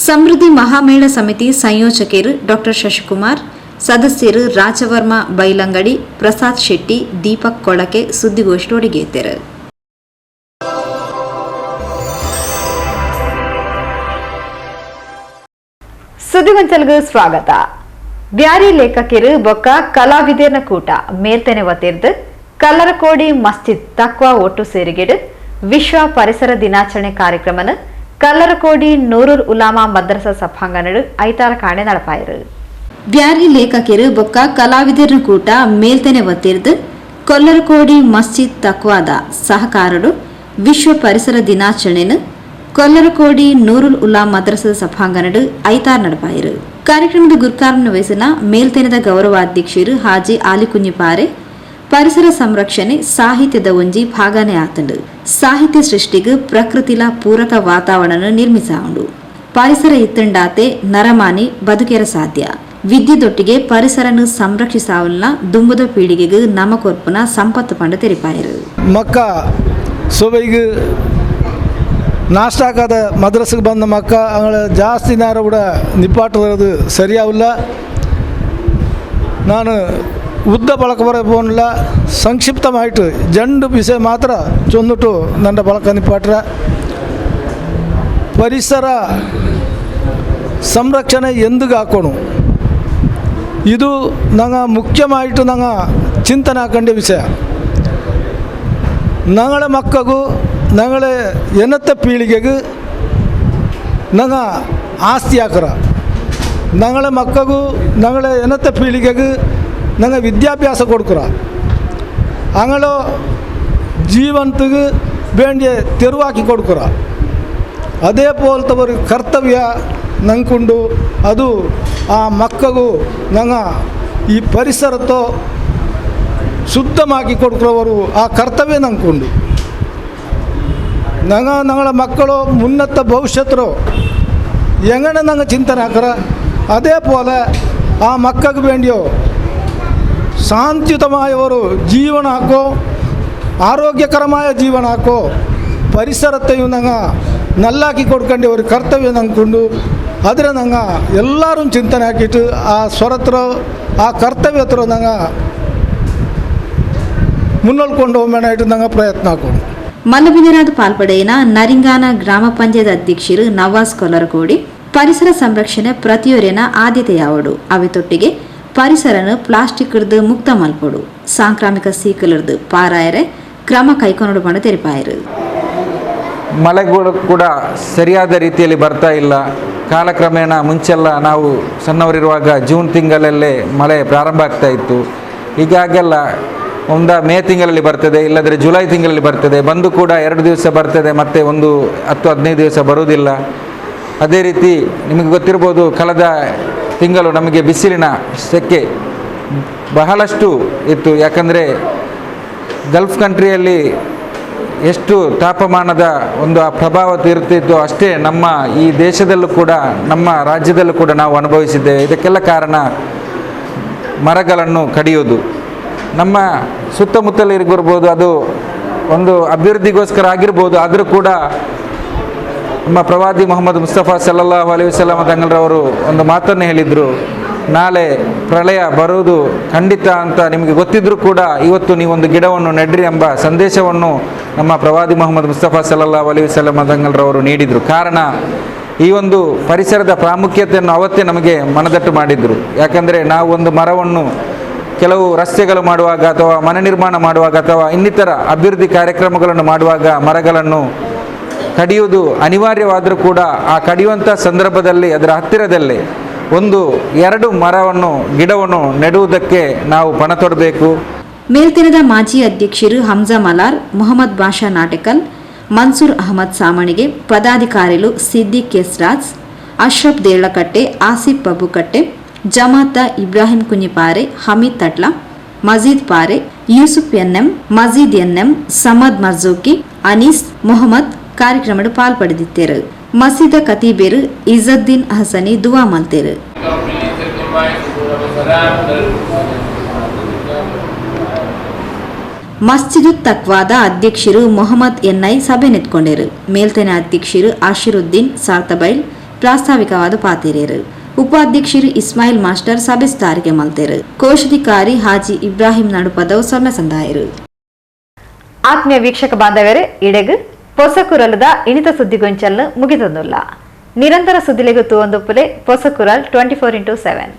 ಸಮೃದ್ಧಿ ಮಹಾಮೇಳ ಸಮಿತಿ ಸಂಯೋಜಕರು ಡಾಕ್ಟರ್ ಶಶಿಕುಮಾರ್, ಸದಸ್ಯರು ರಾಜವರ್ಮ ಬೈಲಂಗಡಿ, ಪ್ರಸಾದ್ ಶೆಟ್ಟಿ, ದೀಪಕ್ ಕೊಳಕೆ ಸುದ್ದಿಗೋಷ್ಠಿ ಒಡಗೇತರು. ಸುದ್ದಿಗೊಂಚಲ್ಗೂ ಸ್ವಾಗತ. ಬ್ಯಾರಿ ಲೇಖಕಿರು ಬೊಕ್ಕ ಕಲಾವಿದರ ಕೂಟ ಮೇಲ್ತೆನೆ ಒತ್ತಿರ್ದು ಕಲ್ಲರಕೋಡಿ ಮಸ್ಜಿದ್ ತಕ್ವಾ ಒಟ್ಟು ಸೇರಿಗೆಡು ವಿಶ್ವ ಪರಿಸರ ದಿನಾಚರಣೆ ಕಾರ್ಯಕ್ರಮನ ಕಲ್ಲರಕೋಡಿ ನೂರುಲ್ ಉಲಾಮಾ ಮದ್ರಸಾ ಸಭಾಂಗಣಡು ಐತಾರ ಕಾಣೆ ನಡಪಾಯಿರು. ಬ್ಯಾರಿ ಲೇಖಕಿರು ಬೊಕ್ಕ ಕಲಾವಿದರ ಕೂಟ ಮೇಲ್ತೆನೆ ಒತ್ತಿರ್ದು ಕೊಲ್ಲರಕೋಡಿ ಮಸ್ಜಿದ್ ತಕ್ವಾದ ಸಹಕಾರಡು ವಿಶ್ವ ಪರಿಸರ ದಿನಾಚರಣೆನ ಕೊಲ್ಲರಕೋಡಿ ನೂರುಲ್ ಉಲಾಮಾ ಮದ್ರಸಾ ಸಭಾಂಗಣಡು ಐತಾರ ನಡಪಾಯಿರು. ಕಾರ್ಯಕ್ರಮದ ಗುರುಕಾರನ ವಹಿಸಿನ ಮೇಲ್ತೆನದ ಗೌರವಾಧ್ಯಕ್ಷರು ಹಾಜಿ ಆಲಿಕುഞ്ഞിಪಾರೆ ಪರಿಸರ ಸಂರಕ್ಷಣೆ ಸಾಹಿತ್ಯದ ಒಂಜಿ ಭಾಗನೇ ಆತಂಡು. ಸಾಹಿತ್ಯ ಸೃಷ್ಟಿಗೆ ಪ್ರಕೃತಿಲ ಪೂರಕ ವಾತಾವರಣ ನಿರ್ಮಿಸಾಂಡು. ಪರಿಸರ ಇತ್ತಂಡಾತೆ ನರಮಾನಿ ಬದುಕೆರ ಸಾಧ್ಯ. ವಿದ್ಯುದೊಟ್ಟಿಗೆ ಪರಿಸರನು ಸಂರಕ್ಷಿಸಾವಲ್ನ ದುಂಬದ ಪೀಳಿಗೆಗೆ ನಮಕೊರ್ಪುನ ಸಂಪತ್ತು ಪಂಡ ತೆರಿಪಾಯಿರು. ಮಕ್ಕ ಸೊಬೈಗೆ ನಾಷ್ಟಾಕಾದ ಮದ್ರಸಕ್ಕೆ ಬಂದ ಮಕ್ಕ ಅವಳ ಜಾಸ್ತಿ ನೇರ ಕೂಡ ನಿಪ್ಪಾಟದು ಸರಿಯಾವಿಲ್ಲ. ನಾನು ಉದ್ದ ಬಳಕ ಬರಬೋನಿಲ್ಲ, ಸಂಕ್ಷಿಪ್ತಮಾಯಿಟ್ಟು ಜಂಡು ವಿಷಯ ಮಾತ್ರ ಚೊಂದುಟು ನನ್ನ ಬಳಕ ನಿಪ್ಪಾಟ್ರ. ಪರಿಸರ ಸಂರಕ್ಷಣೆ ಎಂದಿಗೆ ಹಾಕೋಣ ಇದು ನಂಗೆ ಮುಖ್ಯಮಾಯಿಟ್ಟು ನಂಗೆ ಚಿಂತನೆ ಹಾಕೊಂಡ ವಿಷಯ. ഞങ്ങളെ മക്കൾക്കു ഞങ്ങളെ എന്നത്തെ പീಳಿಗೆಗೆ ഞങ്ങൾ ಆಸ್ತಿಯಾಕರ. ഞങ്ങളെ ಮಕ್ಕಳು ഞങ്ങളെ എന്നത്തെ ಪೀಳಿಗೆಗೆ ഞങ്ങൾ ವಿದ್ಯಾಭ್ಯಾಸ ಕೊಡ್ಕರ. ಅಂಗಳೋ ಜೀವಂತಗೆ ಬೇಂಡಿಯ ತೆರುವಾಕಿ ಕೊಡ್ಕರ. ಅದೇ ಪೋಲ್ತವರು ಕರ್ತವ್ಯ ನಂಕೊಂಡು ಅದು ಆ ಮಕ್ಕಳು ನಂಗ ಈ ಪರಿಸರతో ಶುದ್ಧಮಾಗಿ ಕೊಡ್ಕೊಳವರು ಆ ಕರ್ತವ್ಯ ನಂಕೊಂಡು ഞങ്ങളെ മക്കളോ മുന്നത്തെ ഭവിഷ്യത്തോ എങ്ങനെ ഞങ്ങൾ ചിന്തന ആക്കറ. അതേപോലെ ആ മക്കൾക്ക് വേണ്ടിയോ ಶಾಂತಿಯುತമായ ഒരു ಜೀವನಕ್ಕೋ ಆರೋಗ್ಯಕರമായ ಜೀವನಕ್ಕೋ ಪರಿಸರತೆಯು ನಂಗೆ ನಲ್ಲಾಕಿ ಕೊಡ್ಕೊಂಡು ಅವ್ರ ಕರ್ತವ್ಯ ನಂಕೊಂಡು ಆದರೆ ನಂಗೆ ಎಲ್ಲರೂ ಚಿಂತನೆ ಹಾಕಿಟ್ಟು ಆ ಸ್ವರತ್ರ ಆ ಕರ್ತವ್ಯ ಹತ್ರ ನಂಗೆ ಮುನ್ನೋಲ್ಕೊಂಡು ಹೋಗೋಣ ನಂಗೆ ಪ್ರಯತ್ನ ಹಾಕೊಂಡು ಮಲ್ಲಬಿದರಾದ ಪಾಲ್ಪಡೆಯಿನ ನರಿಂಗಾನ ಗ್ರಾಮ ಪಂಚಾಯತ್ ಅಧ್ಯಕ್ಷರು ನವಾಜ್ ಕೊಲ್ಲರಕೋಡಿ ಪರಿಸರ ಸಂರಕ್ಷಣೆ ಪ್ರತಿಯೊರೆನ ಆದ್ಯತೆಯಾವಡು ಅವಿತೊಟ್ಟಿಗೆ ಪರಿಸರನ ಪ್ಲಾಸ್ಟಿಕ್ ಹಿಡಿದು ಮುಕ್ತ ಮಲ್ಪಡು ಸಾಂಕ್ರಾಮಿಕ ಸೀಕಲಿರ್ದು ಪಾರಾಯರೆ ಕ್ರಮ ಕೈಗೊಂಡು ಬಣ್ಣ ತೆರಿಪಾಯರು. ಮಳೆಗಳು ಕೂಡ ಸರಿಯಾದ ರೀತಿಯಲ್ಲಿ ಬರ್ತಾ ಇಲ್ಲ. ಕಾಲಕ್ರಮೇಣ ಮುಂಚೆಲ್ಲ ನಾವು ಸಣ್ಣವರಿರುವಾಗ ಜೂನ್ ತಿಂಗಳಲ್ಲೇ ಮಳೆ ಪ್ರಾರಂಭ ಆಗ್ತಾ ಇತ್ತು. ಹೀಗಾಗೆಲ್ಲ ಮೇ ತಿಂಗಳಲ್ಲಿ ಬರ್ತದೆ, ಇಲ್ಲದ್ರೆ ಜುಲೈ ತಿಂಗಳಲ್ಲಿ ಬರ್ತದೆ, ಬಂದು ಕೂಡ 2 ದಿವಸ ಬರ್ತದೆ, ಮತ್ತು 10-15 ದಿವಸ ಬರುವುದಿಲ್ಲ. ಅದೇ ರೀತಿ ನಿಮಗೆ ಗೊತ್ತಿರ್ಬೋದು, ಕಳೆದ ತಿಂಗಳು ನಮಗೆ ಬಿಸಿಲಿನ ಸೆಕೆ ಬಹಳಷ್ಟು ಇತ್ತು. ಯಾಕಂದರೆ ಗಲ್ಫ್ ಕಂಟ್ರಿಯಲ್ಲಿ ಎಷ್ಟು ತಾಪಮಾನದ ಒಂದು ಪ್ರಭಾವ ಇರುತ್ತಿತ್ತು ಅಷ್ಟೇ ನಮ್ಮ ಈ ದೇಶದಲ್ಲೂ ಕೂಡ ನಮ್ಮ ರಾಜ್ಯದಲ್ಲೂ ಕೂಡ ನಾವು ಅನುಭವಿಸಿದ್ದೇವೆ. ಇದಕ್ಕೆಲ್ಲ ಕಾರಣ ಮರಗಳನ್ನು ಕಡಿಯೋದು. ನಮ್ಮ ಸುತ್ತಮುತ್ತಲಿರ್ಬೋದು, ಅದು ಒಂದು ಅಭಿವೃದ್ಧಿಗೋಸ್ಕರ ಆಗಿರ್ಬೋದು, ಆದರೂ ಕೂಡ ನಮ್ಮ ಪ್ರವಾದಿ ಮೊಹಮ್ಮದ್ ಮುಸ್ತಫಾ ಸಲ್ಲಲ್ಲಾಹು ಅಲೈಹಿ ವಸಲ್ಲಮ ತಂಗಳರವರು ಒಂದು ಮಾತನ್ನು ಹೇಳಿದರು, ನಾಳೆ ಪ್ರಳಯ ಬರುವುದು ಖಂಡಿತ ಅಂತ ನಿಮಗೆ ಗೊತ್ತಿದ್ದರೂ ಕೂಡ ಇವತ್ತು ನೀವೊಂದು ಗಿಡವನ್ನು ನೆಡ್ರಿ ಎಂಬ ಸಂದೇಶವನ್ನು ನಮ್ಮ ಪ್ರವಾದಿ ಮೊಹಮ್ಮದ್ ಮುಸ್ತಫಾ ಸಲ್ಲಲ್ಲಾಹು ಅಲೈಹಿ ವಸಲ್ಲಮ ತಂಗಳರವರು ನೀಡಿದರು. ಕಾರಣ ಈ ಒಂದು ಪರಿಸರದ ಪ್ರಾಮುಖ್ಯತೆಯನ್ನು ಅವತ್ತೇ ನಮಗೆ ಮನದಟ್ಟು ಮಾಡಿದರು. ಯಾಕಂದರೆ ನಾವು ಒಂದು ಮರವನ್ನು ಕೆಲವು ರಸ್ತೆಗಳು ಮಾಡುವಾಗ ಅಥವಾ ಮನೆ ನಿರ್ಮಾಣ ಮಾಡುವಾಗ ಅಥವಾ ಇನ್ನಿತರ ಅಭಿವೃದ್ಧಿ ಕಾರ್ಯಕ್ರಮಗಳನ್ನು ಮಾಡುವಾಗ ಮರಗಳನ್ನು ಕಡಿಯುವುದು ಅನಿವಾರ್ಯವಾದರೂ ಕೂಡ ಆ ಕಡಿಯುವಂಥ ಸಂದರ್ಭದಲ್ಲಿ ಅದರ ಹತ್ತಿರದಲ್ಲೇ 1-2 ಗಿಡವನ್ನು ನೆಡುವುದಕ್ಕೆ ನಾವು ಪಣ ತೊಡಬೇಕು. ಮೇಲ್ತಿನದ ಮಾಜಿ ಅಧ್ಯಕ್ಷರು ಹಮ್ಜಾ ಮಲಾರ್, ಮೊಹಮ್ಮದ್ ಬಾಷಾ ನಾಟಕಲ್, ಮನ್ಸೂರ್ ಅಹಮದ್ ಸಾಮಣಿಗೆ, ಪದಾಧಿಕಾರಿಗಳು ಸಿದ್ದಿಕ್ ಕೆಸ್ರಾಜ್, ಅಶ್ರಫ್ ದೇಳಕಟ್ಟೆ, ಆಸಿಫ್ ಬಬ್ಬುಕಟ್ಟೆ, ಜಮಾತ ಇಬ್ರಾಹಿಂ ಕುഞ്ഞിಪಾರೆ, ಹಮೀದ್ ತಟ್ಲಾ, ಮಜೀದ್ ಪಾರೆ, ಯೂಸುಫ್ ಎನ್ಎಂ, ಮಜೀದ್ ಎನ್ಎಂ, ಸಮದ್ ಮರ್ಜೂಕಿ, ಅನೀಸ್ ಮೊಹಮ್ಮದ್ ಕಾರ್ಯಕ್ರಮದ ಪಾಲ್ಪಡೆದಿದ್ದರು. ಮಸೀದ ಕತೀಬೇರು ಇಜುದ್ದೀನ್ ಹಸನಿ ದುವಾ ಮಲ್ತೇರು. ಮಸ್ಜಿದು ತಕ್ವಾದ ಅಧ್ಯಕ್ಷರು ಮೊಹಮ್ಮದ್ ಎನ್ಐ ಸಭೆ ನೆತ್ಕೊಂಡರು. ಮೇಲ್ತನೆ ಅಧ್ಯಕ್ಷರು ಆಶಿರುದ್ದೀನ್ ಸಾರ್ತಬೈಲ್ ಪ್ರಾಸ್ತಾವಿಕವಾದ ಪಾತಿರೇರು. ಉಪಾಧ್ಯಕ್ಷರು ಇಸ್ಮಾಯಿಲ್ ಮಾಸ್ಟರ್ ಸಭೆ ಸ್ಥಾರಿಗೆ ಮಲ್ತೇರು. ಕೋಶಾಧಿಕಾರಿ ಹಾಜಿ ಇಬ್ರಾಹಿಂ ನಡುಪದವು ಸೊನ್ನ ಸಂದಾಯರು. ಆತ್ಮೀಯ ವೀಕ್ಷಕ ಬಾಂಧವರೇ, ಇಡೆಗು ಪೊಸಕುರಲದ ಇಣಿತ ಸುದ್ದಿಗೊಂಚಲ್ಲು ಮುಗಿದೊಂದುಲ್ಲ. ನಿರಂತರ ಸುದ್ದಿಲೆಗು ತೂವೊಂದುಪ್ಪುಲೆ ಪೊಸಕುರಲ್ 24x7.